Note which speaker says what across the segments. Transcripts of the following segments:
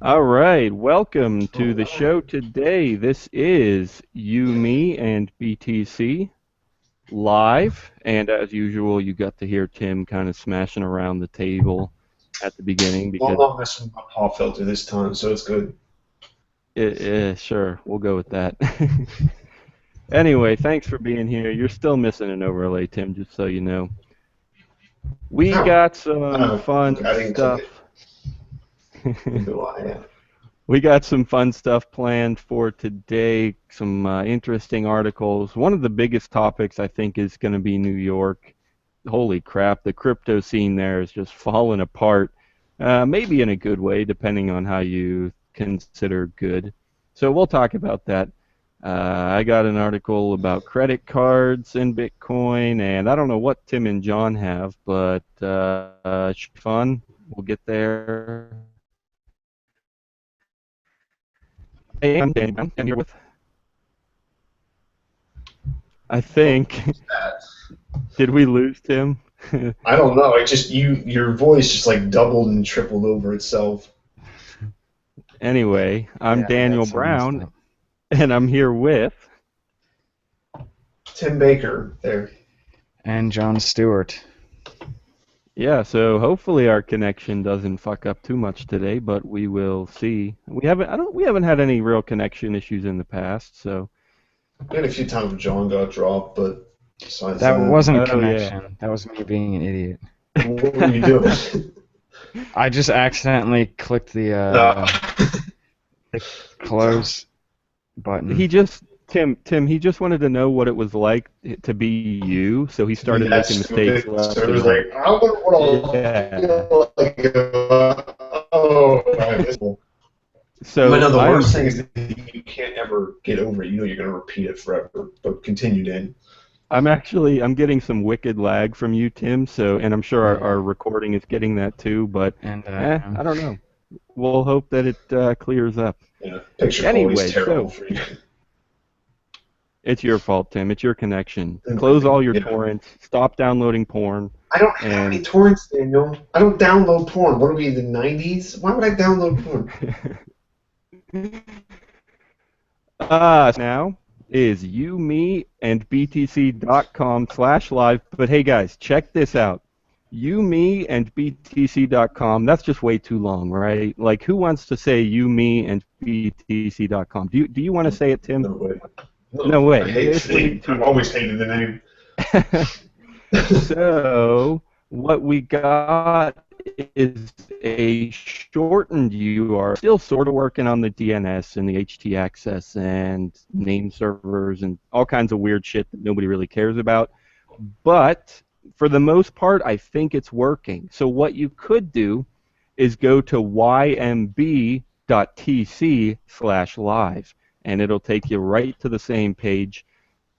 Speaker 1: All right, welcome to the show today. This is You, Me, and BTC live, and as usual, you got to hear Tim kind of smashing around the table at the beginning
Speaker 2: Well, I'm
Speaker 1: because,
Speaker 2: not messing with my pop filter this time, so it's good.
Speaker 1: sure, we'll go with that. Anyway, thanks for being here. You're still missing an overlay, Tim, just so you know. We
Speaker 2: Oh,
Speaker 1: got some
Speaker 2: oh,
Speaker 1: fun
Speaker 2: I didn't click it.
Speaker 1: stuff.
Speaker 2: Neither do I. Yeah.
Speaker 1: We got some fun stuff planned for today, some interesting articles. One of the biggest topics, I think, is going to be New York. Holy crap, the crypto scene there is just falling apart, maybe in a good way, depending on how you consider good. So we'll talk about that. I got an article about credit cards and Bitcoin, and I don't know what Tim and John have, but it should be fun. We'll get there. Hey, I'm Danny Brown. I'm here with, I
Speaker 2: What
Speaker 1: think,
Speaker 2: was that?
Speaker 1: did we lose Tim?
Speaker 2: I don't know. It just your voice just like doubled and tripled over itself.
Speaker 1: Anyway, I'm
Speaker 3: Yeah, I got
Speaker 1: Daniel
Speaker 3: some messed
Speaker 1: Brown,
Speaker 3: up.
Speaker 1: and I'm here with.
Speaker 2: Tim Baker there.
Speaker 3: And John Stuart.
Speaker 1: Yeah, so hopefully our connection doesn't fuck up too much today, but we will see. We haven't had any real connection issues in the past, so.
Speaker 2: We had a few times where John got dropped, but besides
Speaker 3: That
Speaker 2: that,
Speaker 3: wasn't
Speaker 1: Oh yeah.
Speaker 3: connection. That was me being an idiot.
Speaker 2: what were you doing?
Speaker 3: I just accidentally clicked
Speaker 2: uh,
Speaker 3: the close
Speaker 1: He
Speaker 3: button.
Speaker 1: just Tim, he just wanted to know what it was like to be you, so he
Speaker 2: to be
Speaker 1: started
Speaker 2: that
Speaker 1: making mistakes
Speaker 2: stupid. So
Speaker 1: left
Speaker 2: it
Speaker 1: and
Speaker 2: was
Speaker 1: right.
Speaker 2: like, I wonder what I'll
Speaker 1: Yeah.
Speaker 2: feel like. Oh, right, this will. But
Speaker 1: So
Speaker 2: no, the
Speaker 1: I am
Speaker 2: worst thing is that you can't ever get over it. You know you're going to repeat it forever. But continue, Dan.
Speaker 1: I'm getting some wicked lag from you, Tim. So, and I'm sure
Speaker 3: Yeah.
Speaker 1: our recording is getting that too. But,
Speaker 3: And
Speaker 1: I don't know. We'll hope that it clears up.
Speaker 2: Yeah, picture quality is
Speaker 1: Anyway,
Speaker 2: terrible
Speaker 1: so
Speaker 2: for you.
Speaker 1: it's your fault, Tim. It's your connection.
Speaker 2: It might
Speaker 1: Close
Speaker 2: be.
Speaker 1: all your
Speaker 2: Yeah.
Speaker 1: torrents. Stop downloading porn.
Speaker 2: I don't have any
Speaker 1: And
Speaker 2: torrents, Daniel. I don't download porn. What are we in the 90s? Why would I download porn?
Speaker 1: now is you, me, and btc.com/live. But hey, guys, check this out. You, me, and btc.com. That's just way too long, right? Like, who wants to say you, me, and btc.com? Do you want to say it, Tim?
Speaker 2: No way. No,
Speaker 1: No
Speaker 2: I
Speaker 1: way.
Speaker 2: hate
Speaker 1: It's
Speaker 2: the
Speaker 1: way
Speaker 2: name.
Speaker 1: too
Speaker 2: I've
Speaker 1: long.
Speaker 2: always hated the name.
Speaker 1: So what we got is a shortened URL. Still sort of working on the DNS and the HT access and name servers and all kinds of weird shit that nobody really cares about. But for the most part, I think it's working. So what you could do is go to ymb.tc/live, and it'll take you right to the same page.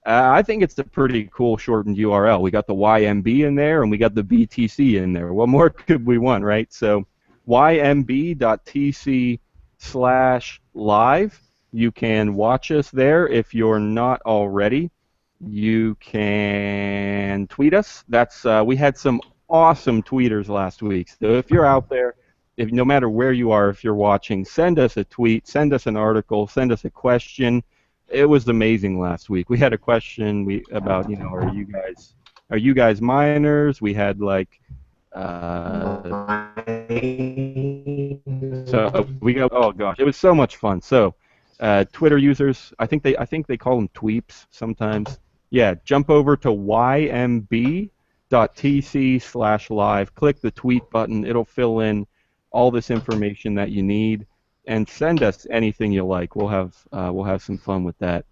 Speaker 1: I think it's a pretty cool shortened URL. We got the YMB in there and we got the BTC in there. What more could we want, right? So ymb.tc/live. You can watch us there if you're not already. You can tweet us. We had some awesome tweeters last week. So if you're out there, if no matter where you are, if you're watching, send us a tweet, send us an article, send us a question. It was amazing last week. We had a question about, are you guys minors? We had like so we got, oh gosh, it was so much fun. So Twitter users, I think they call them tweeps sometimes. Yeah, jump over to ymb.tc/live. Click the tweet button. It'll fill in all this information that you need, and send us anything you like. We'll have some fun with that.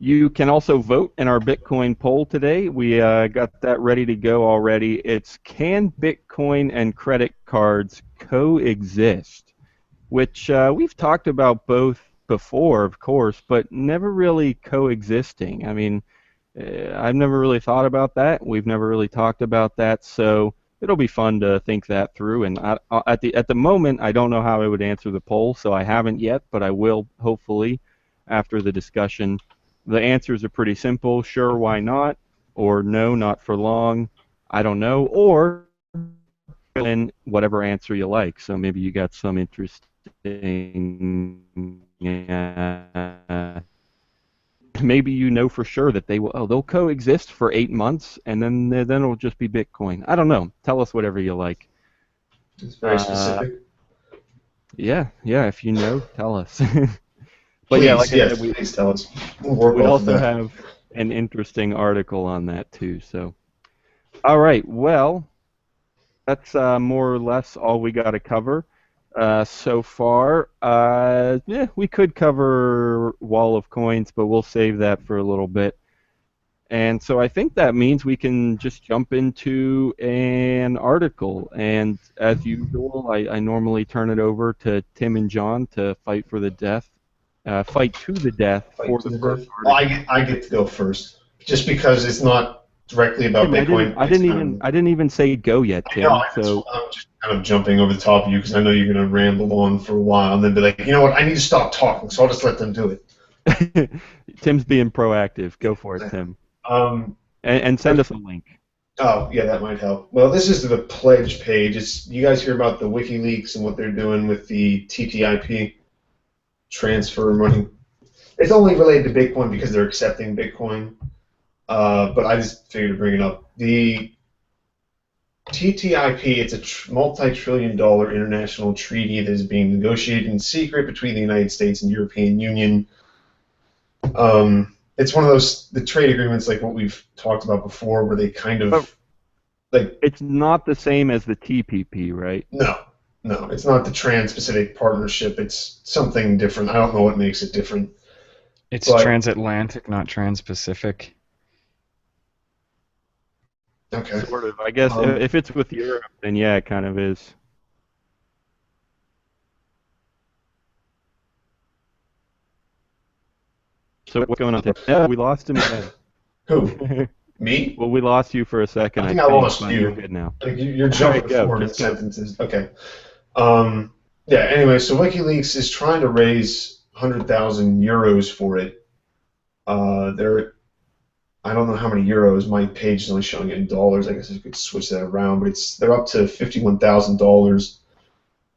Speaker 1: You can also vote in our Bitcoin poll today. We got that ready to go already. It's, can Bitcoin and credit cards coexist? Which we've talked about both before, of course, but never really coexisting. I mean, I've never really thought about that. We've never really talked about that, so it'll be fun to think that through. And at the moment, I don't know how I would answer the poll, so I haven't yet, but I will hopefully after the discussion. The answers are pretty simple. Sure, why not? Or no, not for long. I don't know. Or in whatever answer you like. So maybe you got some interesting. Maybe you know for sure that they'll coexist for 8 months, and then it'll just be Bitcoin. I don't know. Tell us whatever you like.
Speaker 2: It's very
Speaker 1: Uh,
Speaker 2: specific.
Speaker 1: yeah. If you know, tell us. But yeah,
Speaker 2: Please,
Speaker 1: like I
Speaker 2: yes,
Speaker 1: said, we
Speaker 2: please tell us. We'll work
Speaker 1: we
Speaker 2: off of
Speaker 1: also
Speaker 2: that.
Speaker 1: have an interesting article on that too. So, all right. Well, that's more or less all we got to cover so far. Yeah, we could cover Wall of Coins, but we'll save that for a little bit. And so I think that means we can just jump into an article. And as usual, I normally turn it over to Tim and John to fight to the death
Speaker 2: Fight
Speaker 1: for
Speaker 2: to
Speaker 1: the
Speaker 2: the
Speaker 1: first
Speaker 2: death. Well,
Speaker 1: article.
Speaker 2: I get to go first, just because it's not directly about
Speaker 1: Tim,
Speaker 2: Bitcoin. It's kind of
Speaker 1: I didn't even say go yet,
Speaker 2: I know.
Speaker 1: Tim. So
Speaker 2: I'm just kind of jumping over the top of you because I know you're going to ramble on for a while and then be like, you know what? I need to stop talking, so I'll just let them do it.
Speaker 1: Tim's being proactive. Go for it, Tim.
Speaker 2: Um,
Speaker 1: And send us a link.
Speaker 2: oh, yeah, that might help. Well, this is the pledge page. You guys hear about the WikiLeaks and what they're doing with the TTIP transfer money. It's only related to Bitcoin because they're accepting Bitcoin. But I just figured to bring it up. The TTIP, it's a multi-trillion-dollar international treaty that is being negotiated in secret between the United States and European Union. It's one of the trade agreements like what we've talked about before, where they kind
Speaker 1: But
Speaker 2: of like
Speaker 1: it's not the same as the TPP, right?
Speaker 2: no, it's not the Trans-Pacific Partnership. It's something different. I don't know what makes it different,
Speaker 3: It's
Speaker 2: but
Speaker 3: transatlantic, not transpacific.
Speaker 2: okay.
Speaker 1: Sort of. I guess
Speaker 2: Um,
Speaker 1: if it's with Europe, then yeah, it kind of is. So what's going on, Tim? No, we lost him again.
Speaker 2: who? Me?
Speaker 1: Well, we lost you for a second,
Speaker 2: I
Speaker 1: I
Speaker 2: think I
Speaker 1: think,
Speaker 2: lost
Speaker 1: but you're
Speaker 2: you.
Speaker 1: good now.
Speaker 2: Like you're
Speaker 1: All right,
Speaker 2: jumping
Speaker 1: go.
Speaker 2: forward in
Speaker 1: Just go.
Speaker 2: sentences. Okay. Um, yeah. Anyway, so WikiLeaks is trying to raise 100,000 euros for it. They're I don't know how many euros. My page is only showing it in dollars. I guess I could switch that around, but they're up to $51,000.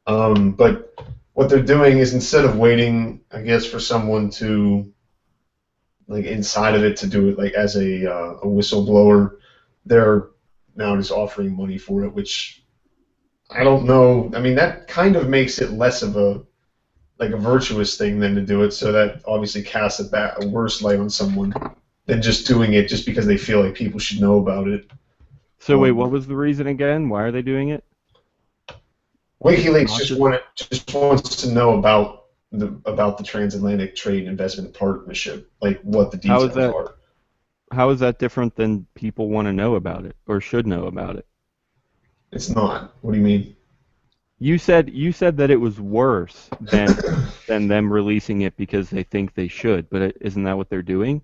Speaker 2: But what they're doing is instead of waiting, I guess, for someone to like inside of it to do it like as a whistleblower, they're now just offering money for it, which I don't know. I mean, that kind of makes it less of a virtuous thing than to do it. So that obviously casts a worse light on someone than just doing it just because they feel like people should know about it.
Speaker 1: So wait, what was the reason again? Why are they doing it? It's
Speaker 2: WikiLeaks
Speaker 1: not just.
Speaker 2: just wants to know about the transatlantic trade and investment partnership, like what the
Speaker 1: How is
Speaker 2: details
Speaker 1: that?
Speaker 2: are.
Speaker 1: How is that different than people want to know about it or should know about it?
Speaker 2: It's not. What do you mean?
Speaker 1: You said that it was worse than them releasing it because they think they should, but isn't that what they're doing?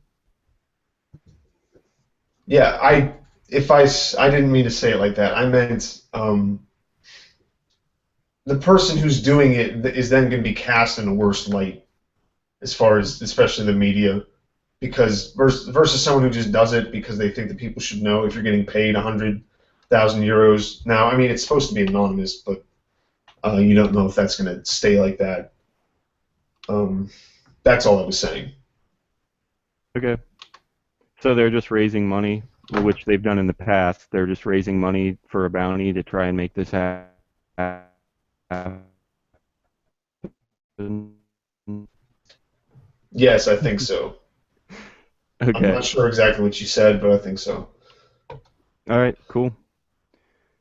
Speaker 2: Yeah, I didn't mean to say it like that. I meant the person who's doing it is then going to be cast in a worse light as far as especially the media because versus someone who just does it because they think that people should know if you're getting paid 100,000 euros. Now, I mean, it's supposed to be anonymous, but you don't know if that's going to stay like that. Um, that's all I was saying.
Speaker 1: Okay. So they're just raising money, which they've done in the past. They're just raising money for a bounty to try and make this happen.
Speaker 2: Yes, I think so. I'm
Speaker 1: Okay.
Speaker 2: not sure exactly what you said, but I think so.
Speaker 1: All right. Cool.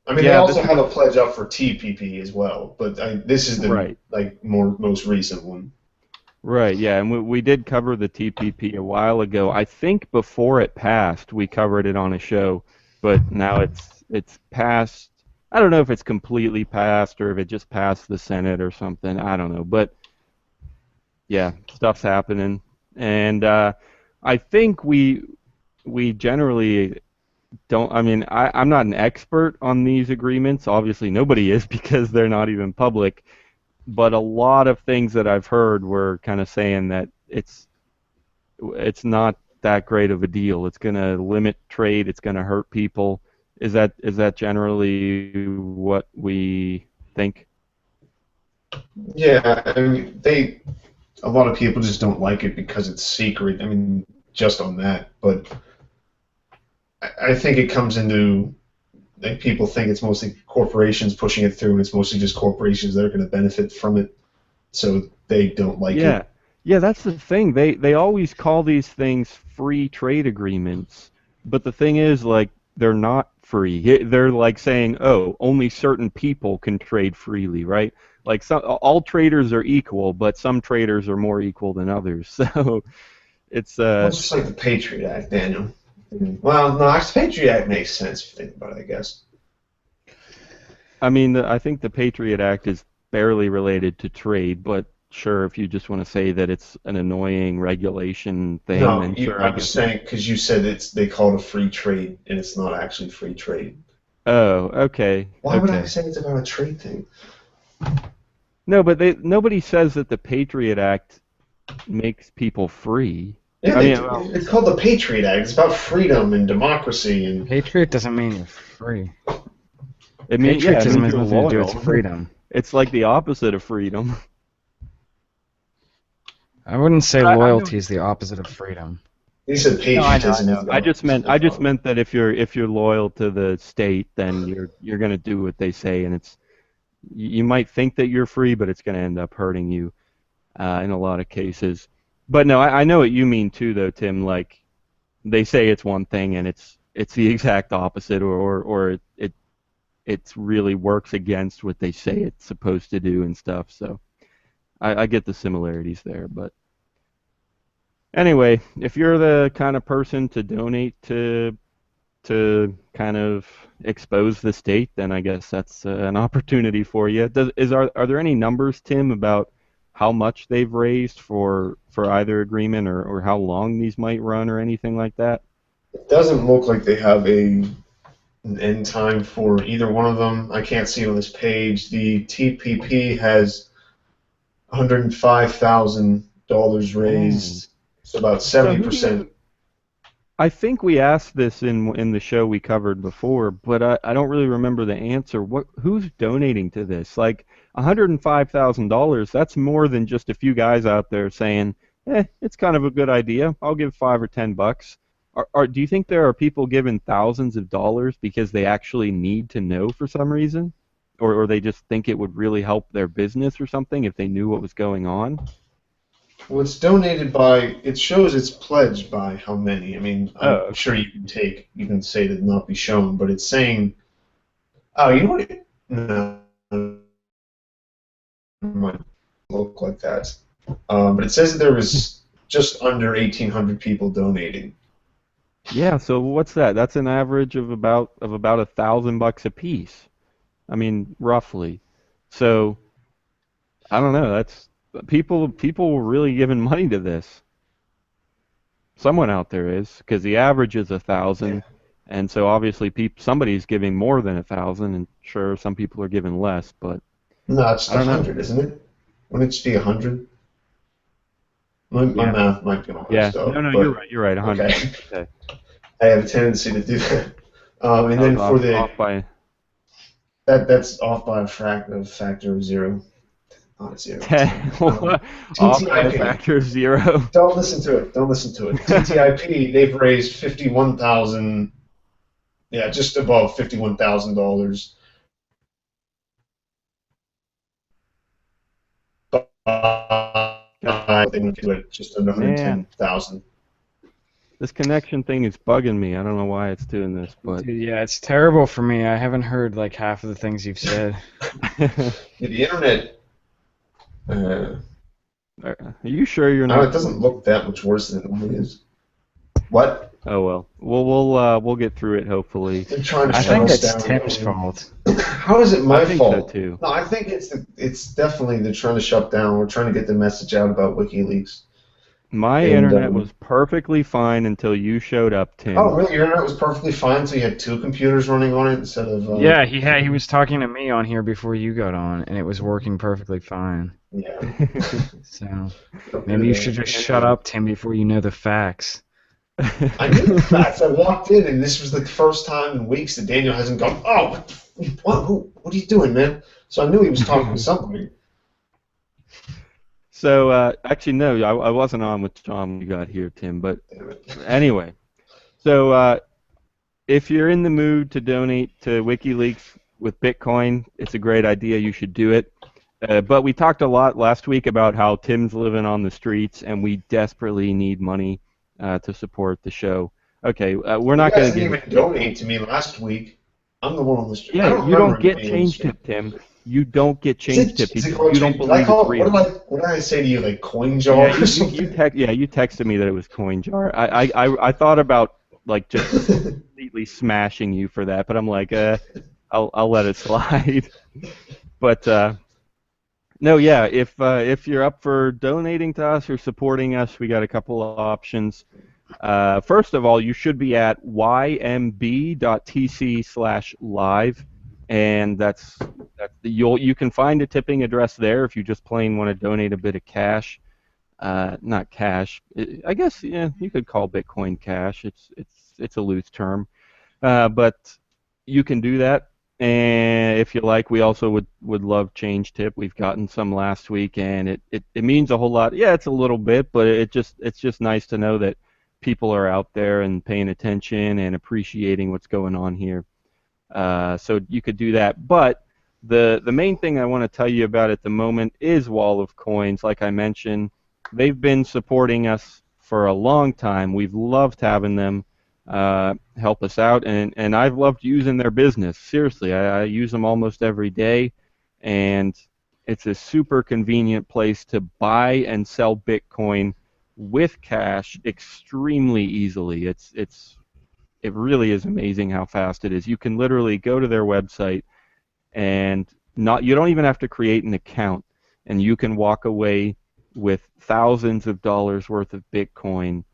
Speaker 2: I mean, they
Speaker 1: Yeah.
Speaker 2: also
Speaker 1: This
Speaker 2: have
Speaker 1: is
Speaker 2: a pledge up for TPP as well, but this is the
Speaker 1: right.
Speaker 2: like most recent one.
Speaker 1: Right. Yeah. And we did cover the TPP a while ago. I think before it passed, we covered it on a show, but now it's passed. I don't know if it's completely passed or if it just passed the Senate or something. I don't know. But yeah, stuff's happening, and I think we generally don't. I mean, I'm not an expert on these agreements. Obviously, nobody is because they're not even public. But a lot of things that I've heard were kind of saying that it's not that great of a deal. It's going to limit trade. It's going to hurt people. Is that generally what we think?
Speaker 2: Yeah, I mean, a lot of people just don't like it because it's secret. I mean, just on that, but I think it comes into like people think it's mostly corporations pushing it through, and it's mostly just corporations that are going to benefit from it, so they don't like
Speaker 1: Yeah.
Speaker 2: it.
Speaker 1: Yeah, that's the thing. They always call these things free trade agreements, but the thing is like they're not free. They're like saying, "Oh, only certain people can trade freely," right? Like all traders are equal, but some traders are more equal than others. So it's
Speaker 2: Well, it's just like the Patriot Act, Daniel. Well, no, actually, the Patriot Act makes sense if you think about it, I guess.
Speaker 1: I mean, I think the Patriot Act is barely related to trade, but sure, if you just want to say that it's an annoying regulation thing,
Speaker 2: No,
Speaker 1: then sure, I
Speaker 2: I was
Speaker 1: guess it's.
Speaker 2: saying because you said they call it a free trade, and it's not actually free trade.
Speaker 1: Oh, okay,
Speaker 2: Why would I
Speaker 1: okay.
Speaker 2: say it's about a trade thing?
Speaker 1: No, but nobody says that the Patriot Act makes people free.
Speaker 2: Yeah,
Speaker 1: I
Speaker 2: they
Speaker 1: mean,
Speaker 2: do.
Speaker 1: well,
Speaker 2: It's called the Patriot Act. It's about freedom and democracy and
Speaker 3: Patriot doesn't mean you're free.
Speaker 1: yeah, it
Speaker 3: Patriotism
Speaker 1: means
Speaker 3: has
Speaker 1: you're
Speaker 3: nothing to do with
Speaker 1: loyal.
Speaker 3: freedom.
Speaker 1: It's like the opposite of freedom.
Speaker 3: I wouldn't say
Speaker 1: But I know.
Speaker 3: loyalty is the opposite of freedom.
Speaker 2: he said
Speaker 1: No, I know, I
Speaker 2: patriotism is
Speaker 1: know.
Speaker 2: the
Speaker 1: I
Speaker 2: opposite
Speaker 1: just
Speaker 2: of
Speaker 1: meant that if you're loyal to the state, then you're gonna do what they say, and you might think that you're free, but it's gonna end up hurting you in a lot of cases. But no, I know what you mean too, though, Tim. Like they say it's one thing, and it's the exact opposite, or it really works against what they say it's supposed to do and stuff. So I get the similarities there, but. Anyway, if you're the kind of person to donate to kind of expose the state, then I guess that's an opportunity for you. Are there any numbers, Tim, about how much they've raised for either agreement or how long these might run or anything like that?
Speaker 2: it doesn't look like they have an end time for either one of them. I can't see it on this page. The TPP has $105,000
Speaker 1: Oh.
Speaker 2: raised. It's about
Speaker 1: So who do
Speaker 2: 70%.
Speaker 1: you I think we asked this in the show we covered before, but I don't really remember the answer. Who's donating to this? Like $105,000, that's more than just a few guys out there saying, it's kind of a good idea. I'll give $5 or $10. Do you think there are people giving thousands of dollars because they actually need to know for some reason? Or they just think it would really help their business or something if they knew what was going on?
Speaker 2: Well, it's donated by, it shows it's pledged by how many. I mean, I'm
Speaker 1: Oh,
Speaker 2: sure
Speaker 1: okay.
Speaker 2: you can say to not be shown, but it's saying, oh, you know what? No, it might look like that. But it says that there was just under 1,800 people donating.
Speaker 1: Yeah, so what's that? That's an average of about $1,000 a piece. I mean, roughly. So I don't know. That's people were really giving money to this. Someone out there is because the average is 1,000, and so obviously somebody's giving more than 1,000, and sure, some people are giving less, but
Speaker 2: No, it's
Speaker 1: I
Speaker 2: just
Speaker 1: don't know.
Speaker 2: 100, isn't it? Wouldn't it just be 100? My
Speaker 1: Yeah,
Speaker 2: math might be all
Speaker 1: yeah.
Speaker 2: messed
Speaker 1: No,
Speaker 2: up,
Speaker 1: no, you're
Speaker 2: but
Speaker 1: right. You're right. 100.
Speaker 2: okay.
Speaker 1: Okay,
Speaker 2: I have a tendency to do that. And
Speaker 1: I was
Speaker 2: then for
Speaker 1: off by
Speaker 2: that's off by a factor of zero. Not a zero,
Speaker 1: 10.
Speaker 2: 10.
Speaker 1: Off by a
Speaker 2: TTIP.
Speaker 1: factor of zero.
Speaker 2: Don't listen to it. Don't listen to it. TTIP, they've raised 51,000, yeah, just above $51,000. They went to it just under
Speaker 1: Man,
Speaker 2: 110,000.
Speaker 1: this connection thing is bugging me. I don't know why it's doing this, but
Speaker 3: Dude, yeah, it's terrible for me. I haven't heard like half of the things you've said.
Speaker 2: Yeah, the internet, uh,
Speaker 1: are you sure you're
Speaker 2: I don't know,
Speaker 1: not
Speaker 2: it doesn't
Speaker 1: tweaking?
Speaker 2: look that much worse than it normally is. What?
Speaker 1: Oh well. We'll get through it hopefully.
Speaker 2: They're trying to
Speaker 3: I
Speaker 2: shut
Speaker 3: think
Speaker 2: us
Speaker 1: Um,
Speaker 3: it's
Speaker 2: down
Speaker 3: Tim's
Speaker 2: again.
Speaker 3: fault.
Speaker 2: How is it
Speaker 1: I
Speaker 2: my
Speaker 1: think so
Speaker 2: fault?
Speaker 1: too.
Speaker 2: No, I think it's definitely they're trying to shut down. We're trying to get the message out about WikiLeaks.
Speaker 1: My
Speaker 2: And
Speaker 1: internet was perfectly fine until you showed up,
Speaker 2: oh,
Speaker 1: Tim.
Speaker 2: really? Your internet was perfectly fine, so you had two computers running on it instead of
Speaker 3: Yeah, he was talking to me on here before you got on, and it was working perfectly fine.
Speaker 2: yeah.
Speaker 3: So
Speaker 2: Don't do
Speaker 3: maybe you should
Speaker 2: that.
Speaker 3: just shut
Speaker 1: Anyway,
Speaker 3: up, Tim, before you know the facts.
Speaker 2: I knew the facts. I walked in, and this was the first time in weeks that Daniel hasn't gone, oh, what are you doing, man? So I knew he was talking to somebody.
Speaker 1: So actually, no, I wasn't on with John when you got here, Tim. But anyway, so if you're in the mood to donate to WikiLeaks with Bitcoin, it's a great idea. You should do it. But we talked a lot last week about how Tim's living on the streets, and we desperately need money to support the show. Okay, we're
Speaker 2: You
Speaker 1: not
Speaker 2: guys
Speaker 1: going to
Speaker 2: didn't
Speaker 1: get
Speaker 2: even donate to me last week. I'm the one on the street. I
Speaker 1: Yeah,
Speaker 2: don't
Speaker 1: you
Speaker 2: remember
Speaker 1: don't
Speaker 2: him
Speaker 1: get
Speaker 2: being on the
Speaker 1: change
Speaker 2: street.
Speaker 1: tip, Tim. You don't get
Speaker 2: Is
Speaker 1: change tip
Speaker 2: is it
Speaker 1: because
Speaker 2: called
Speaker 1: you don't
Speaker 2: change? Did I
Speaker 1: believe it's
Speaker 2: call it,
Speaker 1: real.
Speaker 2: what did I say to you, like coin
Speaker 1: Yeah,
Speaker 2: jar or something?
Speaker 1: you texted me that it was coin jar. I thought about like just completely smashing you for that, but I'm like, I'll let it slide. But no, yeah, if you're up for donating to us or supporting us, we got a couple of options. First of all, you should be at ymb.tc/live, and you can find a tipping address there if you just plain want to donate a bit of cash. Not cash. I guess yeah, you could call Bitcoin cash. It's a loose term, but you can do that. And if you like, we also would love change tip. We've gotten some last week, and it means a whole lot. Yeah, it's a little bit, but it's just nice to know that people are out there and paying attention and appreciating what's going on here. So you could do that. But the main thing I want to tell you about at the moment is Wall of Coins. Like I mentioned, they've been supporting us for a long time. We've loved having them help us out, and I've loved using their business. Seriously, I use them almost every day, and it's a super convenient place to buy and sell Bitcoin with cash extremely easily. It really is amazing how fast it is. You can literally go to their website and not you don't even have to create an account, and you can walk away with thousands of dollars worth of Bitcoin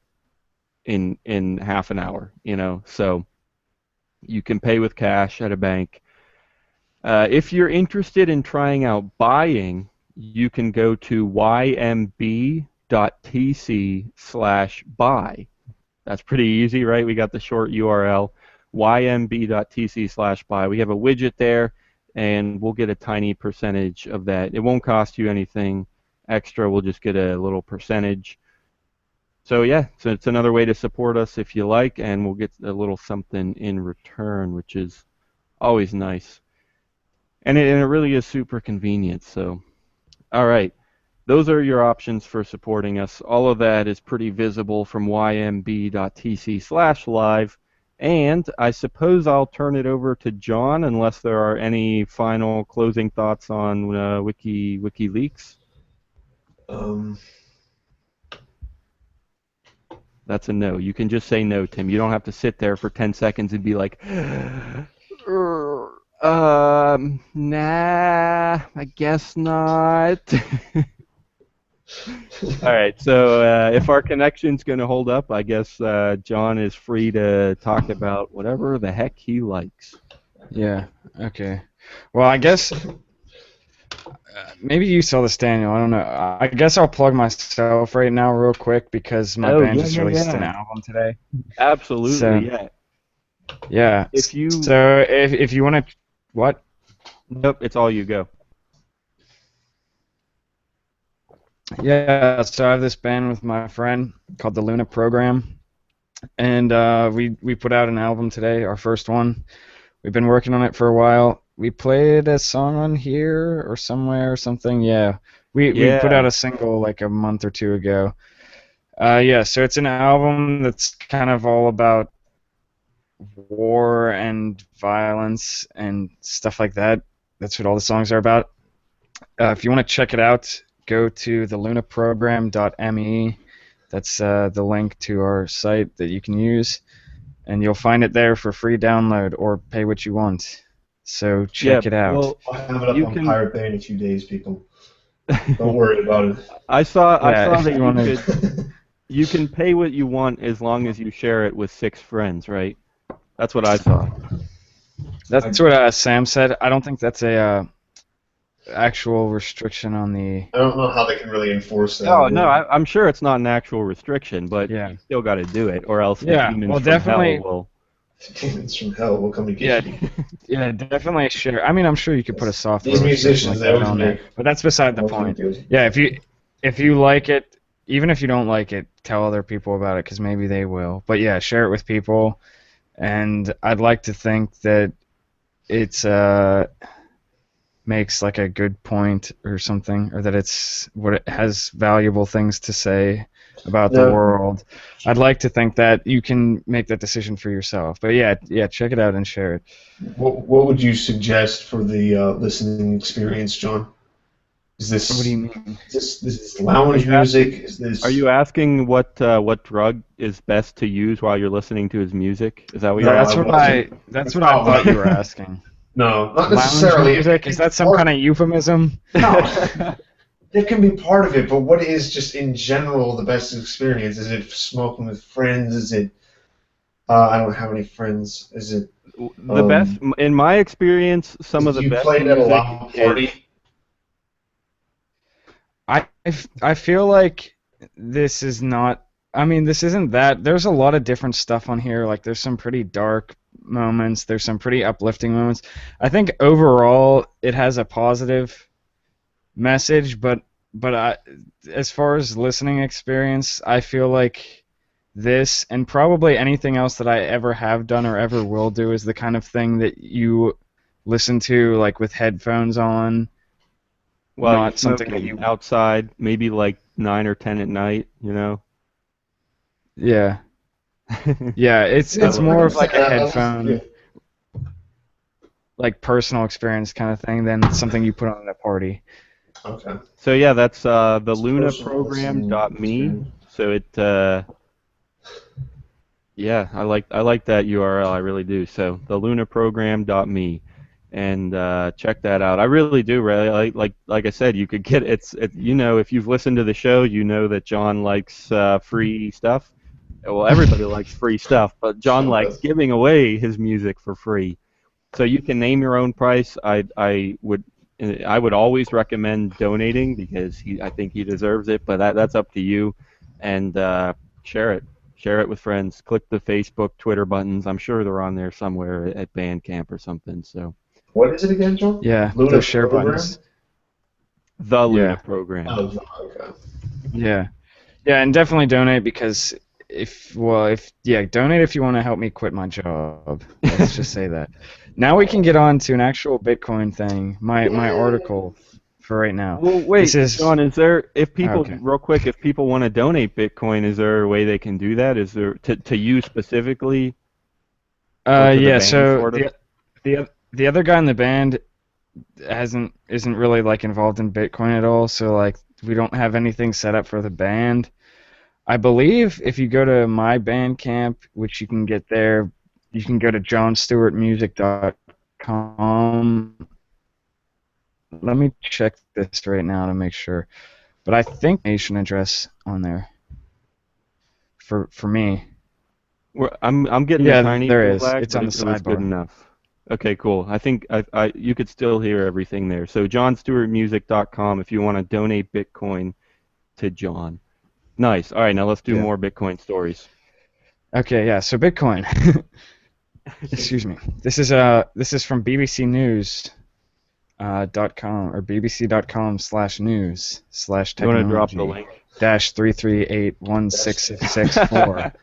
Speaker 1: in half an hour, So you can pay with cash at a bank. If you're interested in trying out buying, you can go to ymb.tc/buy. That's pretty easy, right? We got the short URL, ymb.tc/buy. We have a widget there, and we'll get a tiny percentage of that. It won't cost you anything extra. We'll just get a little percentage. So yeah, so it's another way to support us if you like, and we'll get a little something in return, which is always nice. And it really is super convenient. So, all right. Those are your options for supporting us. All of that is pretty visible from ymb.tc/live. And I suppose I'll turn it over to John unless there are any final closing thoughts on WikiLeaks.
Speaker 2: Um,
Speaker 1: That's a no. You can just say no, Tim. You don't have to sit there for 10 seconds and be like, nah, I guess not. All right, so if our connection's going to hold up, I guess John is free to talk about whatever the heck he likes.
Speaker 3: Yeah. Okay. Well, I guess maybe you saw this, Daniel. I don't know. I guess I'll plug myself right now, real quick, because my
Speaker 1: Oh,
Speaker 3: band
Speaker 1: yeah,
Speaker 3: just
Speaker 1: yeah,
Speaker 3: released an
Speaker 1: yeah.
Speaker 3: album today.
Speaker 1: Absolutely,
Speaker 3: So
Speaker 1: yeah.
Speaker 3: yeah.
Speaker 1: If you,
Speaker 3: So if you want to, what?
Speaker 1: nope, it's all you go.
Speaker 3: Yeah. So I have this band with my friend called the Luna Program, and we put out an album today, our first one. We've been working on it for a while. We played a song on here or somewhere or something. Yeah. We put out
Speaker 1: Yeah,
Speaker 3: a single like a month or two ago. Yeah, so it's an album that's kind of all about war and violence and stuff like that. That's what all the songs are about. If you want to check it out, go to thelunaprogram.me. That's the link to our site that you can use, and you'll find it there for free download or pay what you want. So
Speaker 1: yeah.
Speaker 3: check it out.
Speaker 1: Well,
Speaker 2: I'll have it up
Speaker 1: you
Speaker 2: on
Speaker 1: can.
Speaker 2: Pirate Bay in a few days, people. Don't worry about
Speaker 1: I
Speaker 3: Yeah,
Speaker 1: saw
Speaker 3: if
Speaker 1: that
Speaker 3: you want to.
Speaker 2: it.
Speaker 1: you can pay what you want as long as you share it with 6 friends, right? That's what I saw.
Speaker 3: That's what Sam said. I don't think that's a actual restriction on the.
Speaker 2: I don't know how they can really enforce that.
Speaker 1: Oh no, I'm sure it's not an actual restriction, but
Speaker 3: Yeah.
Speaker 1: you still got to do it, or else the
Speaker 3: Yeah.
Speaker 1: demons
Speaker 3: Well,
Speaker 1: from hell
Speaker 3: definitely.
Speaker 1: will.
Speaker 2: Demons from hell will come to
Speaker 3: Yeah.
Speaker 2: get you.
Speaker 3: Yeah. Definitely share. I mean, I'm sure you could put a software
Speaker 2: These
Speaker 3: restriction
Speaker 2: musicians,
Speaker 3: like
Speaker 2: they
Speaker 3: that
Speaker 2: always
Speaker 3: on there,
Speaker 2: make
Speaker 3: but that's beside the
Speaker 2: always make
Speaker 3: point.
Speaker 2: deals.
Speaker 3: Yeah. If you like it, even if you don't like it, tell other people about it because maybe they will. But yeah, share it with people. And I'd like to think that it's makes like a good point or something, or that it's what it has valuable things to say about the
Speaker 2: No,
Speaker 3: world. I'd like to think that you can make that decision for yourself. But yeah, check it out and share it.
Speaker 2: what would you suggest for the listening experience, John? Is
Speaker 3: What do you
Speaker 2: this
Speaker 3: mean?
Speaker 2: is this
Speaker 1: Are
Speaker 2: lounge
Speaker 1: you
Speaker 2: music?
Speaker 1: asking?
Speaker 2: Is
Speaker 1: Are
Speaker 2: this
Speaker 1: you asking what drug is best to use while you're listening to his music? Is that what you're
Speaker 2: no? I
Speaker 3: That's
Speaker 1: asking?
Speaker 3: what
Speaker 2: wasn't.
Speaker 3: that's
Speaker 2: That's
Speaker 3: what I
Speaker 2: not what
Speaker 3: thought you were
Speaker 2: I.
Speaker 3: asking.
Speaker 2: No, not
Speaker 3: Lounge
Speaker 2: necessarily. It
Speaker 3: music?
Speaker 2: can
Speaker 3: Is
Speaker 2: be
Speaker 3: that some
Speaker 2: part.
Speaker 3: kind of euphemism?
Speaker 2: No, it can be part of it. But what is just in general the best experience? Is it smoking with friends? Is it? I don't have any friends. Is it?
Speaker 1: The best, in my experience, some of
Speaker 2: Do
Speaker 1: the
Speaker 2: you
Speaker 1: best
Speaker 2: play it at a
Speaker 1: music
Speaker 2: loud
Speaker 1: is.
Speaker 2: party?
Speaker 3: I feel like this is not. I mean, this isn't that. There's a lot of different stuff on here. Like, there's some pretty dark moments. There's some pretty uplifting moments. I think overall it has a positive message, but as far as listening experience, I feel like this and probably anything else that I ever have done or ever will do is the kind of thing that you listen to like with headphones on,
Speaker 1: While you're
Speaker 3: not something that
Speaker 1: smoking
Speaker 3: you.
Speaker 1: outside, maybe like 9 or 10 at night, you know.
Speaker 3: Yeah. Yeah, it's
Speaker 1: I
Speaker 3: it's
Speaker 1: love
Speaker 3: more of
Speaker 1: that.
Speaker 3: like a
Speaker 2: Yeah.
Speaker 3: headphone, like personal experience kind of thing than something you put on at a party.
Speaker 2: Okay.
Speaker 1: So yeah, that's the
Speaker 2: It's personal listening
Speaker 1: lunaprogram.me.
Speaker 2: experience.
Speaker 1: So yeah, I like that URL, I really do. So the lunaprogram.me, and check that out. I really do, really like I said, you could get if you've listened to the show, you know that John likes free stuff. Well, everybody likes free stuff, but John
Speaker 2: Sean
Speaker 1: likes
Speaker 2: does.
Speaker 1: giving away his music for free. So you can name your own price. I would always recommend donating because I think he deserves it, but that's up to you. And share it. Share it with friends. Click the Facebook, Twitter buttons. I'm sure they're on there somewhere at Bandcamp or something. So
Speaker 2: What is it again, John?
Speaker 3: Yeah,
Speaker 2: Luna
Speaker 3: those share
Speaker 2: program?
Speaker 3: buttons.
Speaker 1: the Luna
Speaker 3: Yeah.
Speaker 1: program.
Speaker 2: Oh, okay.
Speaker 3: Yeah. Yeah, and definitely donate because if yeah, donate if you want to help me quit my job. Let's just say that. Now we can get on to an actual Bitcoin thing. My article for right now.
Speaker 1: Well,
Speaker 3: This
Speaker 1: wait,
Speaker 3: is
Speaker 1: John, if people,
Speaker 3: okay.
Speaker 1: real quick, if people want to donate Bitcoin, is there a way they can do that? Is there to you specifically or to the
Speaker 3: Yeah,
Speaker 1: band,
Speaker 3: so
Speaker 1: sort of?
Speaker 3: the other guy in the band isn't really like involved in Bitcoin at all, so like we don't have anything set up for the band. I believe if you go to my Bandcamp, which you can get there, you can go to johnstewartmusic.com. Let me check this right now to make sure. But I think nation address on there for me.
Speaker 1: I'm getting a
Speaker 3: Yeah,
Speaker 1: tiny bit
Speaker 3: there
Speaker 1: of
Speaker 3: is.
Speaker 1: lag,
Speaker 3: It's
Speaker 1: but
Speaker 3: on the
Speaker 1: it was good
Speaker 3: sidebar.
Speaker 1: enough. Okay, cool. I think you could still hear everything there. So johnstewartmusic.com if you want to donate Bitcoin to John. Nice. All right, now let's do
Speaker 3: Yeah.
Speaker 1: more Bitcoin stories.
Speaker 3: Okay, yeah. So Bitcoin. Excuse me. This is from BBC News. .com or
Speaker 1: You want to drop the
Speaker 3: bbc.com/news/technology
Speaker 1: link?
Speaker 3: -3381664.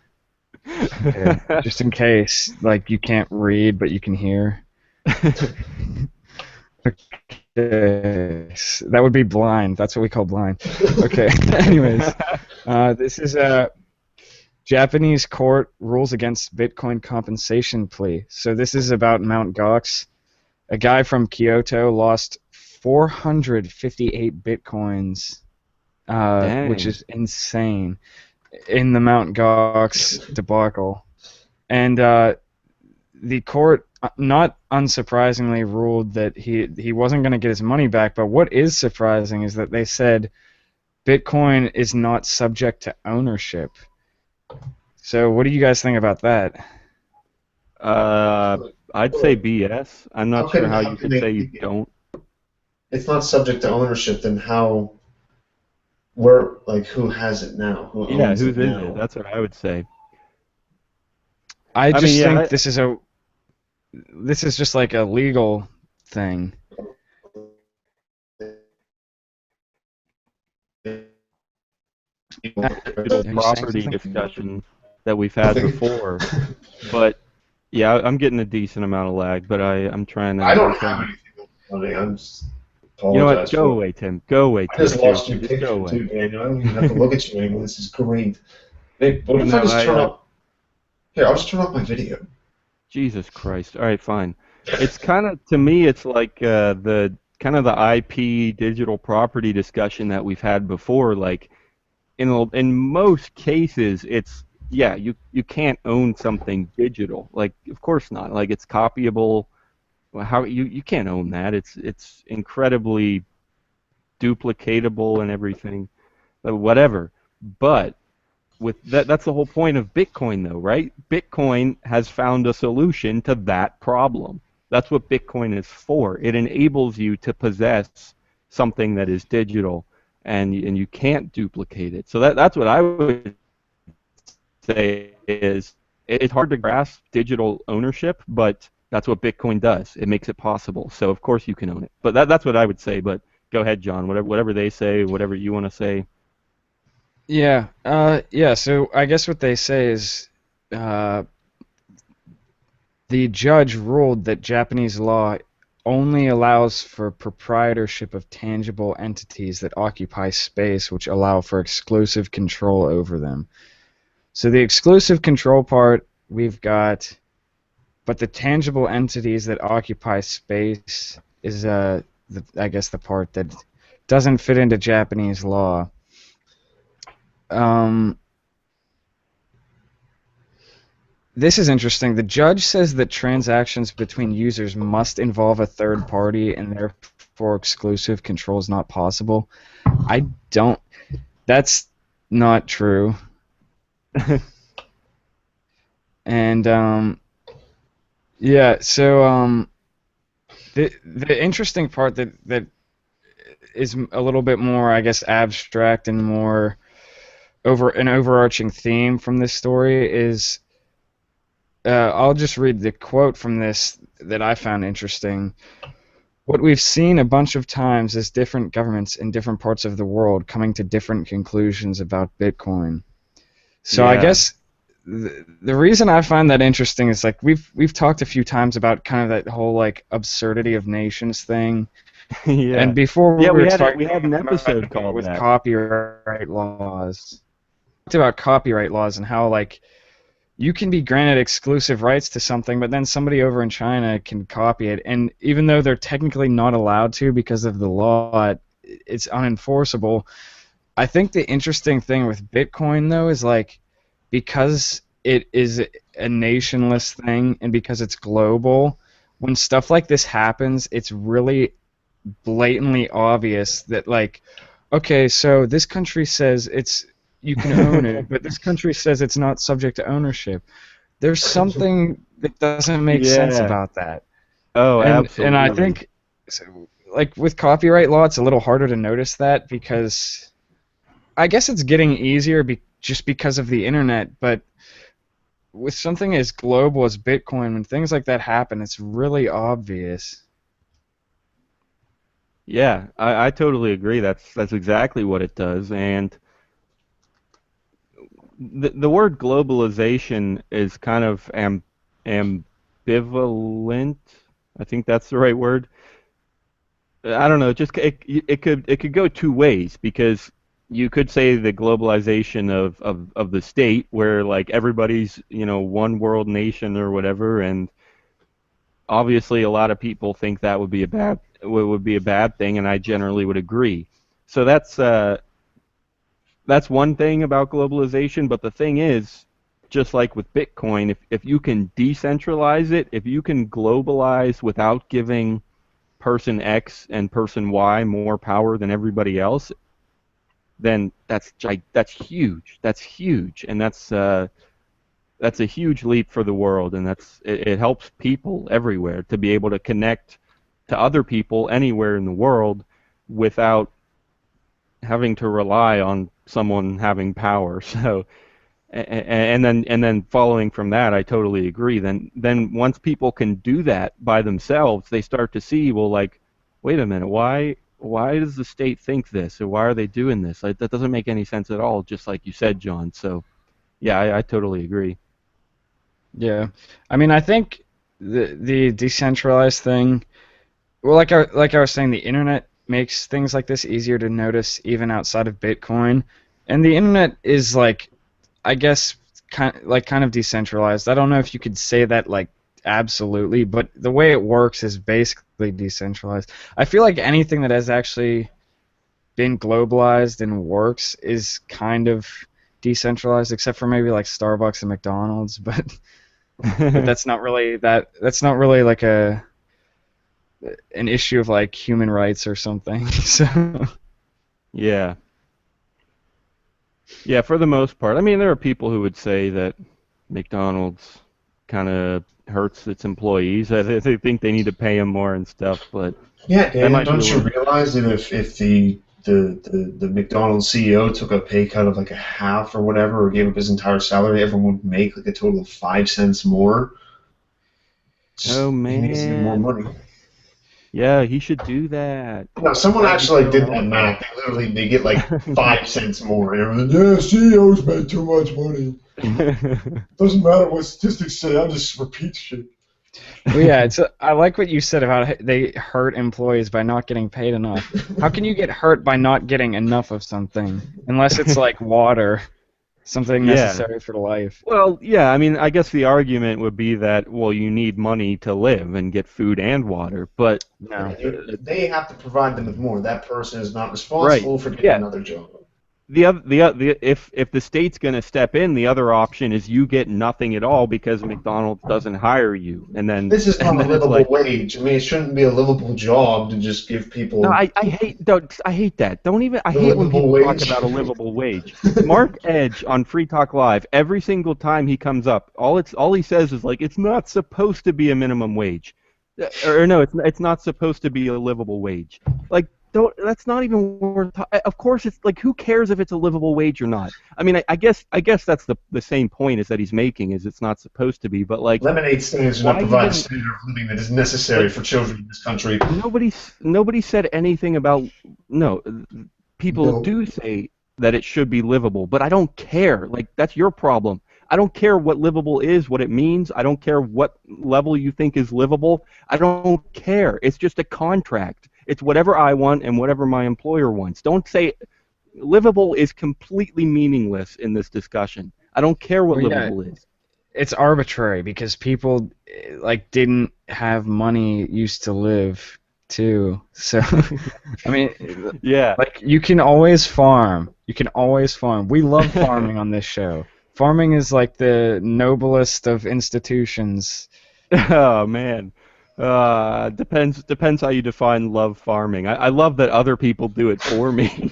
Speaker 3: Okay, just in case, like you can't read but you can hear. Okay, that would be blind. That's what we call blind. Okay. Anyways, this is a Japanese court rules against Bitcoin compensation plea. So this is about Mt. Gox. A guy from Kyoto lost 458 bitcoins, which
Speaker 1: Dang.
Speaker 3: is insane, in the Mt. Gox debacle. And the court, not unsurprisingly, ruled that he wasn't going to get his money back. But what is surprising is that they said Bitcoin is not subject to ownership. So what do you guys think about that?
Speaker 1: Uh, I'd say BS. I'm not sure how
Speaker 2: How
Speaker 1: you
Speaker 2: can
Speaker 1: could
Speaker 2: they
Speaker 1: say you
Speaker 2: take it?
Speaker 1: don't.
Speaker 2: it's not subject to ownership, then how, where, like, who has it now? Who
Speaker 1: Yeah,
Speaker 2: owns
Speaker 1: whose
Speaker 2: it
Speaker 1: is it?
Speaker 2: now?
Speaker 1: That's what I would say.
Speaker 3: I
Speaker 1: I mean,
Speaker 3: just
Speaker 1: yeah,
Speaker 3: think this is just like a legal thing.
Speaker 1: digital
Speaker 3: Are you saying
Speaker 1: property
Speaker 3: something?
Speaker 1: discussion that we've had
Speaker 2: Nothing.
Speaker 1: before, but yeah, I'm getting a decent amount of lag, but I'm trying to
Speaker 2: I don't
Speaker 1: I'm
Speaker 2: have
Speaker 1: trying.
Speaker 2: anything funny. I'm just
Speaker 1: You know what?
Speaker 2: apologize
Speaker 1: Go
Speaker 2: for it.
Speaker 1: away, Tim. Go away,
Speaker 2: I
Speaker 1: Tim.
Speaker 2: just lost
Speaker 1: Seriously,
Speaker 2: your
Speaker 1: just go
Speaker 2: picture
Speaker 1: away.
Speaker 2: too, Daniel. I don't even have to look at you anymore. This is great. Hey, what if I
Speaker 1: No,
Speaker 2: just turn
Speaker 1: I
Speaker 2: off? Here, I'll just turn off my video.
Speaker 1: Jesus Christ. All right, fine. It's kind of to me, it's like the kind of the IP digital property discussion that we've had before. Like in most cases, it's yeah, you can't own something digital. Like of course not. Like it's copyable. Well, how you can't own that. It's incredibly duplicatable and everything. Whatever. But with that's the whole point of Bitcoin though, right? Bitcoin has found a solution to that problem. That's what Bitcoin is for. It enables you to possess something that is digital and you can't duplicate it. So that's what I would say is it's hard to grasp digital ownership, but that's what Bitcoin does. It makes it possible. So of course you can own it. But that's what I would say. But go ahead, John. Whatever they say, whatever you want to say.
Speaker 3: Yeah. So I guess what they say is, uh, the judge ruled that Japanese law only allows for proprietorship of tangible entities that occupy space, which allow for exclusive control over them. So the exclusive control part we've got, but the tangible entities that occupy space is, I guess, the part that doesn't fit into Japanese law. Um, This is interesting. The judge says that transactions between users must involve a third party and therefore exclusive control is not possible. I don't. That's not true. And yeah, so the interesting part that is a little bit more, I guess, abstract and more over an overarching theme from this story is, I'll just read the quote from this that I found interesting. What we've seen a bunch of times is different governments in different parts of the world coming to different conclusions about Bitcoin. So I
Speaker 1: Yeah.
Speaker 3: guess the reason I find that interesting is like we've talked a few times about kind of that whole like absurdity of nations thing,
Speaker 1: Yeah.
Speaker 3: and before
Speaker 1: Yeah,
Speaker 3: we were talking
Speaker 1: we had an
Speaker 3: about
Speaker 1: episode
Speaker 3: it
Speaker 1: called
Speaker 3: with
Speaker 1: that.
Speaker 3: copyright laws. Talked about copyright laws and how like you can be granted exclusive rights to something, but then somebody over in China can copy it. And even though they're technically not allowed to because of the law, it's unenforceable. I think the interesting thing with Bitcoin, though, is like because it is a nationless thing and because it's global, when stuff like this happens, it's really blatantly obvious that like, okay, so this country says it's you can own it, but this country says it's not subject to ownership. There's something that doesn't make sense
Speaker 1: Yeah.
Speaker 3: about that.
Speaker 1: Oh,
Speaker 3: And I
Speaker 1: absolutely.
Speaker 3: think so, like with copyright law, it's a little harder to notice that because I guess it's getting easier just because of the internet, but with something as global as Bitcoin, when things like that happen, it's really obvious.
Speaker 1: Yeah, I totally agree. That's exactly what it does. And the word globalization is kind of ambivalent. I think that's the right word. I don't know. Just it could go two ways because you could say the globalization of the state where like everybody's one world nation or whatever, and obviously a lot of people think that would be a bad thing, and I generally would agree. So that's one thing about globalization. But the thing is, just like with Bitcoin, if you can decentralize it, if you can globalize without giving person X and person Y more power than everybody else, then that's huge. That's huge, and that's a huge leap for the world, and it helps people everywhere to be able to connect to other people anywhere in the world without having to rely on someone having power. So, and then following from that, I totally agree. Then once people can do that by themselves, they start to see, well, like, wait a minute, why does the state think this, or why are they doing this? Like, that doesn't make any sense at all. Just like you said, John. So yeah, I totally agree.
Speaker 3: Yeah, I mean, I think the decentralized thing. Well, like I was saying, the internet makes things like this easier to notice even outside of Bitcoin, and the internet is like, I guess, kind of decentralized. I don't know if you could say that like absolutely, but the way it works is basically decentralized. I feel like anything that has actually been globalized and works is kind of decentralized, except for maybe like Starbucks and McDonald's, but that's not really like an issue of like human rights or something. So
Speaker 1: Yeah. Yeah, for the most part. I mean, there are people who would say that McDonald's kind of hurts its employees. They think they need to pay them more and stuff, but
Speaker 2: Yeah,
Speaker 1: that
Speaker 2: Dan,
Speaker 1: might be a
Speaker 2: don't you
Speaker 1: little.
Speaker 2: realize that if the McDonald's CEO took a pay cut of like a half or whatever, or gave up his entire salary, everyone would make like a total of 5 cents more?
Speaker 1: Oh
Speaker 2: Just, he needs to get more
Speaker 1: man.
Speaker 2: money.
Speaker 1: Yeah, he should do that.
Speaker 2: No, someone
Speaker 1: That would be
Speaker 2: actually like,
Speaker 1: so
Speaker 2: did that
Speaker 1: helpful.
Speaker 2: math. They get like 5 cents more. And everyone's like, yeah, CEOs make too much money. Doesn't matter what statistics say. I just repeat shit.
Speaker 3: well, yeah, I like what you said about they hurt employees by not getting paid enough. How can you get hurt by not getting enough of something unless it's like water, something
Speaker 1: Yeah.
Speaker 3: necessary for life?
Speaker 1: Well, yeah, I mean, I guess the argument would be that, well, you need money to live and get food and water, but
Speaker 3: No.
Speaker 2: Yeah, they have to provide them with more. That person is not
Speaker 1: right.
Speaker 2: responsible for getting
Speaker 1: Yeah,
Speaker 2: another job.
Speaker 1: if the state's going to step in, the other option is you get nothing at all because McDonald's doesn't hire you, and then
Speaker 2: This is not
Speaker 1: and
Speaker 2: a
Speaker 1: then it's
Speaker 2: livable
Speaker 1: like,
Speaker 2: wage. I mean, it shouldn't be a livable job to just give
Speaker 1: no,
Speaker 2: people
Speaker 1: I hate that. Don't even I
Speaker 2: the
Speaker 1: hate when
Speaker 2: livable
Speaker 1: people talk
Speaker 2: wage.
Speaker 1: about a livable wage. Mark Edge on Free Talk Live, every single time he comes up, all he says is like, it's not supposed to be a minimum wage. Or no, it's not supposed to be a livable wage. Like, don't that's not even worth. Of course, it's like, who cares if it's a livable wage or not? I mean, I guess that's the same point is that he's making, is it's not supposed to be, but like,
Speaker 2: Lemonade stands do not
Speaker 1: why
Speaker 2: provide a
Speaker 1: even
Speaker 2: standard of living that is necessary
Speaker 1: like
Speaker 2: for children in this country.
Speaker 1: nobody said anything about, no, people
Speaker 2: No,
Speaker 1: do say that it should be livable, but I don't care. Like, that's your problem. I don't care what livable is, what it means. I don't care what level you think is livable. I don't care. It's just a contract. It's whatever I want and whatever my employer wants. Don't say livable is completely meaningless in this discussion. I don't care what
Speaker 3: Well, yeah,
Speaker 1: livable is.
Speaker 3: it's arbitrary because people like didn't have money used to live too. So I mean,
Speaker 1: Yeah.
Speaker 3: like you can always farm. You can always farm. We love farming on this show. Farming is like the noblest of institutions.
Speaker 1: Oh man. Depends how you define love farming. I love that other people do it for me.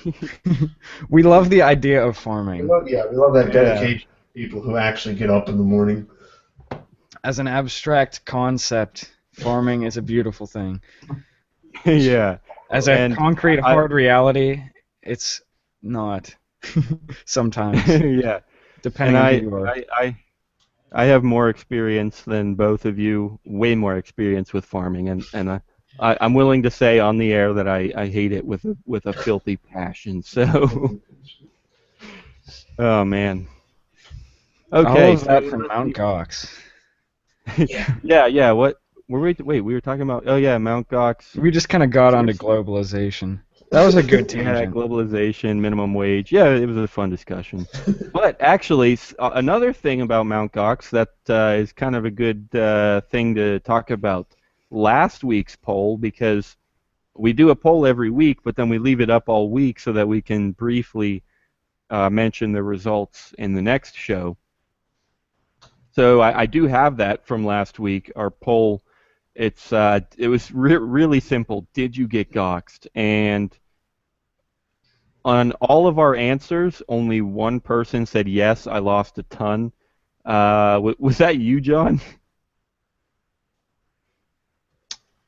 Speaker 3: We love the idea of farming.
Speaker 2: we love that
Speaker 1: Yeah.
Speaker 2: dedication of people who actually get up in the morning.
Speaker 3: As an abstract concept, farming is a beautiful thing.
Speaker 1: Yeah.
Speaker 3: As a
Speaker 1: And
Speaker 3: concrete,
Speaker 1: I
Speaker 3: hard reality, it's not. Sometimes,
Speaker 1: yeah. And
Speaker 3: depending on who you are.
Speaker 1: I have more experience than both of you, way more experience with farming, and I'm willing to say on the air that I hate it with a filthy passion. So, oh man.
Speaker 3: All
Speaker 1: Okay,
Speaker 3: of that
Speaker 1: so
Speaker 3: from
Speaker 1: let's
Speaker 3: Mount
Speaker 1: see.
Speaker 3: Gox.
Speaker 2: Yeah.
Speaker 1: Yeah, yeah. What were we? Wait, we were talking about. Oh yeah, Mount Gox.
Speaker 3: We just kind of got onto globalization. That was a good
Speaker 1: Yeah,
Speaker 3: tangent.
Speaker 1: globalization, minimum wage. Yeah, it was a fun discussion. But actually, another thing about Mount Gox that is kind of a good thing to talk about. Last week's poll, because we do a poll every week, but then we leave it up all week so that we can briefly mention the results in the next show. So I do have that from last week. Our poll, it was really simple. Did you get doxxed? And on all of our answers, only one person said yes. I lost a ton. Was that you, John?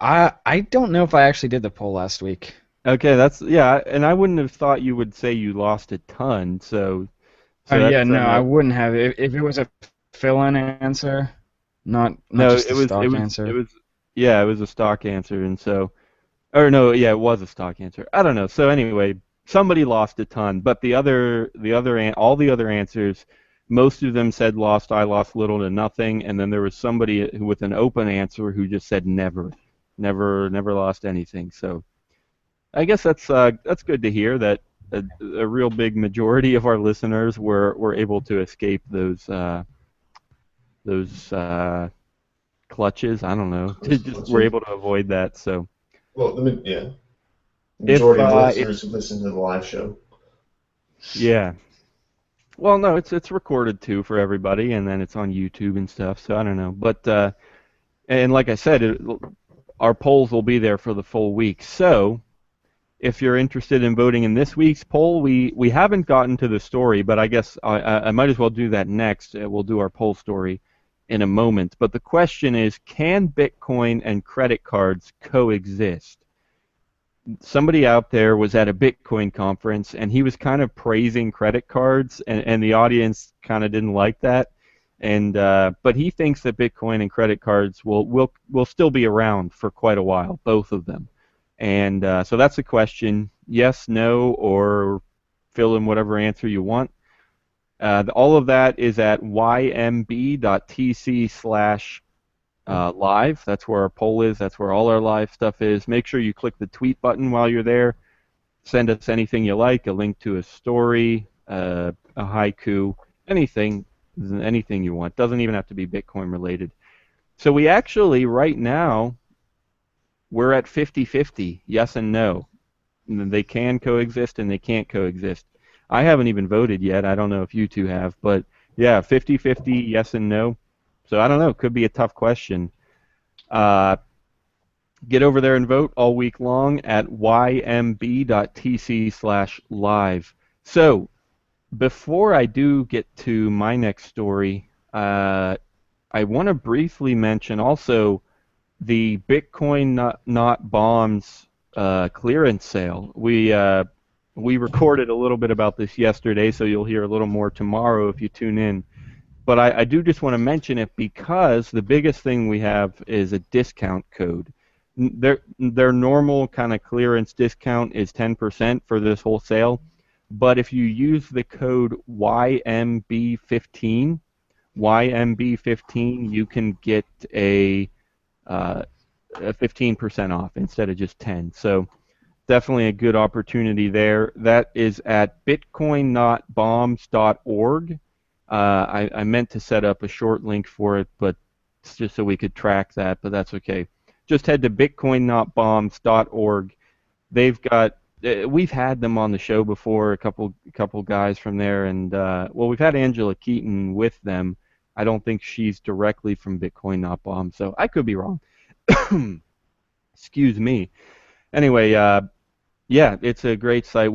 Speaker 3: I don't know if I actually did the poll last week.
Speaker 1: Okay, yeah, and I wouldn't have thought you would say you lost a ton.
Speaker 3: Oh
Speaker 1: So
Speaker 3: yeah,
Speaker 1: that's
Speaker 3: no, I wouldn't have. If it was a fill-in answer, not
Speaker 1: no,
Speaker 3: just a stock answer.
Speaker 1: yeah, it was a stock answer, and so. Or no, yeah, it was a stock answer. I don't know. So anyway, somebody lost a ton, but all the other answers, most of them said lost. I lost little to nothing, and then there was somebody with an open answer who just said never, never lost anything. So I guess that's good to hear that a real big majority of our listeners were able to escape those clutches. I don't know, to just were able to avoid that. So
Speaker 2: Well, yeah,
Speaker 1: if
Speaker 2: majority of listeners who listen to the live show.
Speaker 1: yeah. Well, no, it's recorded too for everybody, and then it's on YouTube and stuff. So I don't know, but and like I said, our polls will be there for the full week. So if you're interested in voting in this week's poll, we haven't gotten to the story, but I guess I might as well do that next. We'll do our poll story in a moment. But the question is, can Bitcoin and credit cards coexist? Somebody out there was at a Bitcoin conference and he was kind of praising credit cards, and the audience kind of didn't like that. And but he thinks that Bitcoin and credit cards will still be around for quite a while, both of them. And so that's the question: yes, no, or fill in whatever answer you want. All of that is at ymb.tc/live. That's where our poll is. That's where all our live stuff is. Make sure you click the tweet button while you're there. Send us anything you like, a link to a story, a haiku, anything you want. Doesn't even have to be Bitcoin related. So we actually, right now, we're at 50-50, yes and no. They can coexist and they can't coexist. I haven't even voted yet. I don't know if you two have, but yeah, 50-50, yes and no. So I don't know. Could be a tough question. Uh, get over there and vote all week long at ymb.tc/live. So before I do get to my next story, I want to briefly mention also the Bitcoin not bombs clearance sale. We recorded a little bit about this yesterday, so you'll hear a little more tomorrow if you tune in. But I do just want to mention it because the biggest thing we have is a discount code. Their normal kind of clearance discount is 10% for this whole sale, but if you use the code YMB15, you can get a 15% off instead of just 10. So definitely a good opportunity there. That is at bitcoinnotbombs.org. I meant to set up a short link for it, but it's just so we could track that, but that's okay. Just head to bitcoinnotbombs.org. They've got we've had them on the show before, a couple guys from there, and well, we've had Angela Keaton with them. I don't think she's directly from Bitcoin Not Bomb, so I could be wrong. Excuse me. Anyway, yeah, it's a great site.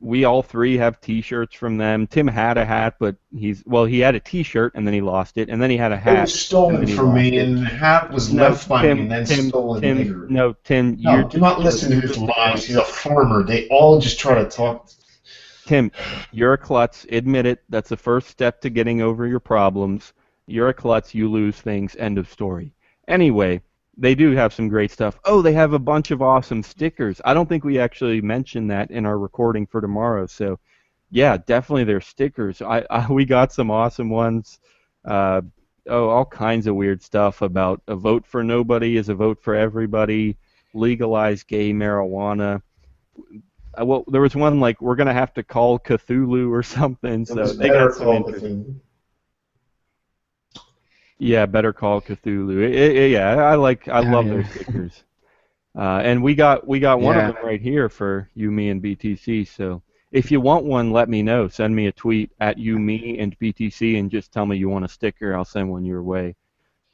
Speaker 1: We all three have T-shirts from them. Tim had a hat, but he had a T-shirt and then he lost it, and then he had a
Speaker 2: It
Speaker 1: hat
Speaker 2: was
Speaker 1: and
Speaker 2: stolen
Speaker 1: then he
Speaker 2: from
Speaker 1: lost
Speaker 2: me,
Speaker 1: it.
Speaker 2: and the hat was
Speaker 1: No,
Speaker 2: left by me and then stolen later.
Speaker 1: No, Tim,
Speaker 2: No, do not listen to his lies. He's a farmer. They all just try to talk.
Speaker 1: Tim, you're a klutz. Admit it. That's the first step to getting over your problems. You're a klutz. You lose things. End of story. Anyway, they do have some great stuff. Oh, they have a bunch of awesome stickers. I don't think we actually mentioned that in our recording for tomorrow. So, yeah, definitely their stickers. We got some awesome ones. Uh, all kinds of weird stuff about a vote for nobody is a vote for everybody. Legalize gay marijuana. Well, there was one like we're gonna have to call Cthulhu or something.
Speaker 2: It
Speaker 1: So
Speaker 2: was
Speaker 1: they
Speaker 2: better
Speaker 1: got some
Speaker 2: call
Speaker 1: interest.
Speaker 2: Cthulhu.
Speaker 1: Yeah, better call Cthulhu. Yeah, I
Speaker 3: Oh
Speaker 1: love their
Speaker 3: yeah,
Speaker 1: stickers. And we got one of
Speaker 3: yeah.
Speaker 1: them right here for you, me, and BTC. So if you want one, let me know. Send me a tweet at you, me, and BTC, and just tell me you want a sticker. I'll send one your way.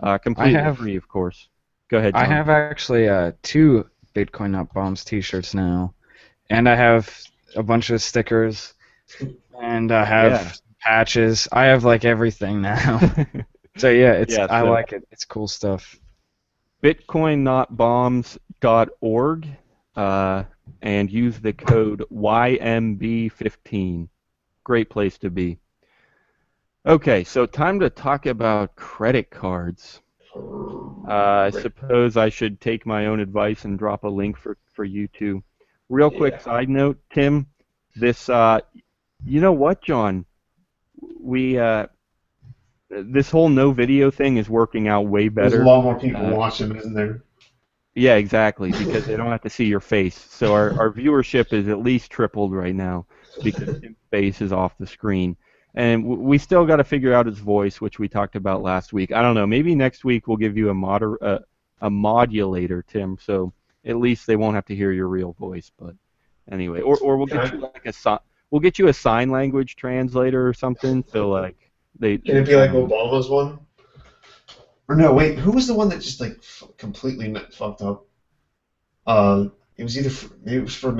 Speaker 3: I
Speaker 1: Completely
Speaker 3: have
Speaker 1: free, of course. Go ahead,
Speaker 3: I
Speaker 1: John.
Speaker 3: have actually two Bitcoin Not Bombs T-shirts now, and I have a bunch of stickers, and I
Speaker 1: Yeah.
Speaker 3: have patches. I have like everything now. So yeah,
Speaker 1: Yeah.
Speaker 3: I
Speaker 1: So
Speaker 3: like it. It's cool stuff.
Speaker 1: bitcoinnotbombs.org, and use the code YMB15. Great place to be. Okay, so time to talk about credit cards. I suppose I should take my own advice and drop a link for you two. Real quick
Speaker 2: Yeah.
Speaker 1: side note, Tim, this, you know what, John? We, this whole no video thing is working out way
Speaker 2: There's a
Speaker 1: better.
Speaker 2: lot more people watching, isn't there?
Speaker 1: Yeah, exactly, because they don't have to see your face. So our viewership is at least tripled right now because Tim's face is off the screen. And we still got to figure out his voice, which we talked about last week. I don't know. Maybe next week we'll give you a modulator, Tim, so at least they won't have to hear your real voice. But anyway, or we'll get you like we'll get you a sign language translator or something. So like
Speaker 2: Can it be
Speaker 1: I
Speaker 2: like
Speaker 1: don't know.
Speaker 2: Obama's one? Or no, wait, who was the one that just like completely fucked up? It was either maybe it was for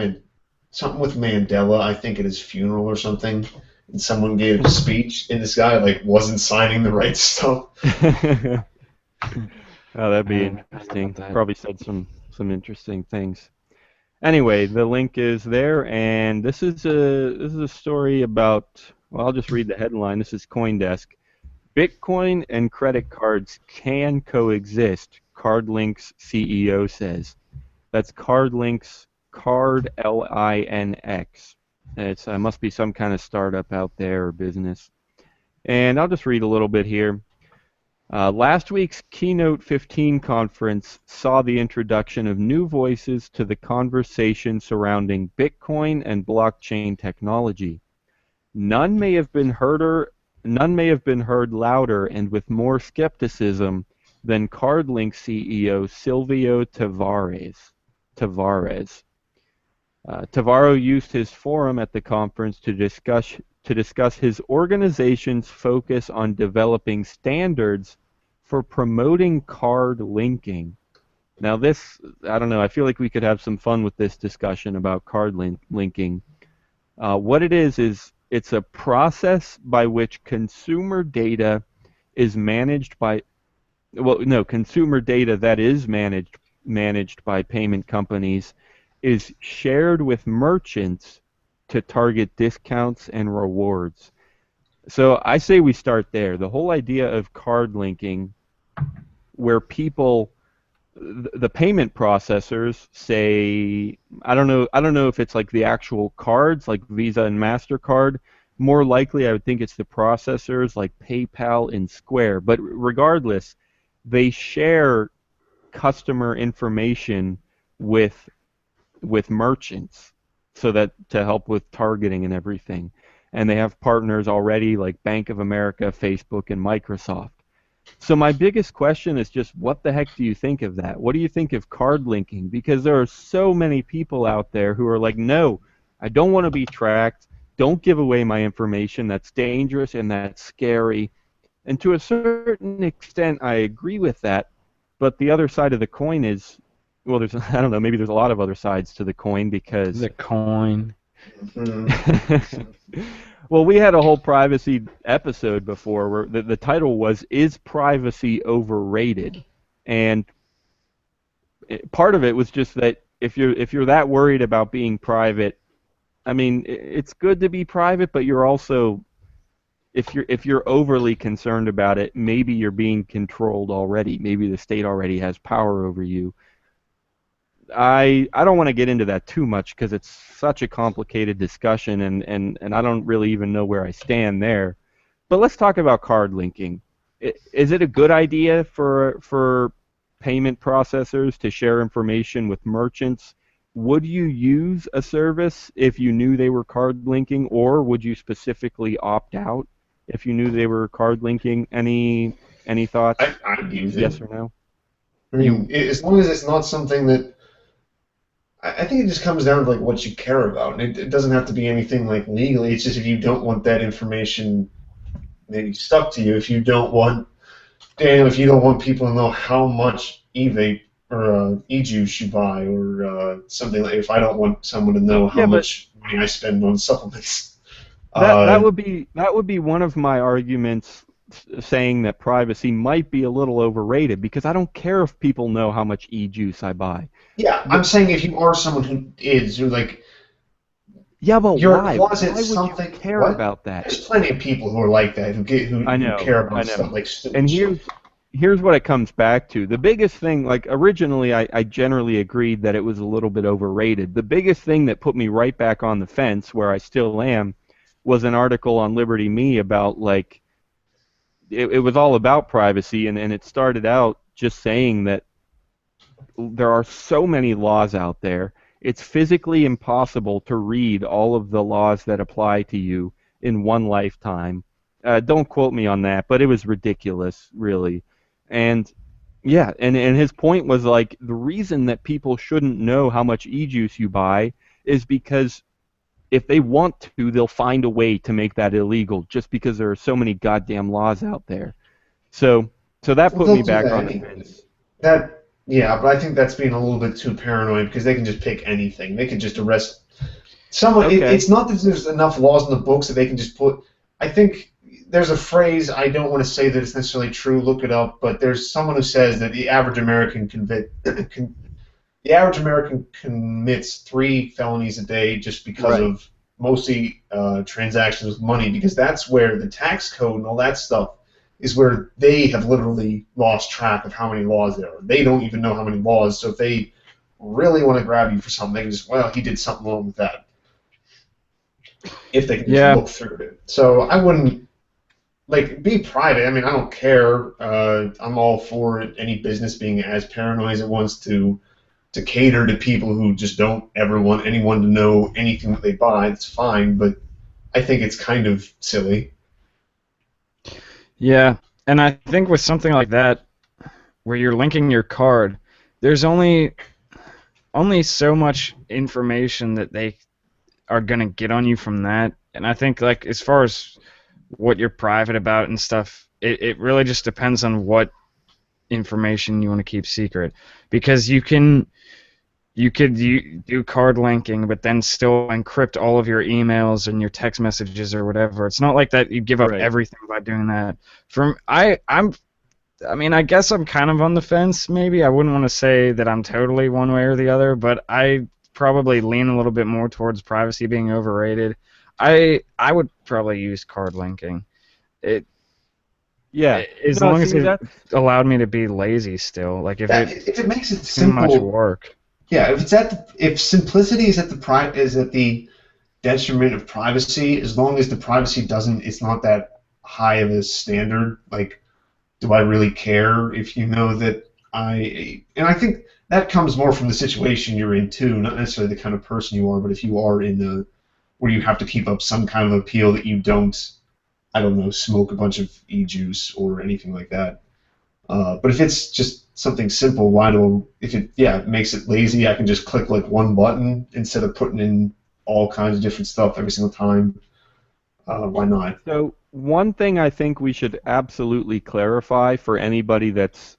Speaker 2: something with Mandela, I think, at his funeral or something, and someone gave a speech, and this guy like wasn't signing the right stuff.
Speaker 1: Oh, that'd be
Speaker 3: I heard
Speaker 1: interesting.
Speaker 3: about that.
Speaker 1: Probably said some interesting things. Anyway, the link is there, and this is a story about. Well, I'll just read the headline. This is CoinDesk. Bitcoin and credit cards can coexist. CardLinx CEO says. That's CardLinx, Card LINX. It's must be some kind of startup out there or business. And I'll just read a little bit here. Last week's Keynote 15 conference saw the introduction of new voices to the conversation surrounding Bitcoin and blockchain technology. None may have been heard louder and with more skepticism than CardLink CEO Silvio Tavares. Tavaro used his forum at the conference to discuss his organization's focus on developing standards for promoting card linking. Now this, I don't know, I feel like we could have some fun with this discussion about card linking. What it is it's a process by which consumer data is managed by, well, no, consumer data that is managed by payment companies is shared with merchants to target discounts and rewards. So I say we start there. The whole idea of card linking, where people, the payment processors say, I don't know if it's like the actual cards, like Visa and MasterCard. More likely, I would think it's the processors like PayPal and Square. But regardless, they share customer information with merchants so that to help with targeting and everything. And they have partners already like Bank of America, Facebook, and Microsoft. So my biggest question is just what the heck do you think of that? What do you think of card linking? Because there are so many people out there who are like, no, I don't want to be tracked. Don't give away my information. That's dangerous and that's scary. And to a certain extent, I agree with that. But the other side of the coin is, well, there's I don't know, maybe there's a lot of other sides to the coin because
Speaker 3: The coin.
Speaker 1: well, we had a whole privacy episode before where the title was "Is Privacy Overrated?" And part of it was just that if you're that worried about being private, I mean, it's good to be private, but you're also if you're overly concerned about it, maybe you're being controlled already. Maybe the state already has power over you. I don't want to get into that too much because it's such a complicated discussion and I don't really even know where I stand there. But let's talk about card linking. Is it a good idea for payment processors to share information with merchants? Would you use a service if you knew they were card linking, or would you specifically opt out if you knew they were card linking? Any thoughts?
Speaker 2: I'd use it.
Speaker 1: Yes or no?
Speaker 2: I mean, as long as it's not something that I think it just comes down to like what you care about, and it doesn't have to be anything like legally. It's just if you don't want that information maybe stuck to you, if you don't want Daniel, if you don't want people to know how much e-vape or e-juice you buy, or something like, if I don't want someone to know how
Speaker 1: Yeah, but
Speaker 2: much money I spend on supplements,
Speaker 1: that
Speaker 2: uh,
Speaker 1: would be one of my arguments saying that privacy might be a little overrated because I don't care if people know how much e-juice I buy.
Speaker 2: Yeah, I'm saying if you are someone who is, you're like,
Speaker 1: Yeah, but
Speaker 2: your
Speaker 1: why?
Speaker 2: closet
Speaker 1: Why would you
Speaker 2: something.
Speaker 1: care
Speaker 2: What?
Speaker 1: about that?
Speaker 2: There's plenty of people who are like that who get who care
Speaker 1: I
Speaker 2: about
Speaker 1: know.
Speaker 2: stuff like stupid
Speaker 1: And
Speaker 2: stuff.
Speaker 1: here's what it comes back to. The biggest thing, like originally, I generally agreed that it was a little bit overrated. The biggest thing that put me right back on the fence, where I still am, was an article on Liberty Me about like it was all about privacy, and it started out just saying that there are so many laws out there. It's physically impossible to read all of the laws that apply to you in one lifetime. Don't quote me on that, but it was ridiculous, really. And yeah, and his point was like the reason that people shouldn't know how much e-juice you buy is because if they want to, they'll find a way to make that illegal just because there are so many goddamn laws out there. So so that
Speaker 2: Well,
Speaker 1: put me
Speaker 2: they'll do
Speaker 1: back
Speaker 2: that
Speaker 1: on the
Speaker 2: anyway.
Speaker 1: fence.
Speaker 2: That yeah, but I think that's being a little bit too paranoid because they can just pick anything. They can just arrest someone.
Speaker 1: Okay.
Speaker 2: It's not that there's enough laws in the books that they can just put. I think there's a phrase. I don't want to say that it's necessarily true. Look it up. But there's someone who says that the average American commits 3 felonies a day just because
Speaker 1: Right.
Speaker 2: of mostly transactions with money, because that's where the tax code and all that stuff is where they have literally lost track of how many laws there are. They don't even know how many laws, so if they really want to grab you for something, they can just, well, he did something wrong with that, if they can just
Speaker 3: Yeah,
Speaker 2: look through it. So I wouldn't, like, be private. I mean, I don't care. I'm all for any business being as paranoid as it wants to cater to people who just don't ever want anyone to know anything that they buy. It's fine, but I think it's kind of silly.
Speaker 3: yeah. And I think with something like that, where you're linking your card, there's only so much information that they are gonna get on you from that. And I think like as far as what you're private about and stuff, it really just depends on what information you want to keep secret. Because you do card linking, but then still encrypt all of your emails and your text messages or whatever. It's not like that you give up
Speaker 1: Right.
Speaker 3: everything by doing that. I mean, I guess I'm kind of on the fence, maybe. I wouldn't want to say that I'm totally one way or the other, but I probably lean a little bit more towards privacy being overrated. I would probably use card linking. It
Speaker 1: Yeah.
Speaker 3: as
Speaker 1: No,
Speaker 3: long as
Speaker 1: see,
Speaker 3: it
Speaker 1: that's
Speaker 3: allowed me to be lazy still. Like if
Speaker 2: That
Speaker 3: it
Speaker 2: if it makes it
Speaker 3: too much
Speaker 2: simple,
Speaker 3: work.
Speaker 2: yeah. If simplicity is at the detriment of privacy, as long as the privacy doesn't, it's not that high of a standard. Like, do I really care if you know that and I think that comes more from the situation you're in too, not necessarily the kind of person you are, but if you are in the where you have to keep up some kind of appeal that you don't, I don't know, smoke a bunch of e-juice or anything like that. But if it's just something simple, if it, yeah, it makes it lazy, I can just click like one button instead of putting in all kinds of different stuff every single time. Why not?
Speaker 1: so one thing I think we should absolutely clarify for anybody that's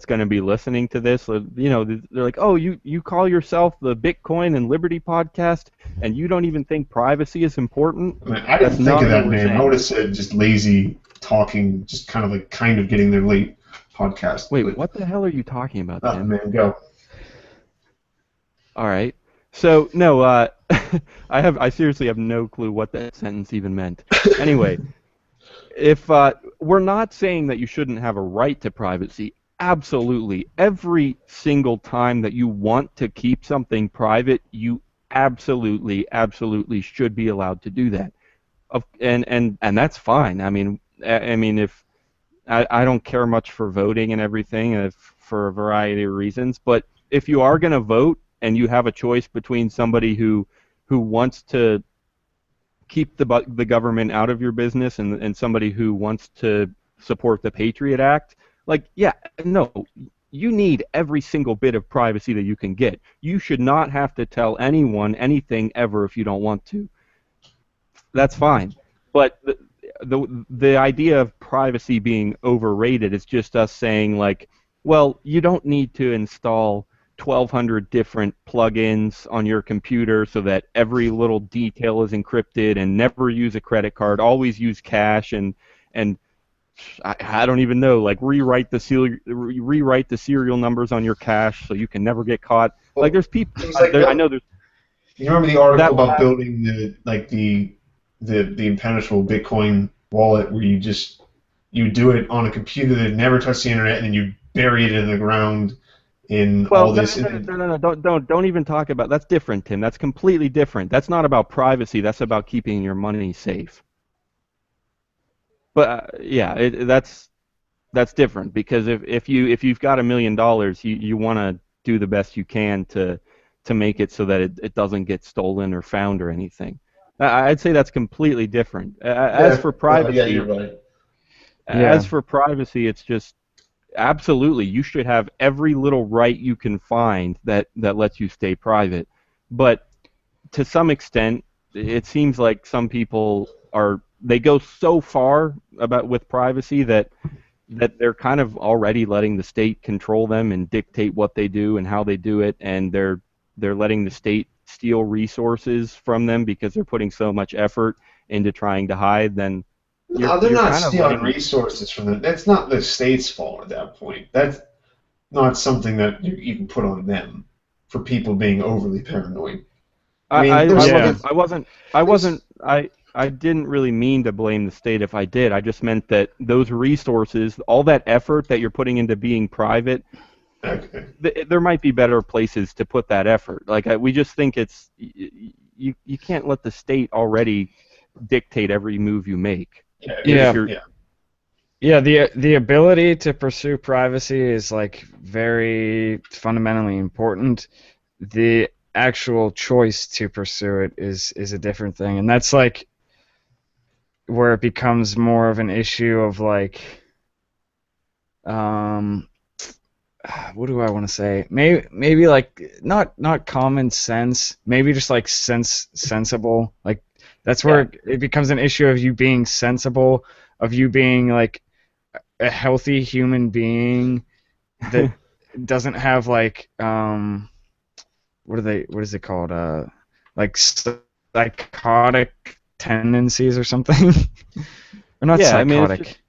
Speaker 1: going to be listening to this. You know, they're like, "Oh, you call yourself the Bitcoin and Liberty podcast, and you don't even think privacy is important?"
Speaker 2: I mean, I
Speaker 1: That's
Speaker 2: didn't think
Speaker 1: not
Speaker 2: of
Speaker 1: what
Speaker 2: that
Speaker 1: we're
Speaker 2: name. I would
Speaker 1: saying.
Speaker 2: have said just lazy talking, just kind of getting there late podcast.
Speaker 1: Wait,
Speaker 2: But
Speaker 1: what the hell are you talking about,
Speaker 2: oh
Speaker 1: Tim?
Speaker 2: man, go.
Speaker 1: All right. So no, I seriously have no clue what that sentence even meant. Anyway, if we're not saying that you shouldn't have a right to privacy, absolutely. Every single time that you want to keep something private, you absolutely should be allowed to do that. And that's fine. I mean, if I don't care much for voting and everything, for a variety of reasons. But if you are going to vote and you have a choice between somebody who wants to keep the government out of your business and somebody who wants to support the Patriot Act, like, yeah, no, you need every single bit of privacy that you can get. You should not have to tell anyone anything ever if you don't want to. That's fine. But the idea of privacy being overrated is just us saying like, well, you don't need to install 1,200 different plugins on your computer so that every little detail is encrypted and never use a credit card, always use cash and I don't even know, like rewrite the serial numbers on your cash so you can never get caught. Like
Speaker 2: Well,
Speaker 1: there's people
Speaker 2: things like
Speaker 1: I know there's
Speaker 2: you remember the article
Speaker 1: that will
Speaker 2: about
Speaker 1: happen.
Speaker 2: building the impenetrable Bitcoin wallet where you do it on a computer that never touched the internet and then you bury it in the ground in
Speaker 1: Well,
Speaker 2: all this and then
Speaker 1: no, don't even talk about that's different, Tim. That's completely different. That's not about privacy. That's about keeping your money safe. But yeah, that's different because if you've got $1 million, you want to do the best you can to make it so that it doesn't get stolen or found or anything. I'd say that's completely different.
Speaker 2: yeah, yeah, you're right.
Speaker 3: Yeah.
Speaker 1: As for privacy, it's just absolutely you should have every little right you can find that lets you stay private. But to some extent, it seems like some people they go so far about with privacy that they're kind of already letting the state control them and dictate what they do and how they do it, and they're letting the state steal resources from them because they're putting so much effort into trying to hide. Then
Speaker 2: No, they're
Speaker 1: you're
Speaker 2: not
Speaker 1: kind of
Speaker 2: stealing
Speaker 1: letting
Speaker 2: resources from them. That's not the state's fault at that point. That's not something that you can put on them for people being overly paranoid. I
Speaker 1: I,
Speaker 2: mean,
Speaker 1: I, I
Speaker 3: Yeah.
Speaker 1: wasn't I wasn't I
Speaker 2: there's
Speaker 1: wasn't I didn't really mean to blame the state if I did. I just meant that those resources, all that effort that you're putting into being private,
Speaker 2: okay.
Speaker 1: there might be better places to put that effort. Like we just think you can't let the state already dictate every move you make.
Speaker 2: Yeah,
Speaker 1: If
Speaker 3: Yeah.
Speaker 2: because
Speaker 1: you're
Speaker 2: yeah,
Speaker 3: Yeah, the ability to pursue privacy is like very fundamentally important. The actual choice to pursue it is a different thing. And that's like where it becomes more of an issue of like um what do I want to say? Maybe like not common sense, maybe just like sensible. Like that's where
Speaker 1: yeah
Speaker 3: it becomes an issue of you being sensible, of you being like a healthy human being that doesn't have like what is it called like psychotic tendencies or something or not
Speaker 1: yeah. I mean it's just
Speaker 3: psychotic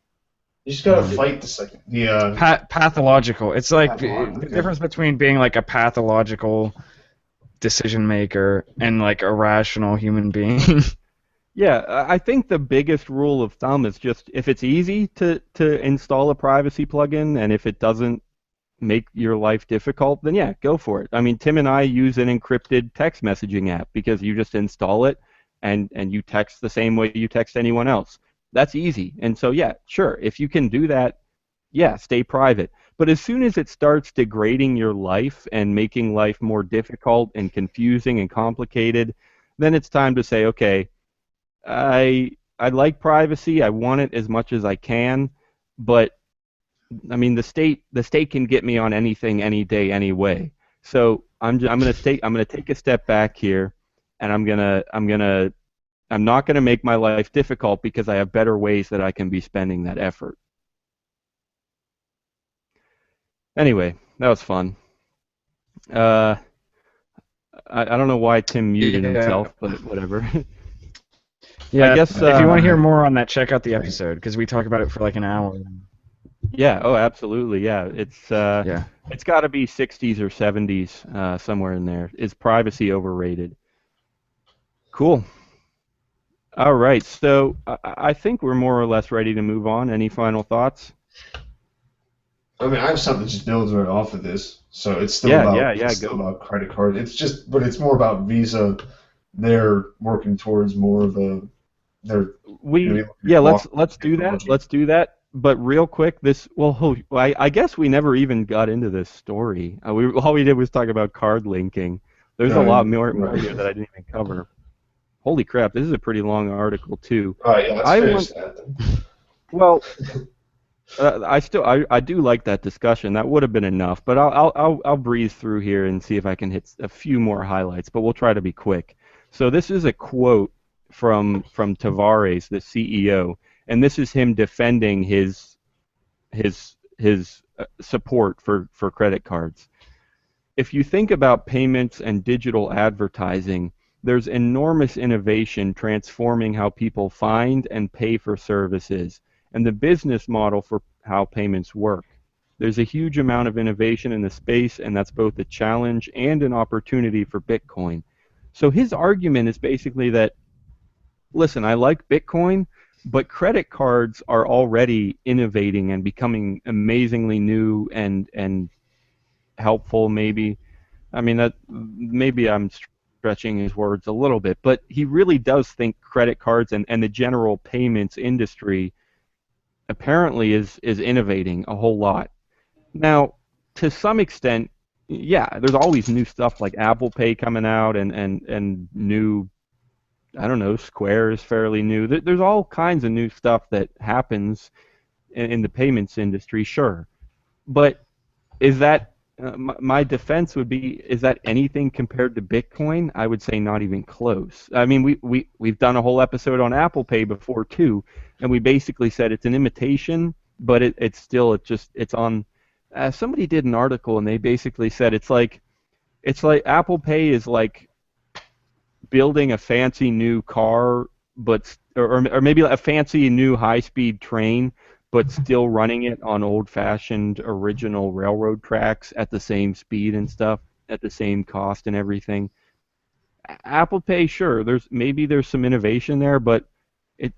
Speaker 2: you just gotta
Speaker 3: um
Speaker 2: fight the second the
Speaker 3: pathological. It's like the
Speaker 2: okay.
Speaker 3: difference between being like a pathological decision maker and like a rational human being.
Speaker 1: yeah. I think the biggest rule of thumb is just if it's easy to install a privacy plugin and if it doesn't make your life difficult, then yeah, go for it. I mean, Tim and I use an encrypted text messaging app because you just install it and you text the same way you text anyone else. That's easy. And so yeah, sure, if you can do that, yeah, stay private. But as soon as it starts degrading your life and making life more difficult and confusing and complicated, then it's time to say, okay, I like privacy. I want it as much as I can, but I mean, the state can get me on anything, any day, any way. So I'm gonna take a step back here, and I'm not gonna make my life difficult because I have better ways that I can be spending that effort. Anyway, that was fun. Uh, I don't know why Tim muted
Speaker 3: Yeah.
Speaker 1: himself, but whatever. I
Speaker 3: Yeah,
Speaker 1: guess
Speaker 3: if you want to hear
Speaker 2: Uh,
Speaker 3: more on that, check out the episode because we talk about it for like an hour.
Speaker 1: yeah. Oh, absolutely. Yeah.
Speaker 3: Yeah.
Speaker 1: It's got to be 60s or 70s somewhere in there. Is privacy overrated? Cool. All right, so I think we're more or less ready to move on. Any final thoughts?
Speaker 2: I mean, I have something that just builds right off of this. So
Speaker 1: Yeah.
Speaker 2: it's still
Speaker 1: Go.
Speaker 2: about credit card. It's just, but it's more about Visa. They're working towards more of a they're going to be looking
Speaker 1: Yeah.
Speaker 2: at
Speaker 1: Let's
Speaker 2: blockchain
Speaker 1: do that.
Speaker 2: technology.
Speaker 1: Let's do that. But real quick, I guess we never even got into this story. All we did was talk about card linking. There's a lot more
Speaker 2: Right.
Speaker 1: here that I didn't even cover. Holy crap! This is a pretty long article too.
Speaker 2: All right, yeah, let's
Speaker 1: I
Speaker 2: finish
Speaker 1: want.
Speaker 2: that then.
Speaker 1: Well, I do like that discussion. That would have been enough, but I'll breeze through here and see if I can hit a few more highlights. But we'll try to be quick. So this is a quote from Tavares, the CEO, and this is him defending his support for credit cards. If you think about payments and digital advertising, there's enormous innovation transforming how people find and pay for services. and the business model for how payments work. There's a huge amount of innovation in the space, and that's both a challenge and an opportunity for Bitcoin. So his argument is basically that, listen, I like Bitcoin, but credit cards are already innovating and becoming amazingly new and helpful maybe. I mean, that maybe I'm stretching his words a little bit, but he really does think credit cards and the general payments industry apparently is innovating a whole lot. Now, to some extent, yeah, there's always new stuff like Apple Pay coming out and new, I don't know, Square is fairly new. There's all kinds of new stuff that happens in the payments industry, sure. But is that my defense would be, is that anything compared to Bitcoin? I would say not even close. I mean, we've done a whole episode on Apple Pay before too, and we basically said it's an imitation, but it's still it's on. Somebody did an article and they basically said it's like Apple Pay is like building a fancy new car, but or maybe a fancy new high-speed train, but still running it on old-fashioned original railroad tracks at the same speed and stuff, at the same cost and everything. Apple Pay, sure, there's some innovation there, but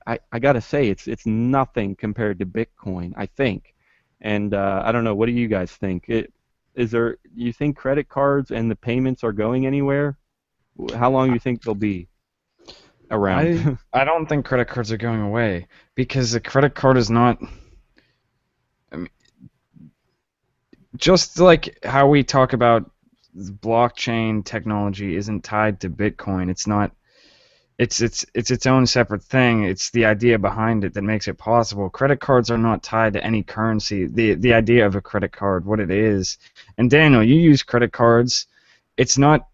Speaker 1: I gotta say it's nothing compared to Bitcoin, I think. And I don't know, what do you guys think? You think credit cards and the payments are going anywhere? How long do you think they'll be
Speaker 3: I
Speaker 1: around?
Speaker 3: I don't think credit cards are going away because a credit card is not. I mean, just like how we talk about blockchain technology isn't tied to Bitcoin. It's not. It's its own separate thing. It's the idea behind it that makes it possible. Credit cards are not tied to any currency. The idea of a credit card, what it is. And Daniel, you use credit cards. It's not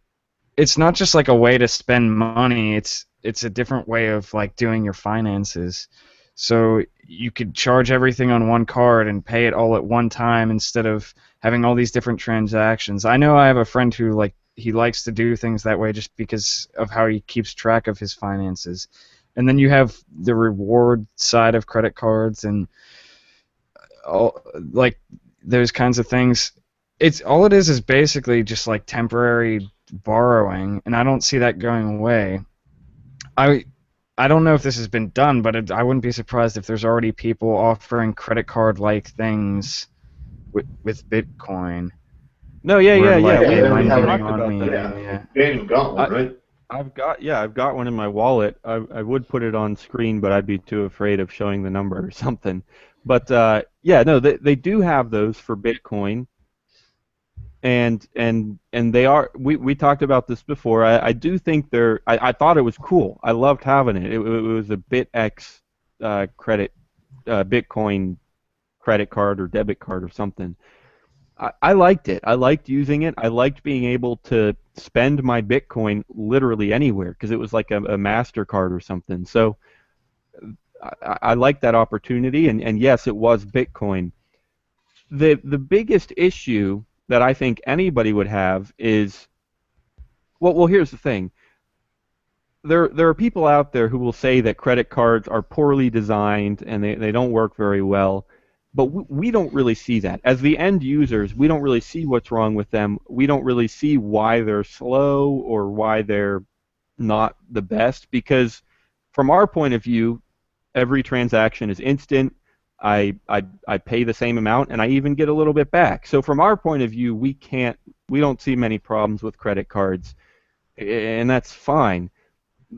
Speaker 3: just like a way to spend money. It's a different way of like doing your finances. So you could charge everything on one card and pay it all at one time instead of having all these different transactions. I know I have a friend who like he likes to do things that way just because of how he keeps track of his finances. And then you have the reward side of credit cards and all like those kinds of things. It's all it is basically just like temporary borrowing, and I don't see that going away. I I don't know if this has been done, but I wouldn't be surprised if there's already people offering credit card like things with Bitcoin,
Speaker 1: No, yeah,
Speaker 3: where
Speaker 1: yeah, yeah.
Speaker 3: like,
Speaker 2: Yeah,
Speaker 3: hey,
Speaker 2: they already
Speaker 1: We
Speaker 3: lend
Speaker 2: have
Speaker 3: me
Speaker 2: it.
Speaker 1: talked about
Speaker 3: money,
Speaker 1: that.
Speaker 2: Yeah,
Speaker 3: yeah.
Speaker 2: Daniel got one,
Speaker 1: I
Speaker 2: right?
Speaker 1: I've got one in my wallet. I would put it on screen, but I'd be too afraid of showing the number or something. But yeah, no, they do have those for Bitcoin, and they are. We talked about this before. I do think they're. I thought it was cool. I loved having it. It was a BitX credit Bitcoin credit card or debit card or something. I liked it. I liked using it. I liked being able to spend my Bitcoin literally anywhere because it was like a MasterCard or something. So I liked that opportunity, and yes, it was Bitcoin. The biggest issue that I think anybody would have is, well, here's the thing. There are people out there who will say that credit cards are poorly designed and they don't work very well, but we don't really see that. As the end users, we don't really see what's wrong with them. We don't really see why they're slow or why they're not the best because from our point of view, every transaction is instant. I pay the same amount and I even get a little bit back. So from our point of view, we don't see many problems with credit cards, and that's fine.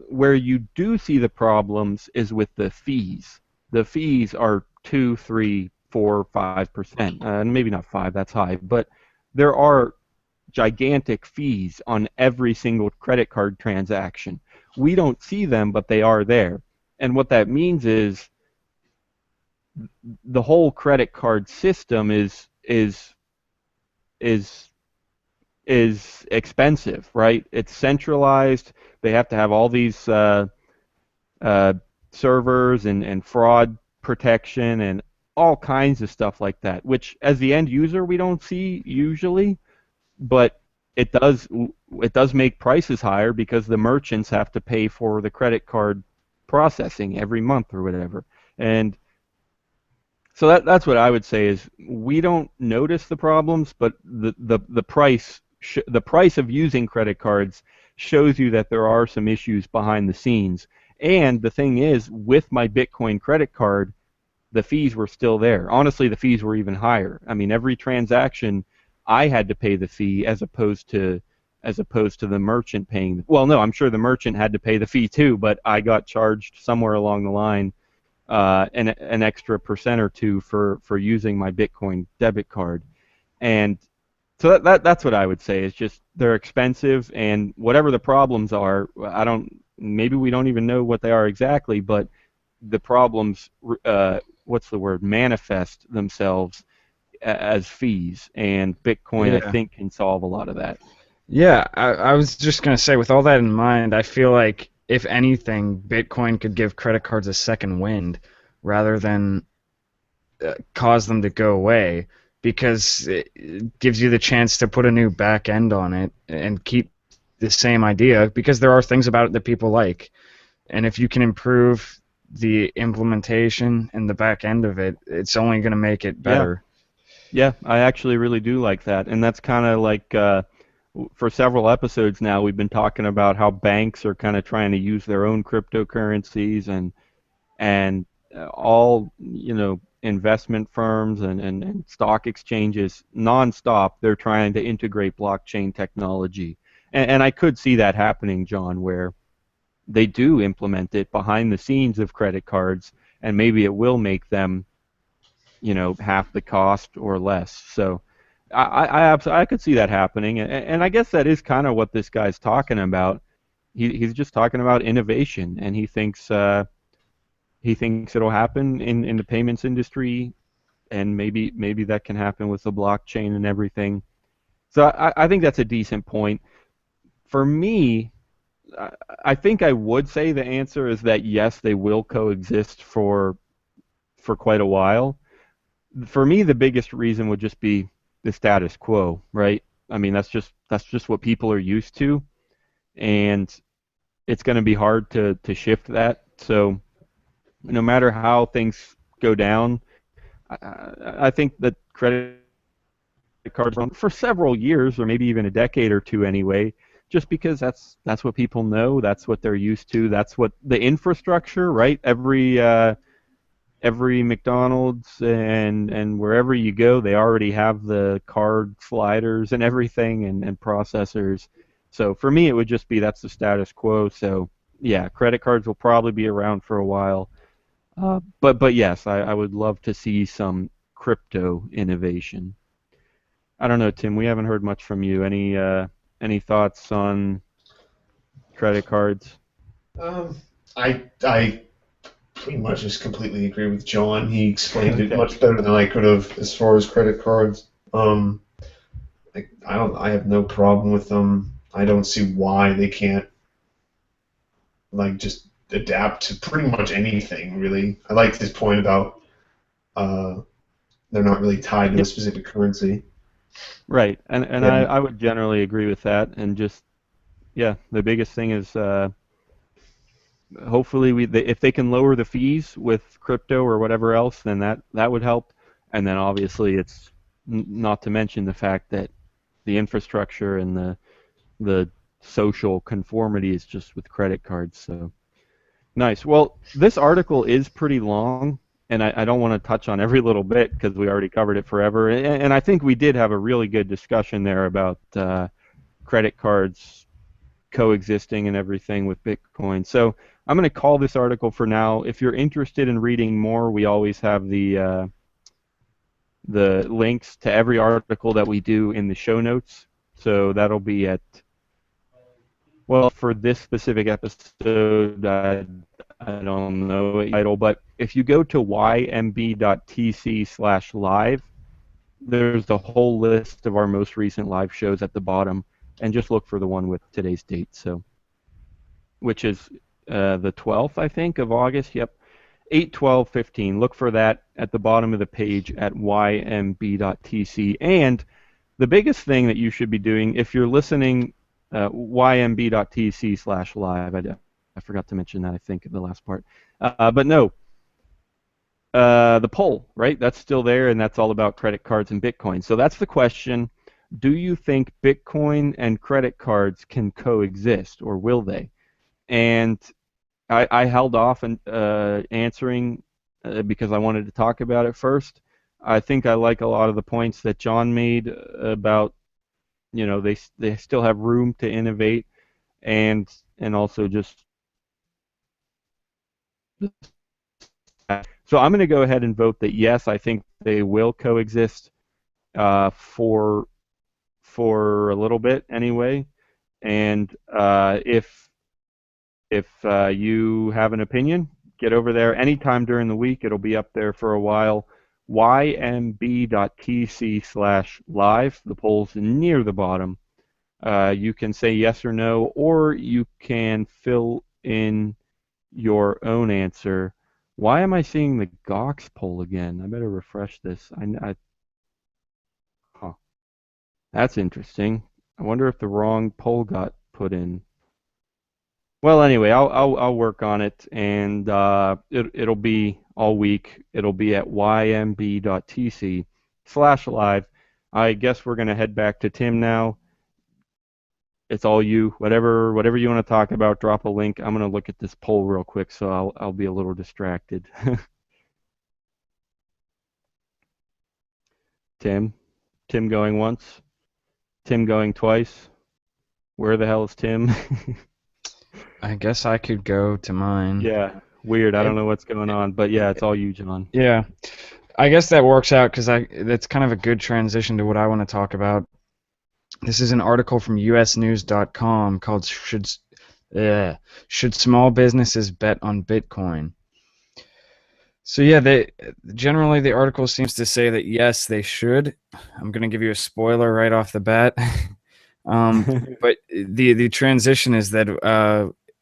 Speaker 1: Where you do see the problems is with the fees. The fees are 2, 3, 4, 5%. Maybe not 5, that's high, but there are gigantic fees on every single credit card transaction. We don't see them, but they are there. And what that means is the whole credit card system is is expensive, right? It's centralized. They have to have all these uh, servers and fraud protection and all kinds of stuff like that, which as the end user we don't see usually, but it does it does make prices higher because the merchants have to pay for the credit card processing every month or whatever. And So that's what I would say is we don't notice the problems, but the price of using credit cards shows you that there are some issues behind the scenes. And the thing is, with my Bitcoin credit card, the fees were still there. Honestly, the fees were even higher. I mean, every transaction I had to pay the fee as opposed to the merchant paying. Well, no, I'm sure the merchant had to pay the fee too, but I got charged somewhere along the line an extra percent or two for using my Bitcoin debit card. And so that's what I would say. Is just they're expensive, and whatever the problems are, I don't. Maybe we don't even know what they are exactly, but the problems, what's the word, manifest themselves as fees, and Bitcoin, I
Speaker 3: Yeah.
Speaker 1: think, can solve a lot of that.
Speaker 3: Yeah, I was just gonna say, with all that in mind, I feel like if anything, Bitcoin could give credit cards a second wind rather than cause them to go away, because it gives you the chance to put a new back end on it and keep the same idea, because there are things about it that people like. And if you can improve the implementation and the back end of it, it's only going to make it
Speaker 1: Yeah,
Speaker 3: better.
Speaker 1: yeah, I actually really do like that, and that's kind of like for several episodes now, we've been talking about how banks are kind of trying to use their own cryptocurrencies, and all investment firms and stock exchanges nonstop. They're trying to integrate blockchain technology, and I could see that happening, John, where they do implement it behind the scenes of credit cards, and maybe it will make them half the cost or less. So I could see that happening, and I guess that is kind of what this guy's talking about. He's just talking about innovation, and he thinks it'll happen in the payments industry, and maybe that can happen with the blockchain and everything. So I think that's a decent point. For me, I, I think I would say the answer is that yes, they will coexist for quite a while. For me, the biggest reason would just be the status quo, right? I mean, that's just what people are used to, and it's going to be hard to shift that. So no matter how things go down, I think that credit cards run for several years, or maybe even a decade or two anyway, just because that's what people know, that's what they're used to, that's what the infrastructure, right? Every McDonald's and wherever you go, they already have the card sliders and everything and processors. So for me, it would just be that's the status quo. So yeah, credit cards will probably be around for a while. But yes, I would love to see some crypto innovation. I don't know, Tim. We haven't heard much from you. Any thoughts on credit cards?
Speaker 2: Um, I pretty much just completely agree with John. He explained it
Speaker 1: Okay.
Speaker 2: much better than I could have as far as credit cards. I have no problem with them. I don't see why they can't like just adapt to pretty much anything really. I liked his point about uh, they're not really tied to a
Speaker 1: Yep.
Speaker 2: specific currency.
Speaker 1: Right. And
Speaker 2: Yeah.
Speaker 1: I would generally agree with that. And just yeah, the biggest thing is hopefully if they can lower the fees with crypto or whatever else, then that would help. And then obviously it's not to mention the fact that the infrastructure and the social conformity is just with credit cards. So nice. Well, this article is pretty long, and I don't want to touch on every little bit because we already covered it forever. And I think we did have a really good discussion there about credit cards coexisting and everything with Bitcoin. So I'm going to call this article for now. If you're interested in reading more, we always have the links to every article that we do in the show notes. So that'll be at, well, for this specific episode, I don't know the title, but if you go to ymb.tc/live, there's a whole list of our most recent live shows at the bottom, and just look for the one with today's date. So, which is the 12th, I think, of August. Yep, 8/12/15. Look for that at the bottom of the page at ymb.tc. And the biggest thing that you should be doing if you're listening, ymb.tc/live. I forgot to mention that, I think, in the last part. But no, The poll, right? That's still there, and that's all about credit cards and Bitcoin. So that's the question. Do you think Bitcoin and credit cards can coexist, or will they? And I held off on answering because I wanted to talk about it first. I think I like a lot of the points that John made about, they still have room to innovate, and also just so I'm going to go ahead and vote that yes, I think they will coexist for a little bit anyway. And if you have an opinion, get over there anytime during the week. It'll be up there for a while. ymb.tc/live. The poll's near the bottom. You can say yes or no, or you can fill in your own answer. Why am I seeing the Gox poll again? I better refresh this. Huh. That's interesting. I wonder if the wrong poll got put in. Well, anyway, I'll work on it, and it'll be all week. It'll be at ymb.tc/live. I guess we're gonna head back to Tim now. It's all you. Whatever you want to talk about, drop a link. I'm gonna look at this poll real quick, so I'll be a little distracted. Tim, Tim going once, Tim going twice. Where the hell is Tim?
Speaker 3: I guess I could go to mine.
Speaker 1: Yeah, weird. I don't
Speaker 3: And,
Speaker 1: know what's going on, but yeah, it's all you, John.
Speaker 3: yeah, I guess that works out because that's kind of a good transition to what I want to talk about. This is an article from usnews.com called Should Small Businesses Bet on Bitcoin? So yeah, generally the article seems to say that yes, they should. I'm going to give you a spoiler right off the bat. But the transition is that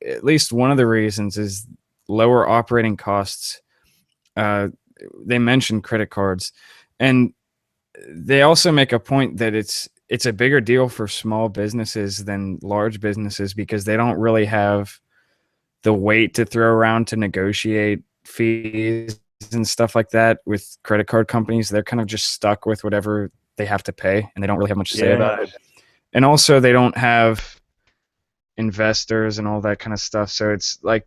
Speaker 3: at least one of the reasons is lower operating costs. They mention credit cards, and they also make a point that it's a bigger deal for small businesses than large businesses because they don't really have the weight to throw around to negotiate fees and stuff like that with credit card companies. They're kind of just stuck with whatever they have to pay, and they don't really have much to say about
Speaker 1: Yeah,
Speaker 3: it. And also, they don't have investors and all that kind of stuff. So it's like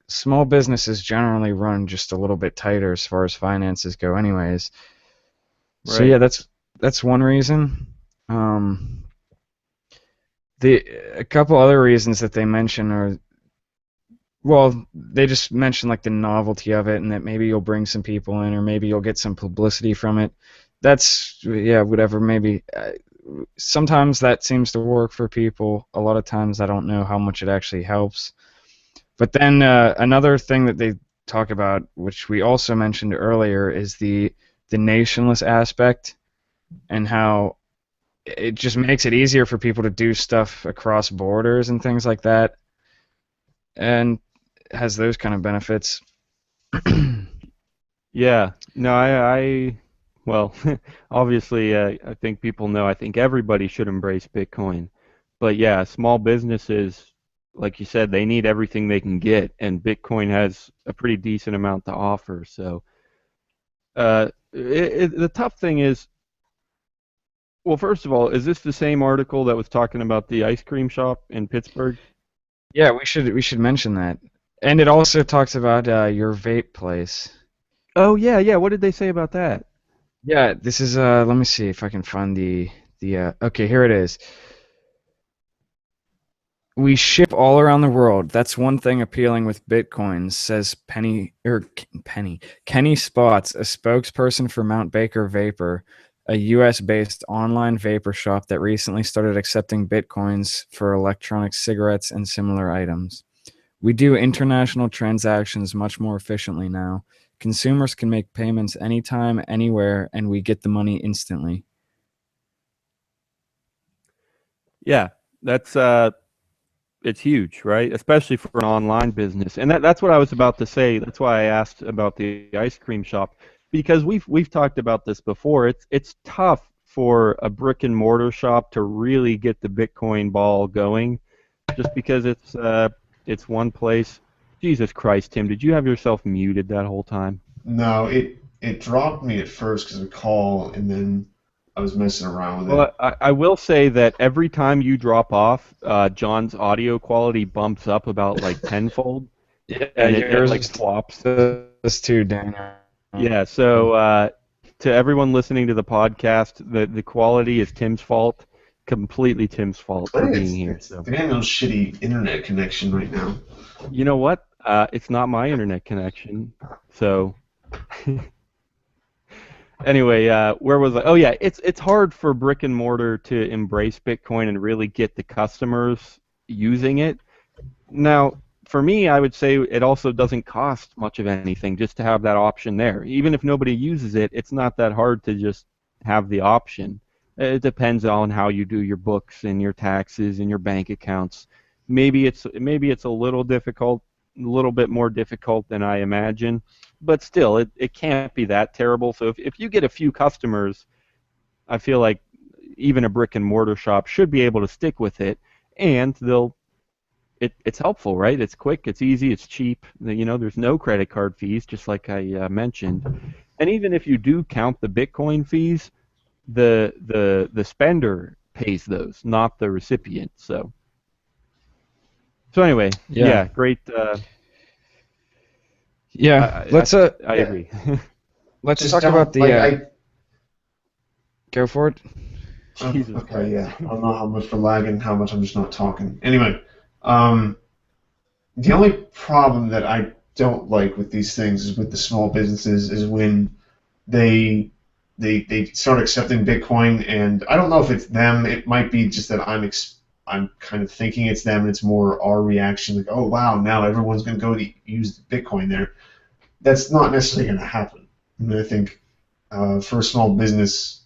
Speaker 3: small businesses generally run just a little bit tighter as far as finances go, anyways. So
Speaker 1: right.
Speaker 3: yeah, that's one reason. Um, a couple other reasons that they mention are, well, they just mention like the novelty of it and that maybe you'll bring some people in or maybe you'll get some publicity from it. That's, yeah, whatever, maybe. Sometimes that seems to work for people. A lot of times I don't know how much it actually helps. But then another thing that they talk about, which we also mentioned earlier, is the nationless aspect and how it just makes it easier for people to do stuff across borders and things like that, and has those kind of benefits.
Speaker 1: Yeah. No, well, obviously, I think people know. I think everybody should embrace Bitcoin. But yeah, small businesses, like you said, they need everything they can get, and Bitcoin has a pretty decent amount to offer. So, the tough thing is, well, first of all, is this the same article that was talking about the ice cream shop in Pittsburgh?
Speaker 3: Yeah, we should mention that. And it also talks about your vape place.
Speaker 1: Oh yeah, yeah. What did they say about that?
Speaker 3: Yeah, this is let me see if I can find the okay, here it is. We ship all around the world. That's one thing appealing with Bitcoin, says Kenny Spots, a spokesperson for Mount Baker Vapor, a US-based online vapor shop that recently started accepting Bitcoins for electronic cigarettes and similar items. We do international transactions much more efficiently now. Consumers can make payments anytime, anywhere, and we get the money instantly.
Speaker 1: Yeah, that's it's huge, right? Especially for an online business. And that's what I was about to say. That's why I asked about the ice cream shop because we've talked about this before. It's tough for a brick and mortar shop to really get the Bitcoin ball going just because it's one place. Jesus Christ, Tim, did you have yourself muted that whole time?
Speaker 2: No, it dropped me at first because of a call, and then I was messing around with it.
Speaker 1: Well, I will say that every time you drop off, John's audio quality bumps up about like tenfold,
Speaker 3: Yeah,
Speaker 1: and it like
Speaker 3: yours
Speaker 1: swaps.
Speaker 3: does too, Daniel.
Speaker 1: Yeah, so to everyone listening to the podcast, the quality is Tim's fault, completely Tim's fault
Speaker 2: I
Speaker 1: for
Speaker 2: think
Speaker 1: being
Speaker 2: it's
Speaker 1: here.
Speaker 2: it's
Speaker 1: So
Speaker 2: Daniel's shitty internet connection right now.
Speaker 1: you know what? It's not my internet connection. So anyway, where was I? Oh yeah, it's hard for brick and mortar to embrace Bitcoin and really get the customers using it. Now, for me, I would say it also doesn't cost much of anything just to have that option there. Even if nobody uses it, it's not that hard to just have the option. It depends on how you do your books and your taxes and your bank accounts. Maybe it's a little difficult, a little bit more difficult than I imagine, but still, it can't be that terrible. So if you get a few customers, I feel like even a brick and mortar shop should be able to stick with it, and it's helpful, right? It's quick, it's easy, it's cheap. There's no credit card fees, just like I mentioned. And even if you do count the Bitcoin fees, the spender pays those, not the recipient. So anyway,
Speaker 3: Yeah,
Speaker 1: yeah, great. I
Speaker 3: yeah.
Speaker 1: I,
Speaker 3: Let's
Speaker 1: I
Speaker 2: Yeah,
Speaker 1: agree.
Speaker 3: let's
Speaker 2: just
Speaker 3: talk about
Speaker 2: don't
Speaker 3: the
Speaker 2: like I.
Speaker 3: go for it.
Speaker 1: Jesus
Speaker 2: Okay,
Speaker 1: Christ.
Speaker 2: yeah. I don't know how much we're lagging, how much I'm just not talking. Anyway, um, the only problem that I don't like with these things is with the small businesses is when they they start accepting Bitcoin, and I don't know if it's them. It might be just that I'm kind of thinking it's them, and it's more our reaction, like, oh wow, now everyone's going to go to use Bitcoin there. That's not necessarily going to happen. And I think for a small business,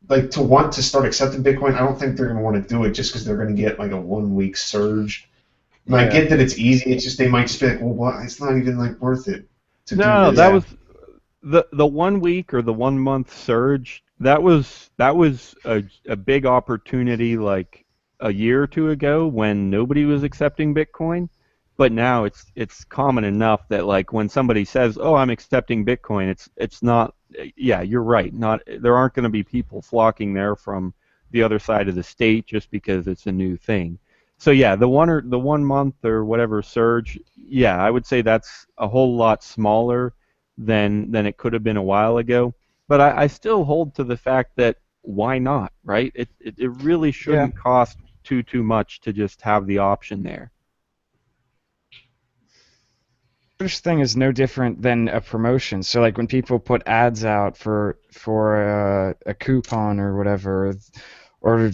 Speaker 2: like to want to start accepting Bitcoin, I don't think they're going to want to do it just because they're going to get like a 1 week surge. And I
Speaker 3: Yeah,
Speaker 2: get that it's easy. It's just they might just be like, well, what? It's not even like worth it to do
Speaker 1: No, that
Speaker 2: this.
Speaker 3: yeah,
Speaker 1: was the 1 week or the 1 month surge. That was a big opportunity like a year or two ago when nobody was accepting Bitcoin. But now it's common enough that like when somebody says, "Oh, I'm accepting Bitcoin," it's not. Yeah, you're right. Not there aren't going to be people flocking there from the other side of the state just because it's a new thing. So yeah, the 1 month or whatever surge, yeah, I would say that's a whole lot smaller than it could have been a while ago. But I still hold to the fact that why not, right? It really
Speaker 3: yeah.
Speaker 1: shouldn't cost too much to just have the option there.
Speaker 3: First thing is no different than a promotion. So like when people put ads out for a coupon or whatever, or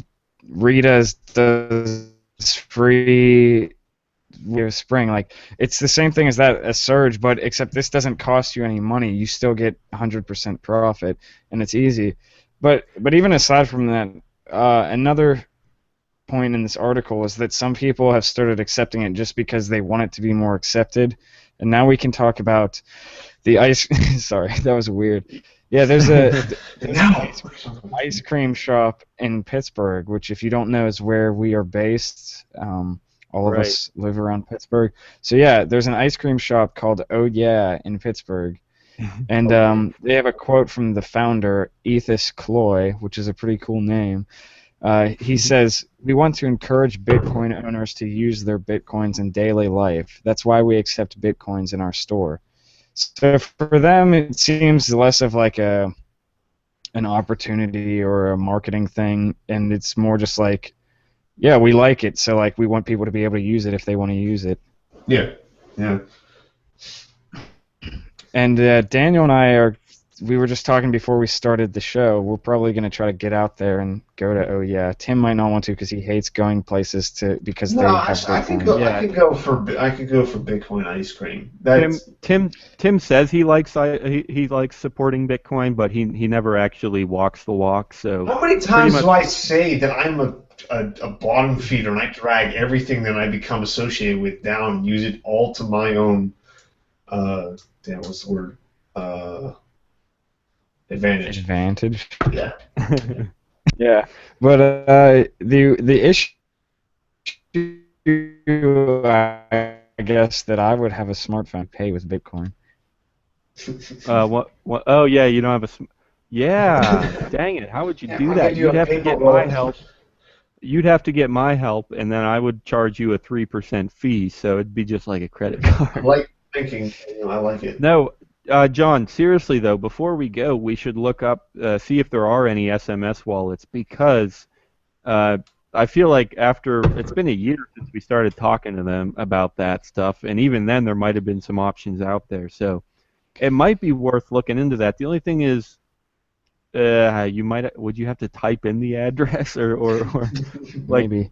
Speaker 3: Rita's does free spring, like it's the same thing as that, a surge, but except this doesn't cost you any money. You still get 100% profit, and it's easy. But even aside from that, another point in this article is that some people have started accepting it just because they want it to be more accepted. And now we can talk about the ice. Sorry, that was weird. Yeah, there's an
Speaker 2: No.
Speaker 3: ice cream shop in Pittsburgh, which if you don't know is where we are based. All of
Speaker 1: Right.
Speaker 3: us live around Pittsburgh. So yeah, there's an ice cream shop called Oh Yeah in Pittsburgh. And
Speaker 1: Okay.
Speaker 3: they have a quote from the founder, Ethis Cloy, which is a pretty cool name. He says, "We want to encourage Bitcoin owners to use their Bitcoins in daily life. That's why we accept Bitcoins in our store." So for them, it seems less of like an opportunity or a marketing thing, and it's more just like, yeah, we like it, so like we want people to be able to use it if they want to use it.
Speaker 2: Yeah. Yeah.
Speaker 3: And Daniel and we were just talking before we started the show. We're probably going to try to get out there and go to Oh Yeah. Tim might not want to because he hates going places because
Speaker 2: No,
Speaker 3: they have
Speaker 2: actually, I could
Speaker 3: Bitcoin.
Speaker 2: go.
Speaker 1: Yeah.
Speaker 2: I could go for Bitcoin ice cream.
Speaker 1: Tim
Speaker 2: That's
Speaker 1: Tim Tim says he likes supporting Bitcoin, but he never actually walks the walk. So
Speaker 2: how many
Speaker 1: pretty
Speaker 2: times do
Speaker 1: much.
Speaker 2: I say that I'm a bottom feeder and I drag everything that I become associated with down and use it all to my own. Damn, what's the word? Uh, advantage.
Speaker 3: Advantage.
Speaker 2: Yeah.
Speaker 3: Yeah, but the issue, I guess, that I would have a smartphone pay with Bitcoin.
Speaker 1: What? Oh yeah, you don't have Yeah, dang it! How would you
Speaker 2: Yeah,
Speaker 1: do
Speaker 2: I'll give
Speaker 1: that?
Speaker 2: you
Speaker 1: You'd
Speaker 2: a
Speaker 1: have to
Speaker 2: paper
Speaker 1: get my
Speaker 2: roll.
Speaker 1: help. You'd have to get my help, and then I would charge you a 3% fee, so it'd be just like a credit
Speaker 2: I
Speaker 1: card.
Speaker 2: like thinking. I like it.
Speaker 1: No, John, seriously though, before we go, we should look up, see if there are any SMS wallets because uh, I feel like after it's been a year since we started talking to them about that stuff, and even then there might have been some options out there. So it might be worth looking into that. The only thing is, would you have to type in the address or like
Speaker 3: Maybe.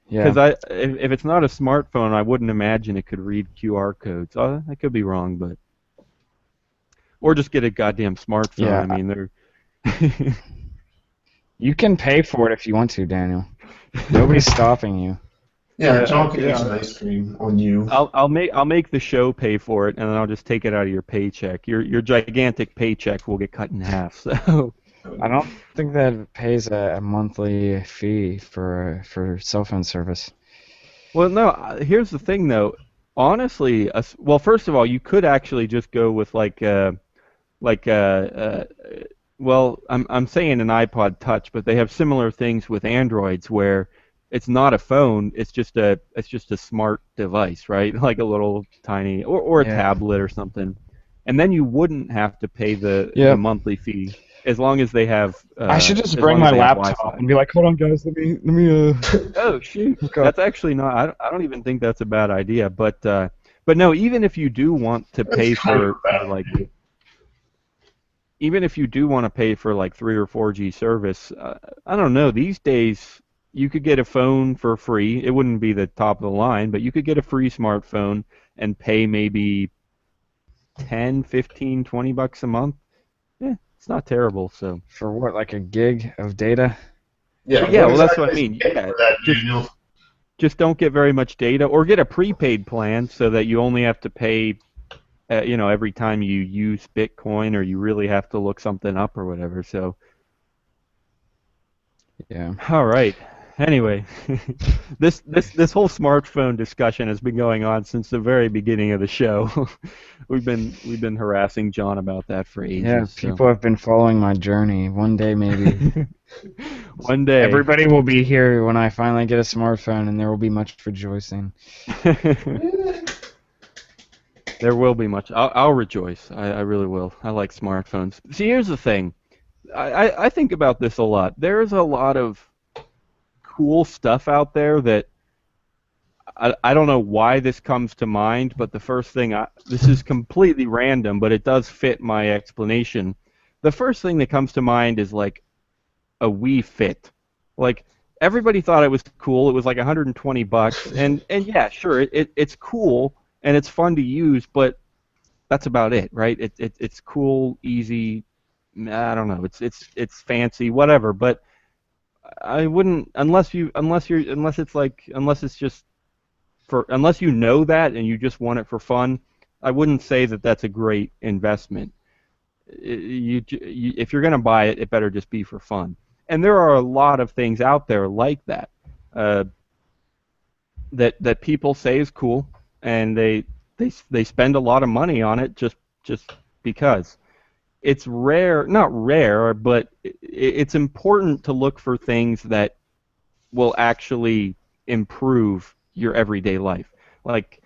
Speaker 3: Yeah.
Speaker 1: because if it's not a smartphone, I wouldn't imagine it could read QR codes. I could be wrong, but or just get a goddamn smartphone. I
Speaker 3: Yeah.
Speaker 1: mean, they're
Speaker 3: You can pay for it if you want to, Daniel. Nobody's stopping you.
Speaker 2: Yeah, John can eat some
Speaker 1: yeah.
Speaker 2: ice cream on you.
Speaker 1: I'll make the show pay for it, and then I'll just take it out of your paycheck. Your gigantic paycheck will get cut in half. So
Speaker 3: I don't think that pays a monthly fee for cell phone service.
Speaker 1: well, no. Here's the thing, though. Honestly, well, first of all, you could actually just go with like well, I'm saying an iPod Touch, but they have similar things with Androids where it's not a phone, it's just a smart device, right? Like a little tiny or a
Speaker 3: Yeah.
Speaker 1: tablet or something. And then you wouldn't have to pay the
Speaker 3: Yeah.
Speaker 1: monthly fee as long as they have
Speaker 3: I should just
Speaker 1: as
Speaker 3: bring
Speaker 1: long as
Speaker 3: my
Speaker 1: they have
Speaker 3: laptop
Speaker 1: Wi-Fi.
Speaker 3: and be like, hold on, guys, let me
Speaker 1: Oh shoot,
Speaker 3: look up.
Speaker 1: that's actually not. I don't even think that's a bad idea. But no, even if you do want to
Speaker 2: That's
Speaker 1: pay
Speaker 2: kind of a
Speaker 1: for
Speaker 2: bad
Speaker 1: like
Speaker 2: idea.
Speaker 1: even if you do want to pay for like 3 or 4G service, I don't know. These days, you could get a phone for free. It wouldn't be the top of the line, but you could get a free smartphone and pay maybe 10, 15, $20 a month. Yeah, it's not terrible. So,
Speaker 3: For what, like a gig of data?
Speaker 2: Yeah,
Speaker 1: well, yeah,
Speaker 2: what
Speaker 1: well, that's what I
Speaker 2: exactly is
Speaker 1: mean.
Speaker 2: paying
Speaker 1: Yeah,
Speaker 2: for that,
Speaker 1: just
Speaker 2: Daniel?
Speaker 1: just don't get very much data, or get a prepaid plan so that you only have to pay, every time you use Bitcoin, or you really have to look something up or whatever. So,
Speaker 3: Yeah.
Speaker 1: all right. Anyway, this whole smartphone discussion has been going on since the very beginning of the show. We've been harassing John about that for
Speaker 3: Yeah,
Speaker 1: ages. So
Speaker 3: people have been following my journey. One day, maybe.
Speaker 1: one day
Speaker 3: Everybody will be here when I finally get a smartphone, and there will be much rejoicing.
Speaker 1: there will be much. I'll rejoice. I really will. I like smartphones. See, here's the thing. I think about this a lot. There's a lot of cool stuff out there that I don't know why this comes to mind, but the first thing this is completely random, but it does fit my explanation. The first thing that comes to mind is like a Wii Fit. Like everybody thought it was cool. It was like $120, and yeah, sure, it's cool and it's fun to use, but that's about it, right? It's cool, easy. I don't know. It's fancy, whatever. But I wouldn't unless it's just unless you know that and you just want it for fun. I wouldn't say that that's a great investment. If you're going to buy it, it better just be for fun. And there are a lot of things out there like that, uh, that people say is cool, and they spend a lot of money on it just because. It's rare, not rare, but it's important to look for things that will actually improve your everyday life. Like,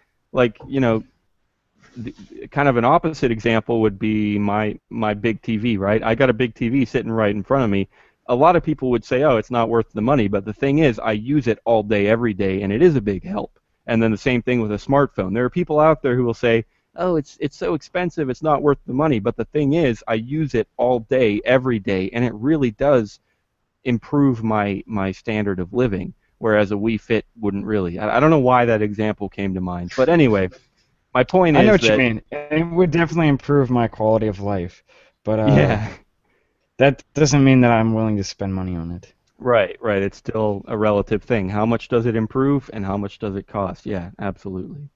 Speaker 1: kind of an opposite example would be my big TV, right? I got a big TV sitting right in front of me. A lot of people would say, "Oh, it's not worth the money," but the thing is, I use it all day, every day, and it is a big help. And then the same thing with a smartphone. There are people out there who will say, "Oh, it's so expensive, it's not worth the money." But the thing is, I use it all day, every day, and it really does improve my standard of living. Whereas a Wii Fit wouldn't really. I don't know why that example came to mind, but anyway, my point
Speaker 3: I know
Speaker 1: is
Speaker 3: what you
Speaker 1: that
Speaker 3: mean. It would definitely improve my quality of life, but
Speaker 1: yeah,
Speaker 3: that doesn't mean that I'm willing to spend money on it.
Speaker 1: right, right. It's still a relative thing. How much does it improve, and how much does it cost? Yeah, absolutely.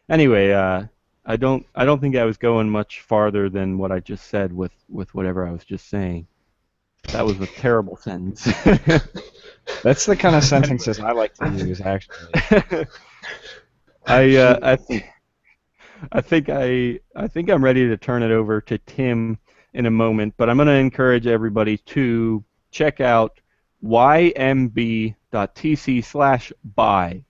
Speaker 1: Anyway, I don't think I was going much farther than what I just said with whatever I was just saying. That was a terrible sentence.
Speaker 3: That's the kind of
Speaker 1: Anyway,
Speaker 3: sentences I like to use, actually.
Speaker 1: I I think I'm ready to turn it over to Tim in a moment, but I'm going to encourage everybody to check out ymb.tc/buy,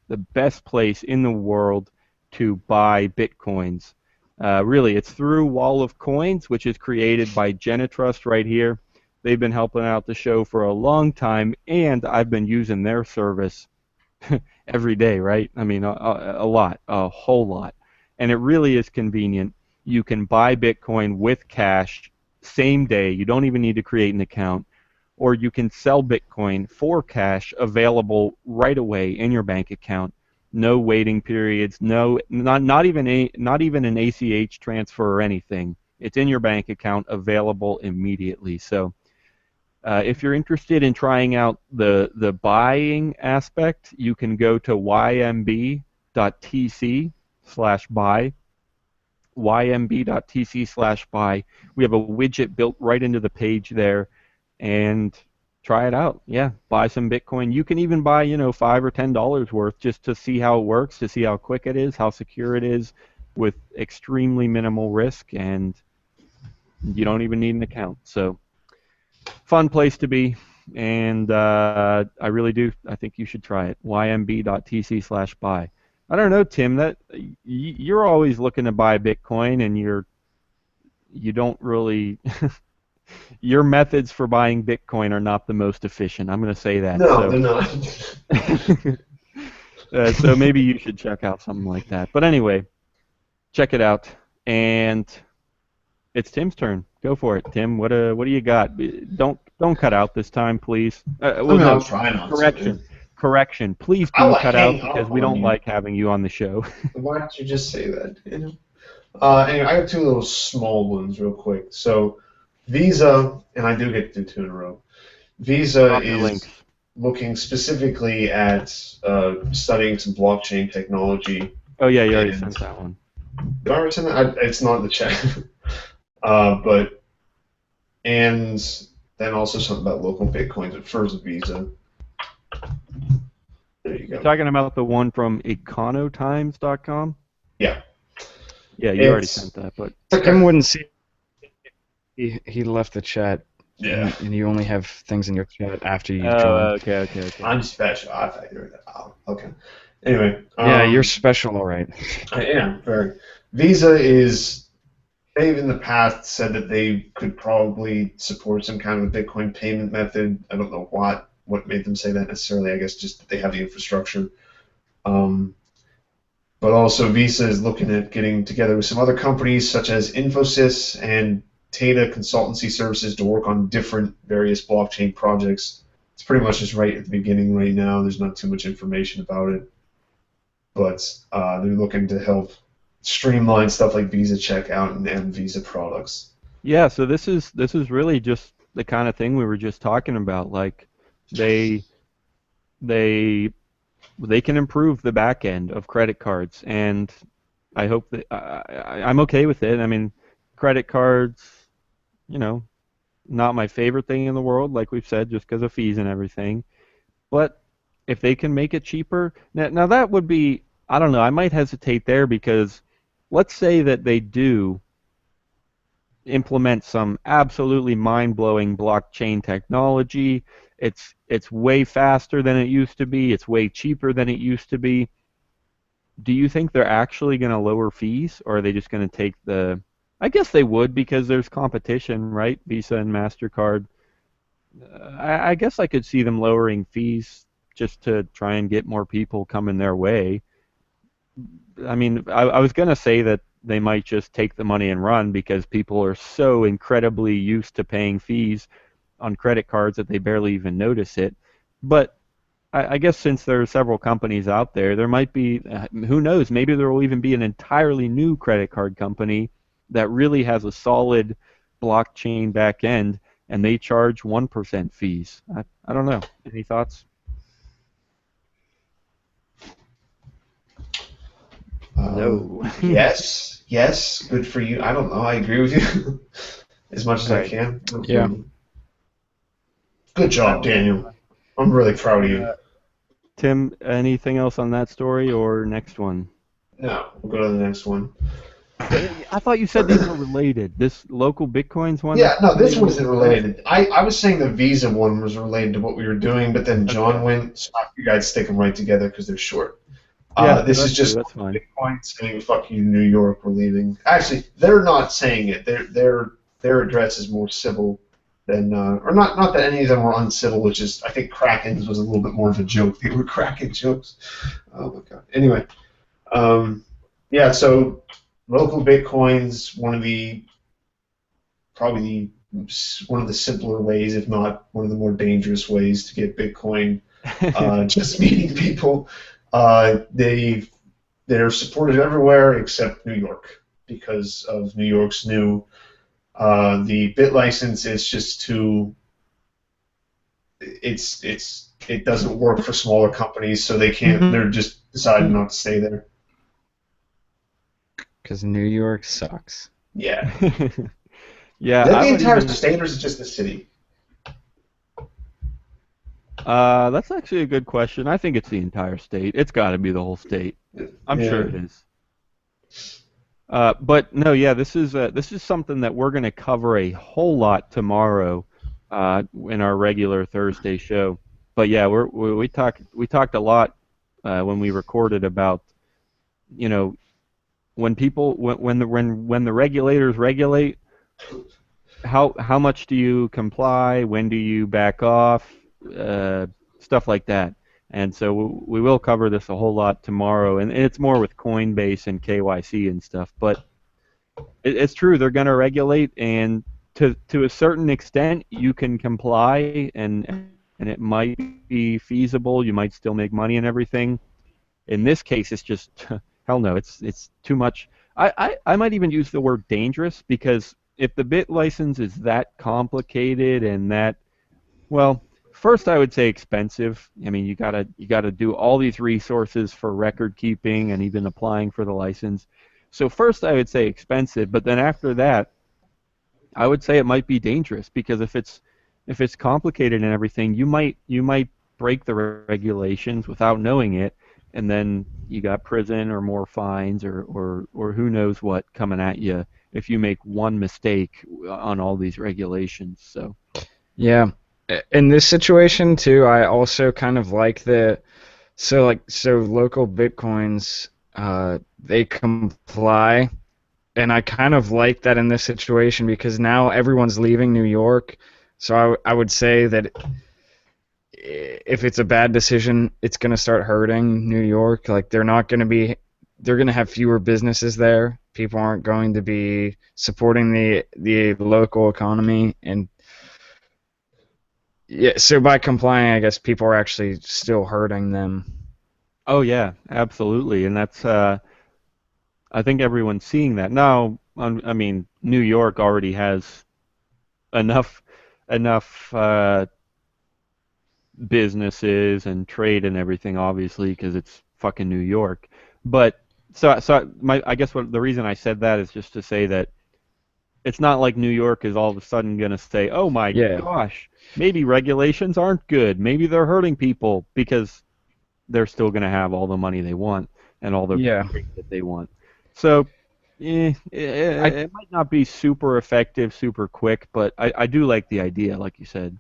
Speaker 1: the best place in the world to buy Bitcoins. Really, it's through Wall of Coins, which is created by Genitrust right here. They've been helping out the show for a long time, and I've been using their service every day, right? I mean, a lot, a whole lot. And it really is convenient. You can buy Bitcoin with cash same day. You don't even need to create an account. Or you can sell Bitcoin for cash available right away in your bank account. No waiting periods, not even an ACH transfer or anything. It's in your bank account available immediately. So if you're interested in trying out the buying aspect, you can go to ymb.tc/buy, ymb.tc/buy. We have a widget built right into the page there, and try it out. Yeah, buy some Bitcoin. You can even buy, $5 or $10 worth just to see how it works, to see how quick it is, how secure it is, with extremely minimal risk, and you don't even need an account. So fun place to be, and I really do. I think you should try it. ymb.tc/buy. I don't know, Tim. That you're always looking to buy Bitcoin, and you don't really. Your methods for buying Bitcoin are not the most efficient. I'm going to say that.
Speaker 2: No,
Speaker 1: So,
Speaker 2: they're not.
Speaker 1: so maybe you should check out something like that. But anyway, check it out, and it's Tim's turn. Go for it, Tim. What do you got? Don't cut out this time, please. Well,
Speaker 2: I mean, I'll
Speaker 1: no,
Speaker 2: try not
Speaker 1: correction,
Speaker 2: to.
Speaker 1: correction. Please
Speaker 2: I
Speaker 1: do
Speaker 2: will
Speaker 1: cut
Speaker 2: hang
Speaker 1: out
Speaker 2: up
Speaker 1: because we
Speaker 2: on
Speaker 1: don't
Speaker 2: you.
Speaker 1: like having you on the show.
Speaker 2: Why don't you just say that? Anyway, I have two little small ones real quick. So Visa, and I do get to do two in a row. Visa
Speaker 1: CardLinx.
Speaker 2: is looking specifically at studying some blockchain technology.
Speaker 1: Oh yeah, you already
Speaker 2: And
Speaker 1: sent that one.
Speaker 2: did I already send that? It's not in the chat. And then also something about local bitcoins at first Visa. There you
Speaker 1: You're
Speaker 2: go.
Speaker 1: talking about the one from econotimes.com?
Speaker 2: Yeah.
Speaker 1: Yeah, you already
Speaker 2: It's
Speaker 1: sent that, but
Speaker 3: Tim wouldn't see. He left the chat,
Speaker 2: yeah.
Speaker 3: and you only have things in your chat after you
Speaker 1: oh,
Speaker 3: join.
Speaker 1: okay.
Speaker 2: I'm special. I figured it out. Okay. Anyway.
Speaker 3: Yeah, you're special, all right.
Speaker 2: I am very. Visa is. They've in the past said that they could probably support some kind of a Bitcoin payment method. I don't know what made them say that necessarily. I guess just that they have the infrastructure. But also Visa is looking at getting together with some other companies such as Infosys and Tata Consultancy Services to work on different various blockchain projects. It's pretty much just right at the beginning right now. There's not too much information about it. But they're looking to help streamline stuff like Visa checkout and Visa products.
Speaker 1: yeah, so this is really just the kind of thing we were just talking about. Like they they they can improve the back end of credit cards, and I hope that I'm okay with it. I mean, credit cards, you know, not my favorite thing in the world, like we've said, just because of fees and everything. But if they can make it cheaper, now that would be, I don't know, I might hesitate there because let's say that they do implement some absolutely mind-blowing blockchain technology. It's way faster than it used to be. It's way cheaper than it used to be. Do you think they're actually going to lower fees, or are they just going to take the? I guess they would because there's competition, right? Visa and Mastercard. I guess I could see them lowering fees just to try and get more people coming their way. I mean, I was going to say that they might just take the money and run because people are so incredibly used to paying fees on credit cards that they barely even notice it. But I guess since there are several companies out there, there might be, who knows, maybe there will even be an entirely new credit card company that really has a solid blockchain back end and they charge 1% fees. I don't know. Any thoughts? No.
Speaker 2: Yes, good for you. I don't know. I agree with you as much as
Speaker 1: All
Speaker 2: I
Speaker 1: right.
Speaker 2: can.
Speaker 3: Yeah.
Speaker 2: Good job, Daniel. I'm really proud of you.
Speaker 1: Tim, anything else on that story or next one?
Speaker 2: No, we'll go to the next one.
Speaker 1: I thought you said these were related. This local Bitcoins one
Speaker 2: Yeah,
Speaker 1: that's
Speaker 2: no, this
Speaker 1: related
Speaker 2: one
Speaker 1: with
Speaker 2: isn't
Speaker 1: the first?
Speaker 2: related. I was saying the Visa one was related to what we were doing, but then John
Speaker 1: Okay.
Speaker 2: went, so I figured I'd stick them right together because they're short.
Speaker 1: Yeah,
Speaker 2: This is
Speaker 1: that's true.
Speaker 2: just
Speaker 1: That's fine.
Speaker 2: Bitcoin saying "fuck you, New York, we're leaving." Actually, they're not saying it. Their address is more civil than, or not that any of them were uncivil, which is I think Kraken's was a little bit more of a joke. They were Kraken jokes. Oh my god. Anyway, um, yeah. So local Bitcoins, probably one of the simpler ways, if not one of the more dangerous ways to get Bitcoin. Just meeting people. They're supported everywhere except New York because of New York's new the bit license is just too it doesn't work for smaller companies, so they can't. They're just deciding not to stay there.
Speaker 3: Because New York sucks.
Speaker 2: Yeah.
Speaker 1: Yeah,
Speaker 2: Is that
Speaker 1: I
Speaker 2: the
Speaker 1: would
Speaker 2: entire
Speaker 1: even.
Speaker 2: state or is it just the city?
Speaker 1: That's actually a good question. I think it's the entire state. It's got to be the whole state. I'm sure
Speaker 2: Yeah.
Speaker 1: it is. But no, yeah, this is something that we're going to cover a whole lot tomorrow in our regular Thursday show. But yeah, we talked a lot when we recorded about you know when people when the regulators regulate, how much do you comply, when do you back off, uh, stuff like that. And so we will cover this a whole lot tomorrow, and it's more with Coinbase and KYC and stuff. But it's true, they're going to regulate, and to a certain extent, you can comply, and it might be feasible. You might still make money and everything. In this case, it's just hell no. It's too much. I might even use the word dangerous because if the bit license is that complicated and that well, first I would say expensive. I mean, you gotta do all these resources for record keeping and even applying for the license. So first I would say expensive, but then after that, I would say it might be dangerous because if it's complicated and everything, you might break the regulations without knowing it, and then you got prison or more fines or who knows what coming at you if you make one mistake on all these regulations. So
Speaker 3: Yeah. In this situation too, I also kind of like so local Bitcoins, they comply, and I kind of like that in this situation because now everyone's leaving New York. So I would say that if it's a bad decision, it's going to start hurting New York. Like they're going to have fewer businesses there. People aren't going to be supporting the local economy, and yeah, so by complying, I guess people are actually still hurting them.
Speaker 1: oh yeah, absolutely, and that's I think everyone's seeing that now. I mean, New York already has enough enough businesses and trade and everything, obviously, because it's fucking New York. But I guess what the reason I said that is just to say that it's not like New York is all of a sudden going to say, "Oh my
Speaker 3: Yeah,
Speaker 1: gosh, maybe regulations aren't good. Maybe they're hurting people," because they're still going to have all the money they want and all the
Speaker 3: yeah.
Speaker 1: trade that they want. So,
Speaker 3: I
Speaker 1: it might not be super effective, super quick, but I do like the idea, like you said.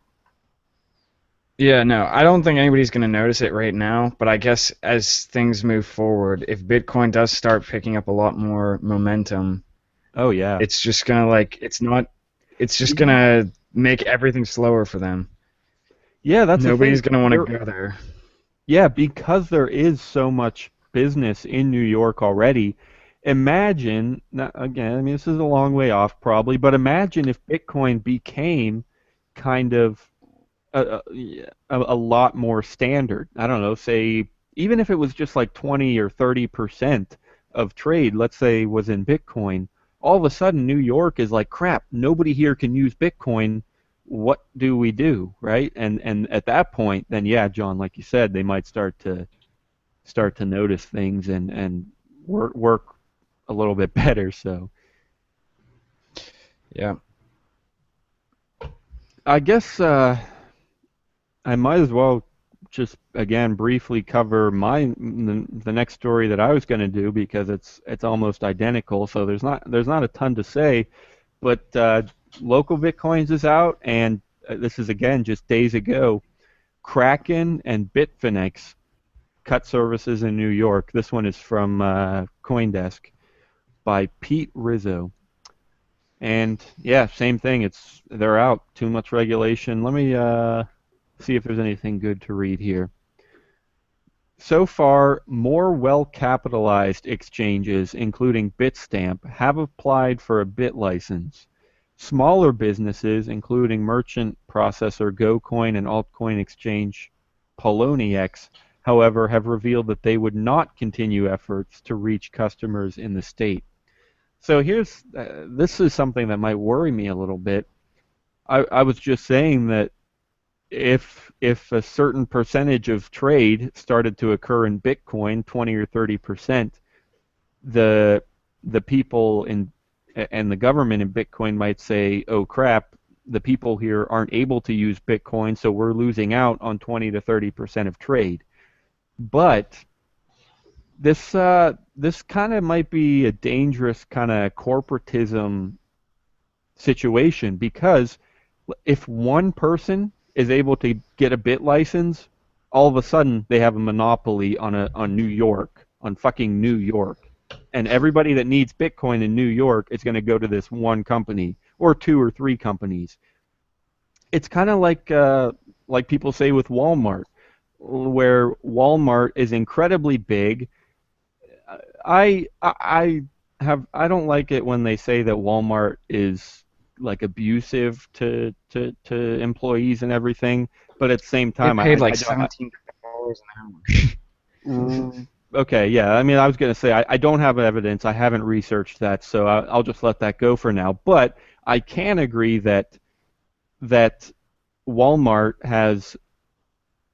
Speaker 3: Yeah, no, I don't think anybody's going to notice it right now, but I guess as things move forward, if Bitcoin does start picking up a lot more momentum,
Speaker 1: Oh yeah.
Speaker 3: it's just going to it's just going
Speaker 1: Yeah.
Speaker 3: to make everything slower for them.
Speaker 1: Yeah, that's the thing.
Speaker 3: Nobody's going to want to go there.
Speaker 1: Yeah, because there is so much business in New York already. Imagine, now, again, I mean, this is a long way off probably, but imagine if Bitcoin became kind of a lot more standard. I don't know, say, even if it was just like 20 or 30% of trade, let's say, was in Bitcoin, all of a sudden New York is like, crap, nobody here can use Bitcoin. What do we do, right? And at that point, then yeah, John, like you said, they might start to notice things and work a little bit better. So
Speaker 3: Yeah.
Speaker 1: I guess I might as well just again briefly cover the next story that I was going to do because it's almost identical. So there's not a ton to say, but local Bitcoins is out, and this is again just days ago. Kraken and Bitfinex cut services in New York. This one is from CoinDesk by Pete Rizzo. And yeah, same thing. They're out. Too much regulation. Let me see if there's anything good to read here. So far, more well-capitalized exchanges, including Bitstamp, have applied for a bit license. Smaller businesses, including merchant processor GoCoin and altcoin exchange Poloniex, however, have revealed that they would not continue efforts to reach customers in the state. So this is something that might worry me a little bit. I was just saying that if a certain percentage of trade started to occur in Bitcoin, 20 or 30%, the people in and the government in Bitcoin might say, "Oh crap, the people here aren't able to use Bitcoin, so we're losing out on 20 to 30% of trade." But this kind of might be a dangerous kind of corporatism situation because if one person is able to get a bit license, all of a sudden they have a monopoly on New York, on fucking New York. And everybody that needs Bitcoin in New York is going to go to this one company or two or three companies. It's kind of like people say with Walmart, where Walmart is incredibly big. I don't like it when they say that Walmart is like abusive to employees and everything, but at the same
Speaker 3: They
Speaker 1: time,
Speaker 3: paid like
Speaker 1: I don't.
Speaker 3: $17 an
Speaker 1: Okay, yeah. I mean, I was going to say I don't have evidence. I haven't researched that, so I'll just let that go for now. But I can agree that Walmart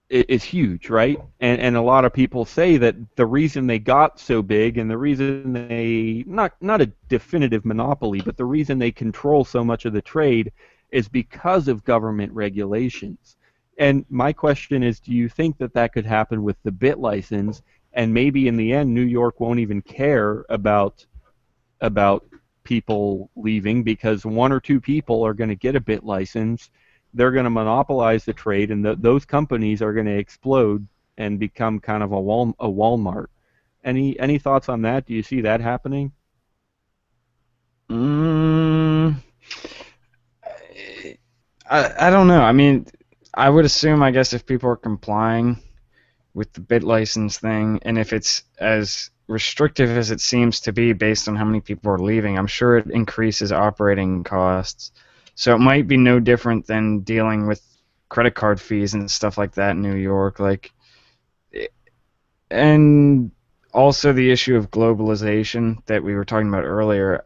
Speaker 1: is huge, right? And a lot of people say that the reason they got so big and the reason they not a definitive monopoly, but the reason they control so much of the trade is because of government regulations. And my question is, do you think that that could happen with the bit license? And maybe in the end, New York won't even care about people leaving because one or two people are going to get a bit license. They're going to monopolize the trade, and those companies are going to explode and become kind of a Walmart. Any thoughts on that? Do you see that happening?
Speaker 3: Mm, I don't know. I mean, I would assume, I guess, if people are complying with the bit license thing, and if it's as restrictive as it seems to be based on how many people are leaving, I'm sure it increases operating costs. So it might be no different than dealing with credit card fees and stuff like that in New York. Like, and also the issue of globalization that we were talking about earlier.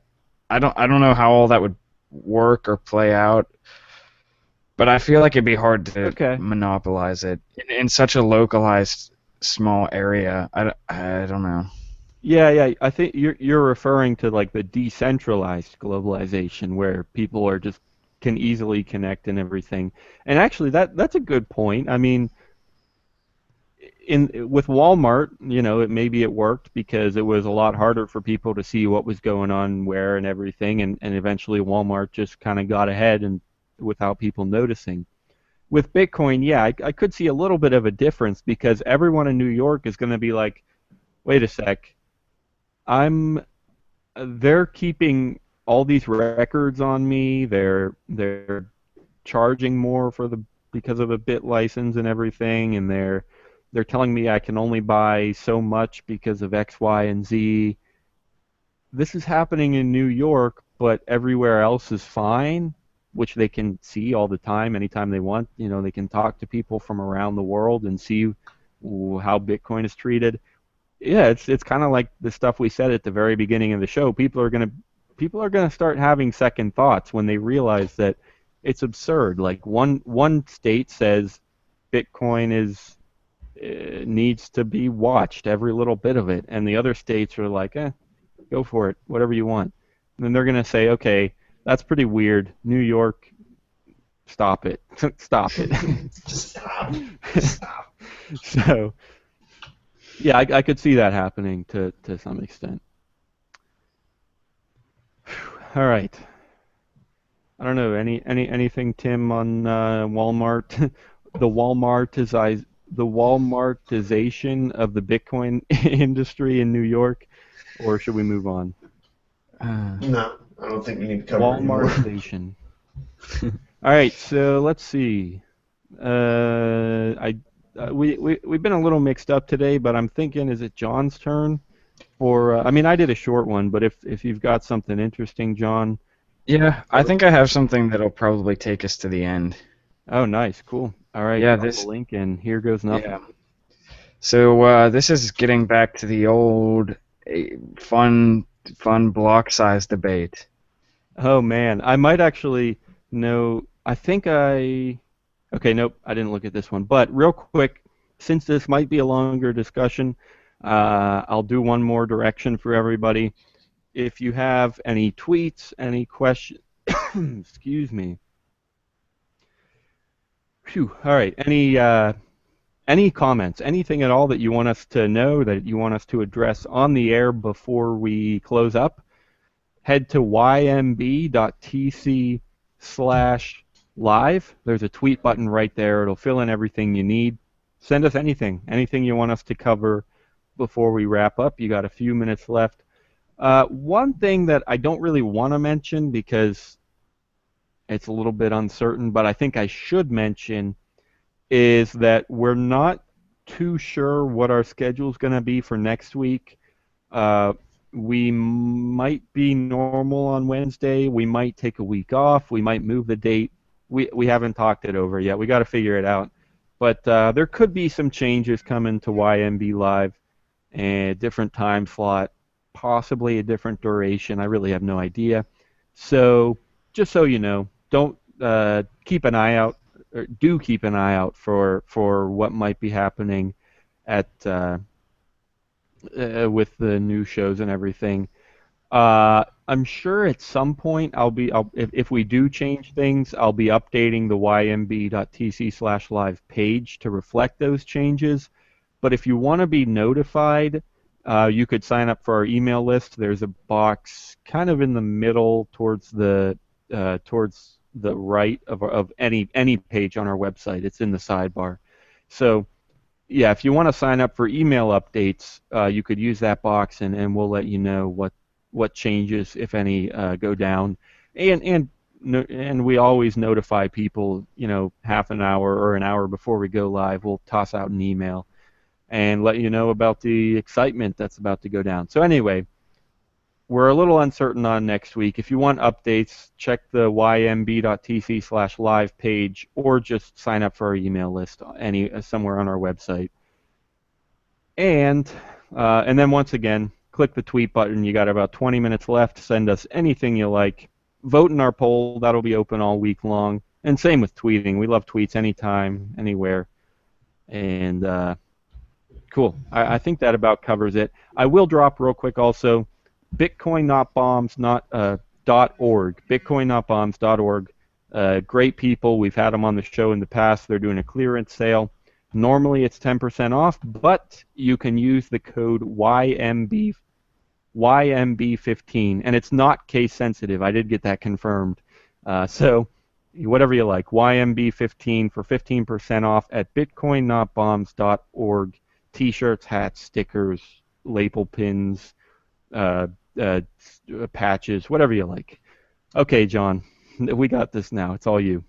Speaker 3: I don't know how all that would work or play out, but I feel like it'd be hard to
Speaker 1: Okay.
Speaker 3: monopolize it in such a localized small area. I don't know.
Speaker 1: Yeah, yeah. I think you're referring to like the decentralized globalization where people are just can easily connect and everything. And actually, that's a good point. I mean, in with Walmart, maybe it worked because it was a lot harder for people to see what was going on where and everything, and eventually Walmart just kind of got ahead and without people noticing. With Bitcoin, yeah, I could see a little bit of a difference because everyone in New York is going to be like, wait a sec, I'm they're keeping all these records on me. They're charging more for the because of a bit license and everything, and they're telling me I can only buy so much because of X, Y, and Z. This is happening in New York, but everywhere else is fine, which they can see all the time, anytime they want. They can talk to people from around the world and see how Bitcoin is treated. Yeah, it's kind of like the stuff we said at the very beginning of the show. People are gonna start having second thoughts when they realize that it's absurd. Like one state says Bitcoin is needs to be watched every little bit of it, and the other states are like, go for it, whatever you want. And then they're gonna say, okay, that's pretty weird. New York, stop it, stop it.
Speaker 2: Just stop. Just stop.
Speaker 1: So yeah, I could see that happening to some extent. All right. I don't know anything, Tim, on Walmart, the Walmartization of the Bitcoin industry in New York, or should we move on?
Speaker 3: Uh,
Speaker 2: No, I don't think we need to cover it anymore.
Speaker 1: Walmartization. All right, so let's see. I we've been a little mixed up today, but I'm thinking, is it John's turn? For I mean, I did a short one, but if you've got something interesting, John.
Speaker 3: yeah, I think I have something that'll probably take us to the end.
Speaker 1: Oh, nice, cool. All right,
Speaker 3: Yeah,
Speaker 1: drop a
Speaker 3: this.
Speaker 1: link and here goes nothing.
Speaker 3: Yeah. So this is getting back to the old fun block size debate.
Speaker 1: Oh man, I might actually know. I think I. Okay, nope, I didn't look at this one. But real quick, since this might be a longer discussion, I'll do one more direction for everybody. If you have any tweets, any questions, excuse me. Phew. All right, any comments, anything at all that you want us to know, that you want us to address on the air before we close up, head to ymb.tc/live. There's a tweet button right there. It'll fill in everything you need. Send us anything you want us to cover before we wrap up. You got a few minutes left. One thing that I don't really want to mention because it's a little bit uncertain, but I think I should mention is that we're not too sure what our schedule is going to be for next week. Uh, we might be normal on Wednesday. We might take a week off. We might move the date. We haven't talked it over yet. We got to figure it out. But there could be some changes coming to YMB Live, and a different time slot, possibly a different duration. I really have no idea. So just so you know, don't keep an eye out, or do keep an eye out for what might be happening at with the new shows and everything. I'm sure at some point if we do change things, I'll be updating the ymb.tc/live page to reflect those changes. But if you want to be notified, you could sign up for our email list. There's a box kind of in the middle towards the right of any page on our website. It's in the sidebar. So yeah, if you want to sign up for email updates, you could use that box, and we'll let you know what changes, if any, go down. And we always notify people, half an hour or an hour before we go live. We'll toss out an email and let you know about the excitement that's about to go down. So anyway, we're a little uncertain on next week. If you want updates, check the ymb.tc/live page, or just sign up for our email list somewhere on our website. And then once again, click the tweet button. You got about 20 minutes left. Send us anything you like. Vote in our poll. That'll be open all week long. And same with tweeting. We love tweets anytime, anywhere. And cool. I think that about covers it. I will drop real quick also, bitcoinnotbombs.org. Bitcoinnotbombs.org. Great people. We've had them on the show in the past. They're doing a clearance sale. Normally it's 10% off, but you can use the code YMB15, and it's not case sensitive. I did get that confirmed. So whatever you like, YMB15 for 15% off at bitcoinnotbombs.org. T-shirts, hats, stickers, label pins, uh, uh, patches, whatever you like. Okay, John, we got this now. It's all you.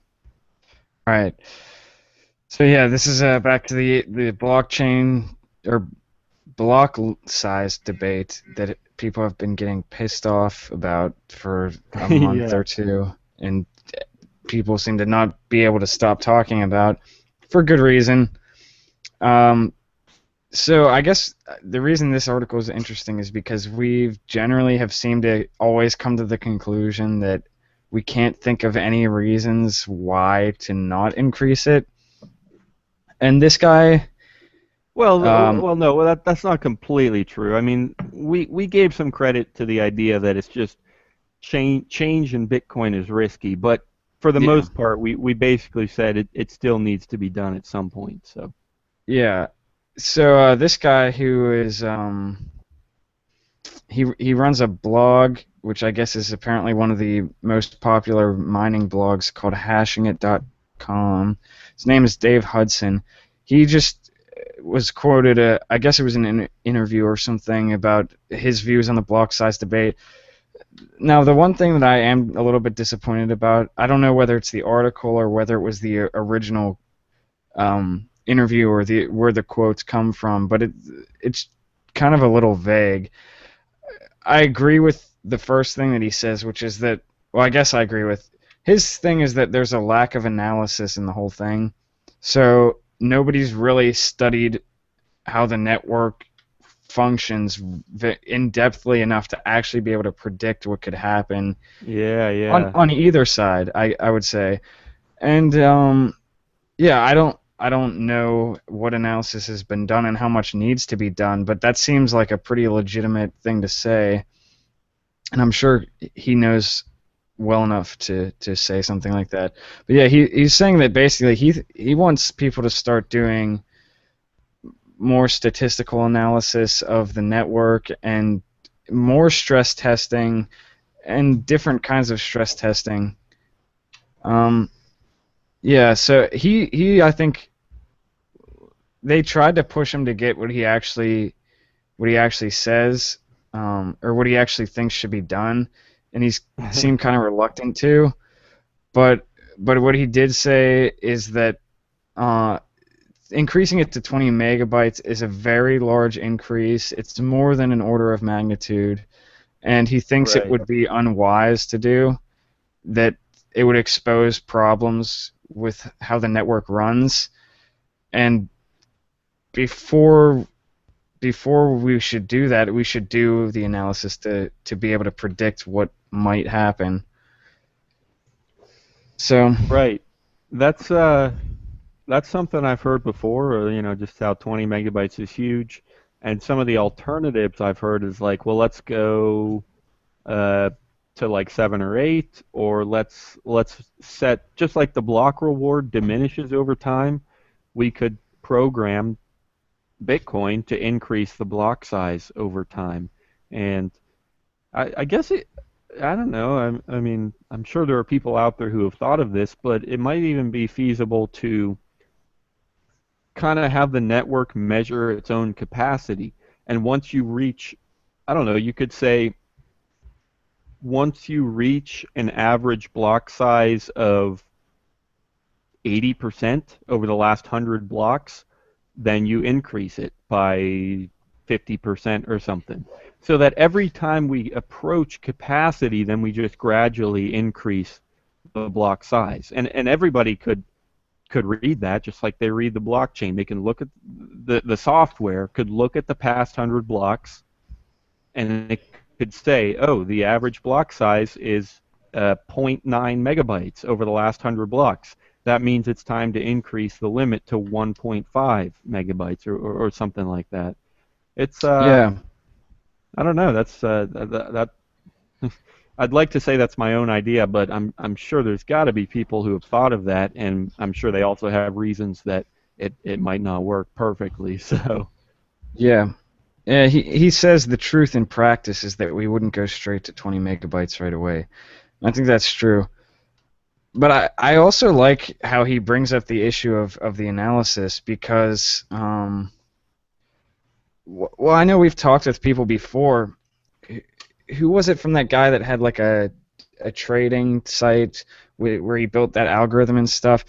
Speaker 3: All right. So yeah, this is back to the blockchain or block size debate that people have been getting pissed off about for a month
Speaker 1: Yeah.
Speaker 3: or two, and people seem to not be able to stop talking about for good reason. So I guess the reason this article is interesting is because we've generally have seemed to always come to the conclusion that we can't think of any reasons why to not increase it. And this guy,
Speaker 1: No, that's not completely true. I mean, we gave some credit to the idea that it's just change in Bitcoin is risky, but for the
Speaker 3: yeah,
Speaker 1: most part, we basically said it still needs to be done at some point. So
Speaker 3: Yeah. So this guy who is he runs a blog, which I guess is apparently one of the most popular mining blogs called hashingit.com. His name is Dave Hudson. He just was quoted, I guess it was an interview or something, about his views on the block size debate. Now, the one thing that I am a little bit disappointed about, I don't know whether it's the article or whether it was the original interview or where the quotes come from, but it's kind of a little vague. I agree with the first thing that he says, which is that, well, I guess I agree with his thing is that there's a lack of analysis in the whole thing. So nobody's really studied how the network functions in-depthly enough to actually be able to predict what could happen
Speaker 1: Yeah,
Speaker 3: on
Speaker 1: yeah.
Speaker 3: on either side, I would say. And yeah, I don't know what analysis has been done and how much needs to be done, but that seems like a pretty legitimate thing to say. And I'm sure he knows well enough to say something like that. But yeah, he's saying that basically he wants people to start doing more statistical analysis of the network and more stress testing and different kinds of stress testing. Um, yeah, so he I think they tried to push him to get what he actually says, or what he actually thinks should be done, and he's seemed kind of reluctant to. But what he did say is that uh, increasing it to 20 megabytes is a very large increase. It's more than an order of magnitude, and he thinks it
Speaker 1: Right.
Speaker 3: would be unwise to do that. It would expose problems with how the network runs, and before we should do that, we should do the analysis to be able to predict what might happen. So
Speaker 1: Right. That's that's something I've heard before, or, just how 20 megabytes is huge. And some of the alternatives I've heard is like, well, let's go uh, to like 7 or 8, or let's set, just like the block reward diminishes over time, we could program Bitcoin to increase the block size over time. And I guess I don't know. I mean, I'm sure there are people out there who have thought of this, but it might even be feasible to kind of have the network measure its own capacity. And once you reach, I don't know, you could say once you reach an average block size of 80% over the last 100 blocks, then you increase it by 50% or something. So that every time we approach capacity, then we just gradually increase the block size. And everybody could read that just like they read the blockchain. They can look at the software could look at the past 100 blocks, and it could say, oh, the average block size is zero point 0.9 megabytes over the last 100 blocks. That means it's time to increase the limit to 1.5 megabytes, or something like that. It's
Speaker 3: yeah,
Speaker 1: I don't know. That's that I'd like to say that's my own idea, but I'm sure there's got to be people who have thought of that, and I'm sure they also have reasons that it might not work perfectly. So
Speaker 3: yeah, yeah. He says the truth in practice is that we wouldn't go straight to 20 megabytes right away. I think that's true. But I also like how he brings up the issue of the analysis because well, I know we've talked with people before. Who was it from that guy that had like a trading site where he built that algorithm and stuff?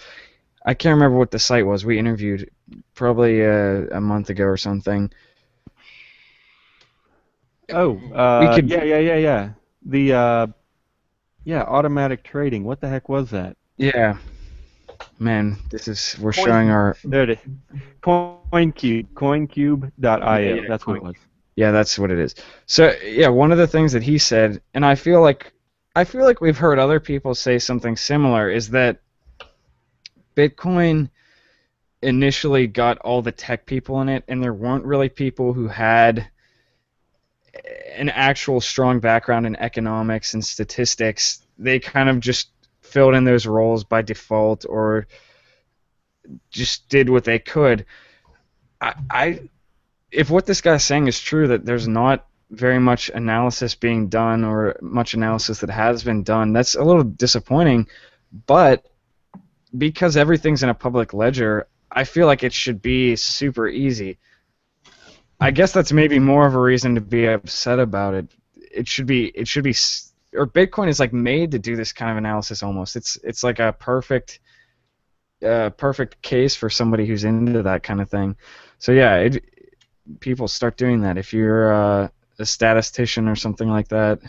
Speaker 3: I can't remember what the site was. We interviewed probably a month ago or something.
Speaker 1: oh,
Speaker 3: We could,
Speaker 1: yeah. The yeah, automatic trading. What the heck was that?
Speaker 3: yeah, man. We're showing
Speaker 1: Coin.
Speaker 3: our,
Speaker 1: There it is. CoinCube.
Speaker 3: yeah,
Speaker 1: CoinCube.io.
Speaker 3: yeah,
Speaker 1: That's what
Speaker 3: coin.
Speaker 1: it was.
Speaker 3: Yeah, that's what it is. So yeah, one of the things that he said, and I feel like we've heard other people say something similar, is that Bitcoin initially got all the tech people in it, and there weren't really people who had an actual strong background in economics and statistics. They kind of just filled in those roles by default or just did what they could. I if what this guy's saying is true, that there's not very much analysis being done or much analysis that has been done, that's a little disappointing. But because everything's in a public ledger, I feel like it should be super easy. I guess that's maybe more of a reason to be upset about it. Or Bitcoin is like made to do this kind of analysis almost. It's like a perfect case for somebody who's into that kind of thing. So yeah, people start doing that. If you're a statistician or something like that,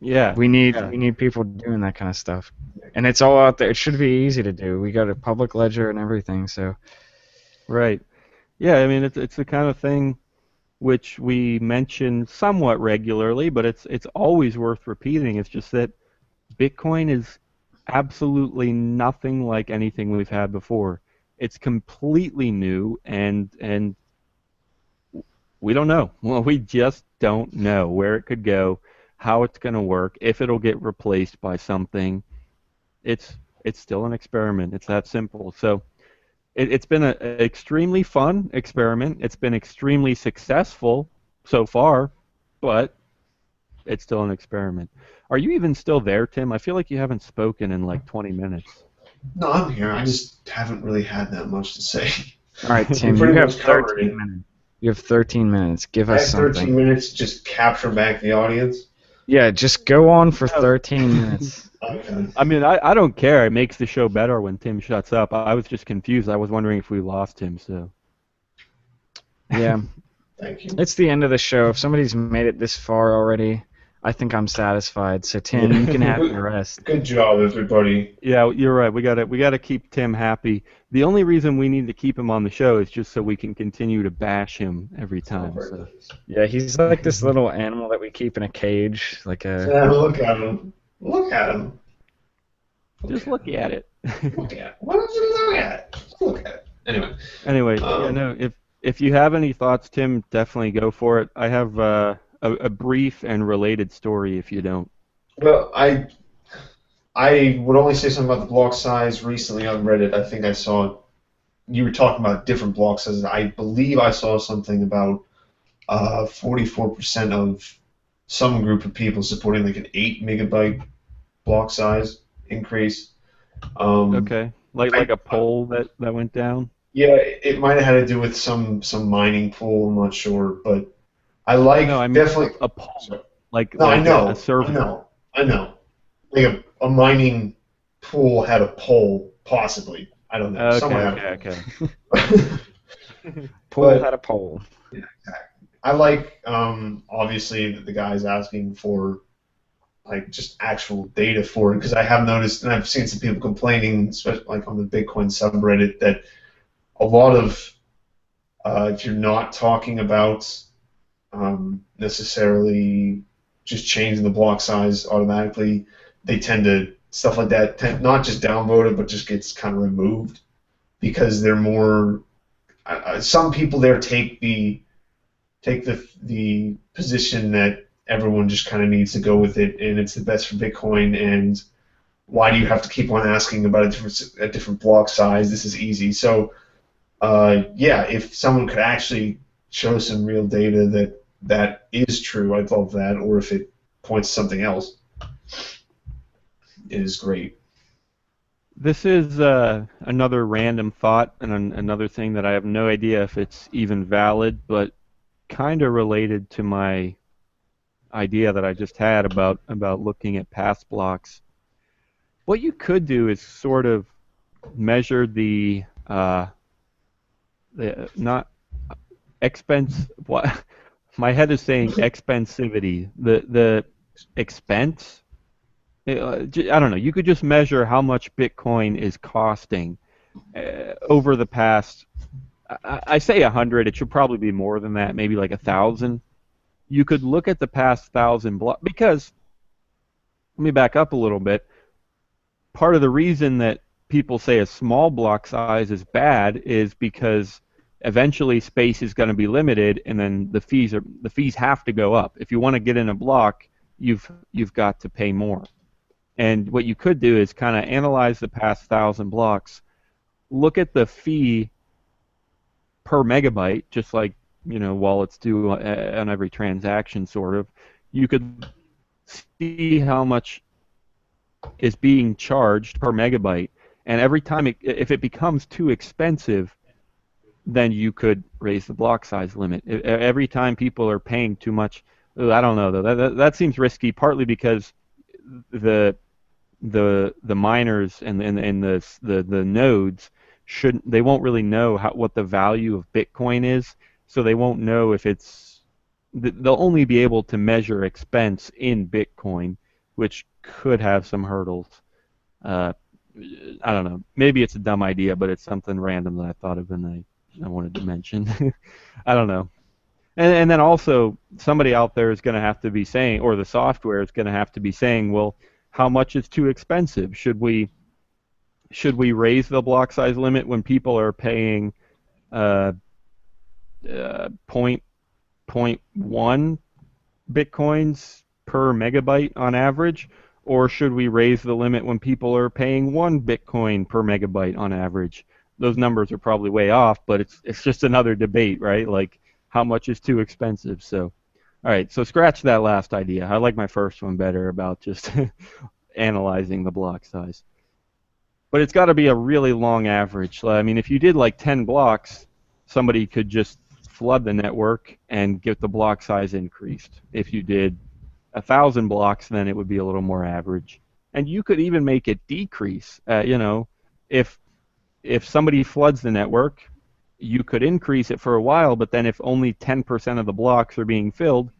Speaker 1: Yeah.
Speaker 3: we need
Speaker 1: Yeah.
Speaker 3: we need people doing that kind of stuff. And it's all out there. It should be easy to do. We got a public ledger and everything. So
Speaker 1: Right. Yeah, I mean it's the kind of thing which we mention somewhat regularly, but it's always worth repeating. It's just that Bitcoin is absolutely nothing like anything we've had before. It's completely new, and we don't know. Well, we just don't know where it could go, how it's going to work, if it'll get replaced by something. It's it's still an experiment. It's that simple. So it's been an extremely fun experiment. It's been extremely successful so far, but it's still an experiment. Are you even still there, Tim? I feel like you haven't spoken in like 20 minutes.
Speaker 2: No, I'm here. I just haven't really had that much to say.
Speaker 3: all right,
Speaker 2: We
Speaker 3: Tim, you
Speaker 2: pretty
Speaker 3: have
Speaker 2: much covered
Speaker 3: 13
Speaker 2: it.
Speaker 3: minutes. You have 13 minutes. Give
Speaker 2: I
Speaker 3: us
Speaker 2: have 13
Speaker 3: something.
Speaker 2: minutes. Just capture back the audience.
Speaker 3: Yeah, just go on for
Speaker 1: Oh.
Speaker 3: 13 minutes.
Speaker 2: Okay.
Speaker 1: I mean, I don't care. It makes the show better when Tim shuts up. I was just confused. I was wondering if we lost him, so.
Speaker 3: Yeah,
Speaker 2: Thank you.
Speaker 3: it's the end of the show. If somebody's made it this far already, I think I'm satisfied. So Tim, you can have the rest.
Speaker 2: Good job, everybody.
Speaker 1: Yeah, you're right. We gotta keep Tim happy. The only reason we need to keep him on the show is just so we can continue to bash him every time. So.
Speaker 3: Yeah, he's like this little animal that we keep in a cage, like a.
Speaker 2: Yeah, look at him. Look at him.
Speaker 1: Just look at it.
Speaker 2: Look at it. Why don't you look at it? Just look at it. Anyway.
Speaker 1: Anyway, yeah, no. If you have any thoughts, Tim, definitely go for it. I have a brief and related story. If you don't.
Speaker 2: Well, I would only say something about the block size recently on Reddit. I think I saw you were talking about different block sizes. I believe I saw something about 44% of some group of people supporting like an 8 megabyte block size increase.
Speaker 1: Okay. Like a poll that went down.
Speaker 2: Yeah, it might have had to do with some mining pool. I'm not sure, but I like
Speaker 1: No, I mean
Speaker 2: definitely.
Speaker 1: a poll. Like
Speaker 2: No, I
Speaker 1: like
Speaker 2: know,
Speaker 1: a server.
Speaker 2: I know. Like a mining pool had a poll, possibly. I don't know. Someone had a
Speaker 1: Okay.
Speaker 2: poll.
Speaker 3: Poll
Speaker 2: But-
Speaker 3: had a poll.
Speaker 2: I like obviously the guys asking for like just actual data for it because I have noticed and I've seen some people complaining, especially like on the Bitcoin subreddit, that a lot of if you're not talking about necessarily just changing the block size automatically, they tend to stuff like that tend not just downvote it but just gets kind of removed because they're more. Some people there take the position that everyone just kind of needs to go with it and it's the best for Bitcoin and why do you have to keep on asking about a different block size? This is easy. So yeah, if someone could actually show some real data that is true, I'd love that. Or if it points to something else, it is great.
Speaker 1: This is another random thought and another thing that I have no idea if it's even valid, but kind of related to my idea that I just had about looking at past blocks. What you could do is sort of measure the not expense. What my head is saying expensivity. The expense. I don't know. You could just measure how much Bitcoin is costing over the past. I say 100. It should probably be more than that. Maybe like 1,000. You could look at the past 1,000 blocks because. Let me back up a little bit. Part of the reason that people say a small block size is bad is because eventually space is going to be limited, and then the fees have to go up. If you want to get in a block, you've got to pay more. And what you could do is kind of analyze the past 1,000 blocks, look at the fee per megabyte, just like wallets do on every transaction, sort of. You could see how much is being charged per megabyte, and every time if it becomes too expensive, then you could raise the block size limit. Every time people are paying too much, I don't know though. That seems risky, partly because the the miners and the nodes they won't really know what the value of Bitcoin is, so they won't know if they'll only be able to measure expense in Bitcoin, which could have some hurdles. Uh, I don't know. Maybe it's a dumb idea, but it's something random that I thought of and I wanted to mention. I don't know. And then also somebody out there is going to have to be saying, or the software is going to have to be saying, well, how much is too expensive? Should we raise the block size limit when people are paying uh, point one bitcoins per megabyte on average, or should we raise the limit when people are paying 1 Bitcoin per megabyte on average? Those numbers are probably way off, but it's just another debate, right? Like how much is too expensive? So, all right, so scratch that last idea. I like my first one better about just analyzing the block size. But it's got to be a really long average. I mean, if you did like 10 blocks, somebody could just flood the network and get the block size increased. If you did 1,000 blocks, then it would be a little more average. And you could even make it decrease. If somebody floods the network, you could increase it for a while, but then if only 10% of the blocks are being filled,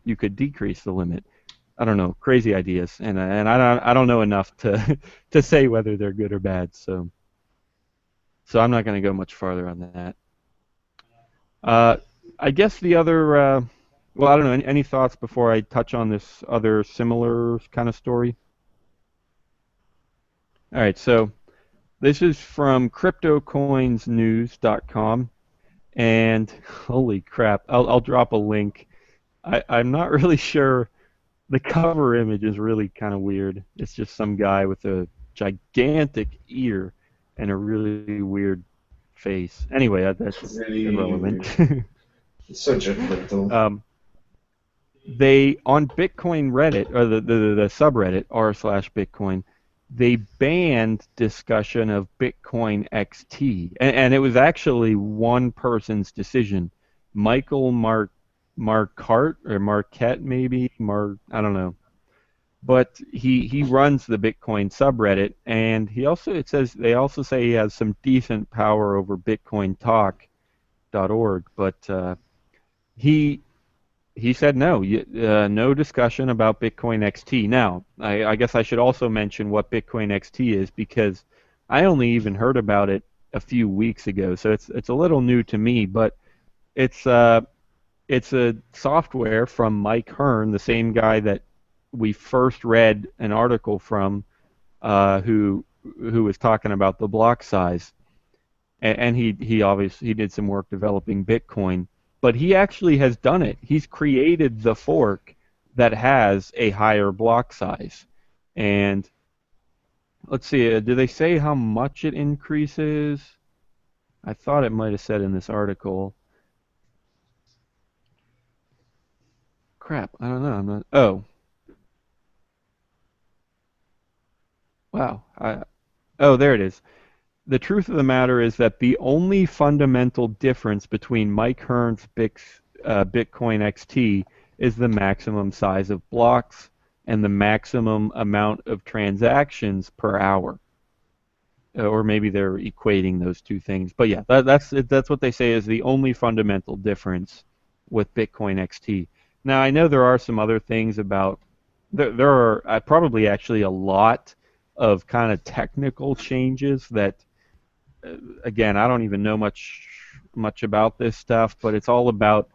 Speaker 1: you could decrease the limit. I don't know, crazy ideas, and I don't know enough to to say whether they're good or bad. So I'm not going to go much farther on that. Uh, I guess the other, well, I don't know. Any thoughts before I touch on this other similar kind of story? All right, so this is from CryptoCoinsNews.com, and holy crap, I'll drop a link. I'm not really sure. The cover image is really kind of weird. It's just some guy with a gigantic ear and a really weird face. Anyway, that's
Speaker 2: Really
Speaker 1: irrelevant.
Speaker 2: weird. It's so judgmental.
Speaker 1: They on Bitcoin Reddit or the subreddit r/Bitcoin, they banned discussion of Bitcoin XT, and it was actually one person's decision. Michael Marquardt or Marquette maybe I don't know, but he runs the Bitcoin subreddit, and they also say he has some decent power over BitcoinTalk.org, but he he said no, no discussion about Bitcoin XT. Now, I guess I should also mention what Bitcoin XT is, because I only even heard about it a few weeks ago, so it's a little new to me, but it's it's a software from Mike Hearn, the same guy that we first read an article from, who was talking about the block size, and he obviously did some work developing Bitcoin, but he actually has done it. He's created the fork that has a higher block size, and let's see, do they say how much it increases? I thought it might have said in this article. Crap, I don't know. I'm not. Oh, wow. Oh, there it is. The truth of the matter is that the only fundamental difference between Mike Hearn's Bitcoin XT is the maximum size of blocks and the maximum amount of transactions per hour. Or maybe they're equating those two things. But yeah, that's what they say is the only fundamental difference with Bitcoin XT. Now, I know there are some other things about, there are probably actually a lot of kind of technical changes that, again, I don't even know much about this stuff, but it's all about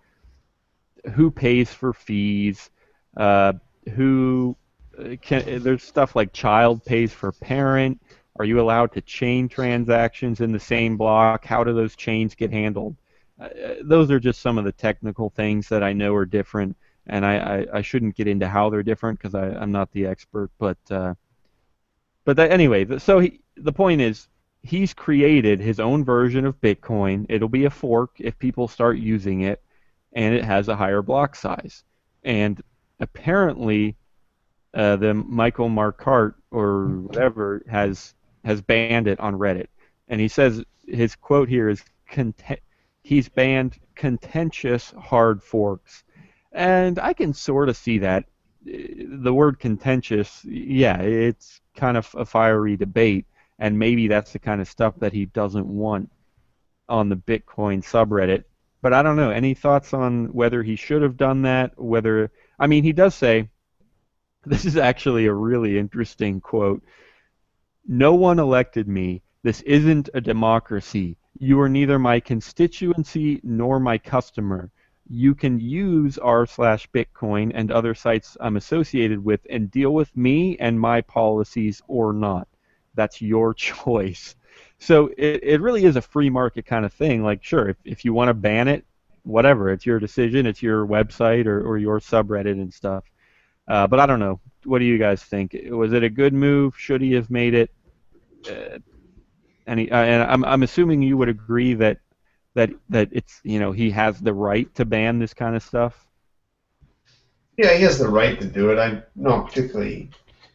Speaker 1: who pays for fees, uh, who there's stuff like child pays for parent. Are you allowed to chain transactions in the same block? How do those chains get handled? Those are just some of the technical things that I know are different, and I shouldn't get into how they're different because I'm not the expert. But anyway, so the point is he's created his own version of Bitcoin. It'll be a fork if people start using it, and it has a higher block size. And apparently, the Michael Marquardt or whatever has banned it on Reddit. And he says his quote here is he's banned contentious hard forks. And I can sort of see that. The word contentious, yeah, it's kind of a fiery debate, and maybe that's the kind of stuff that he doesn't want on the Bitcoin subreddit. But I don't know. Any thoughts on whether he should have done that? Whether, I mean, he does say, this is actually a really interesting quote. No one elected me. This isn't a democracy. You are neither my constituency nor my customer. You can use r/Bitcoin and other sites I'm associated with and deal with me and my policies or not. That's your choice. So it really is a free market kind of thing. Like, sure, if you want to ban it, whatever, it's your decision, it's your website or your subreddit and stuff. But I don't know. What do you guys think? Was it a good move? Should he have made it? Uh, and I'm assuming you would agree that it's, he has the right to ban this kind of stuff.
Speaker 2: Yeah, he has the right to do it. I'm not particularly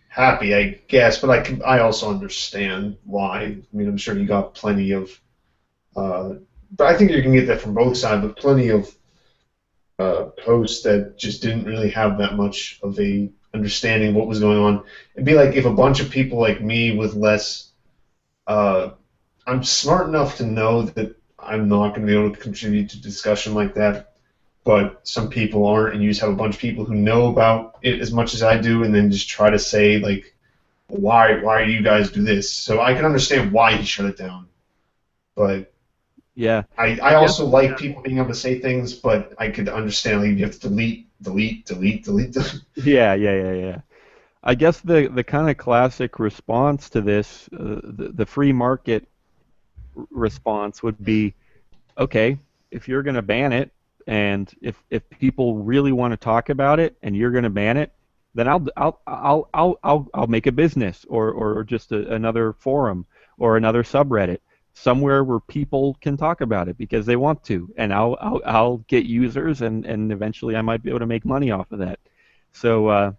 Speaker 2: happy, I guess, but I also understand why. I mean, I'm sure you got plenty of, but I think you can get that from both sides, but plenty of posts that just didn't really have that much of a understanding of what was going on. It'd be like if a bunch of people like me with less, I'm smart enough to know that I'm not going to be able to contribute to discussion like that, but some people aren't, and you just have a bunch of people who know about it as much as I do, and then just try to say, like, why do you guys do this? So I can understand why he shut it down, but
Speaker 1: Yeah,
Speaker 2: I
Speaker 1: I guess.
Speaker 2: also like people being able to say things, but I could understand, like, you have to delete.
Speaker 1: Yeah. I guess the kind of classic response to this, the free market response would be, okay, if you're going to ban it, and if people really want to talk about it, and you're going to ban it, then I'll make a business or just another forum or another subreddit somewhere where people can talk about it because they want to, and I'll get users, and eventually I might be able to make money off of that. So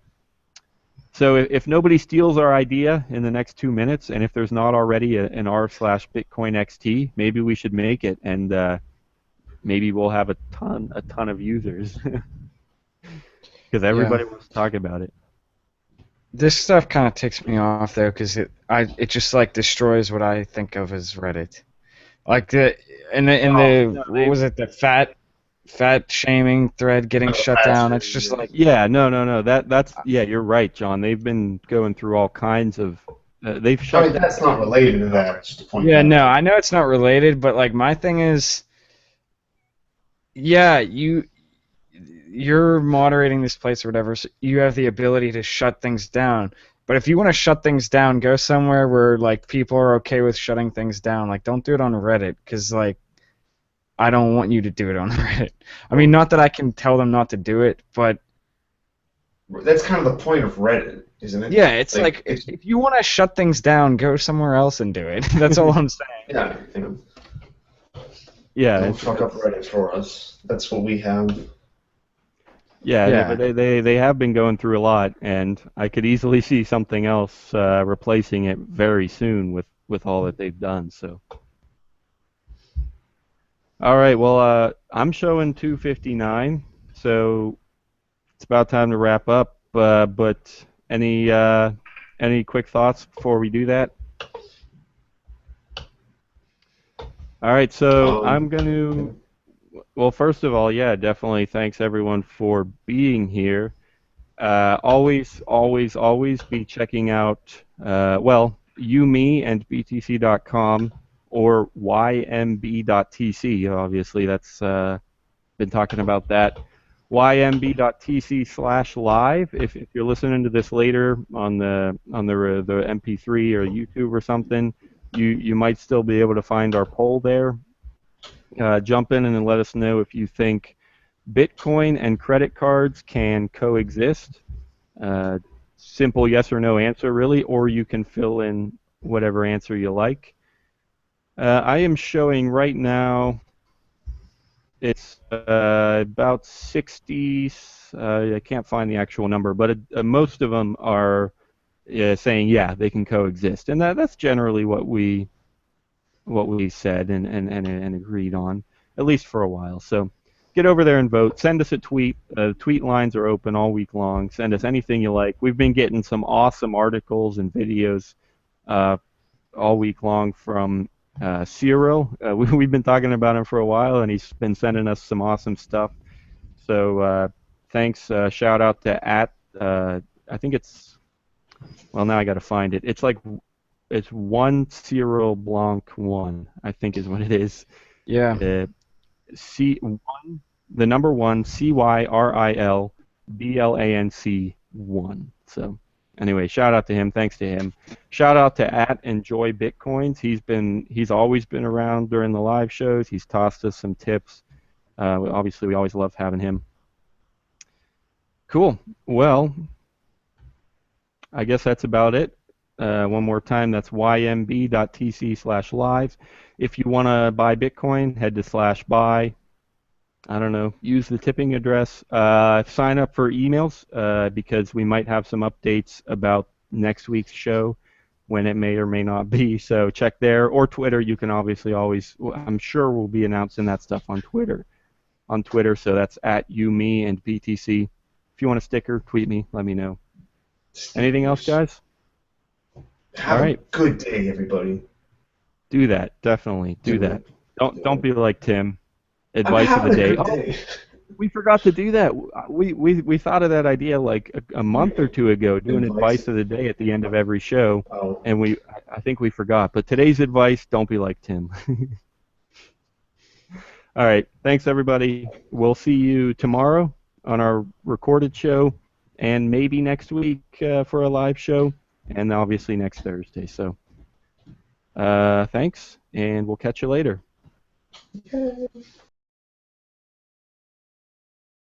Speaker 1: so if nobody steals our idea in the next 2 minutes, and if there's not already an r/Bitcoin XT, maybe we should make it, and maybe we'll have a ton of users because
Speaker 3: Yeah.
Speaker 1: everybody wants to talk about it.
Speaker 3: This stuff kind of ticks me off though, because it just like destroys what I think of as Reddit. Like
Speaker 1: Oh,
Speaker 3: the
Speaker 1: no,
Speaker 3: what was it, the fat shaming thread getting
Speaker 2: Oh,
Speaker 3: shut
Speaker 2: that's
Speaker 3: down.
Speaker 2: right.
Speaker 3: It's just like,
Speaker 1: yeah, no. That's yeah, you're right, John. They've been going through all kinds of. They've
Speaker 2: I
Speaker 1: shut
Speaker 2: mean,
Speaker 1: down
Speaker 2: that's not related to that, just to point
Speaker 3: yeah,
Speaker 2: that
Speaker 3: no,
Speaker 2: out.
Speaker 3: I know it's not related, but like my thing is, yeah, you're moderating this place or whatever, so you have the ability to shut things down. But if you want to shut things down, go somewhere where like people are okay with shutting things down. Like, don't do it on Reddit, because like I don't want you to do it on Reddit. I mean,
Speaker 2: Well,
Speaker 3: not that I can tell them not to do it, but
Speaker 2: that's kind of the point of Reddit, isn't it?
Speaker 3: yeah, it's
Speaker 2: Like,
Speaker 3: like
Speaker 2: it's
Speaker 3: if you want to shut things down, go somewhere else and do it. That's all I'm saying.
Speaker 2: yeah,
Speaker 1: Yeah,
Speaker 2: don't fuck up Reddit for us. That's what we have.
Speaker 1: yeah, but
Speaker 3: Yeah.
Speaker 1: they have been going through a lot, and I could easily see something else replacing it very soon with all that they've done. So, all right, well, I'm showing 2:59, so it's about time to wrap up. But any quick thoughts before we do that? All right, so I'm going
Speaker 2: Yeah.
Speaker 1: to. Well, first of all, yeah, definitely thanks everyone for being here. Always be checking out, well, you, me, and btc.com or ymb.tc. Obviously, that's been talking about that. ymb.tc/live. If you're listening to this later on the MP3 or YouTube or something, you might still be able to find our poll there. Jump in and then let us know if you think Bitcoin and credit cards can coexist. Uh, Simple yes or no answer, really, or you can fill in whatever answer you like. I am showing right now. It's about 60. I can't find the actual number, but most of them are saying, yeah, they can coexist, and that's generally what we said and agreed on, at least for a while. So get over there and vote. Send us a tweet. Tweet lines are open all week long. Send us anything you like. We've been getting some awesome articles and videos uh, all week long from Cyril. We've been talking about him for a while, and he's been sending us some awesome stuff. So thanks. Shout out to I think it's, well, now I got to find it. It's one Cyril Blanc one, I think is what it is.
Speaker 3: Yeah.
Speaker 1: C1, the number one, CYRILBLANC 1. So anyway, shout out to him. Thanks to him. Shout out to Enjoy Bitcoins. He's always been around during the live shows. He's tossed us some tips. Obviously, we always love having him. Cool. Well, I guess that's about it. One more time, that's ymb.tc/live. If you want to buy Bitcoin, head to /buy. I don't know, use the tipping address. Sign up for emails because we might have some updates about next week's show when it may or may not be. So check there, or Twitter. You can obviously always, I'm sure we'll be announcing that stuff on Twitter. So that's at you, me, and BTC. If you want a sticker, tweet me, let me know. Anything else, guys?
Speaker 2: Have
Speaker 1: All right.
Speaker 2: a good day, everybody.
Speaker 1: Do that. Definitely do that. Don't be like Tim.
Speaker 2: I'm
Speaker 1: Advice of the
Speaker 2: having a
Speaker 1: day.
Speaker 2: good day.
Speaker 1: We forgot to do that. We thought of that idea like a month or two ago, doing advice of the day at the end of every show,
Speaker 2: Oh,
Speaker 1: and I think we forgot. But today's advice: don't be like Tim. All right. Thanks, everybody. We'll see you tomorrow on our recorded show, and maybe next week for a live show, and obviously next Thursday. So, thanks, and we'll catch you later.
Speaker 2: yay.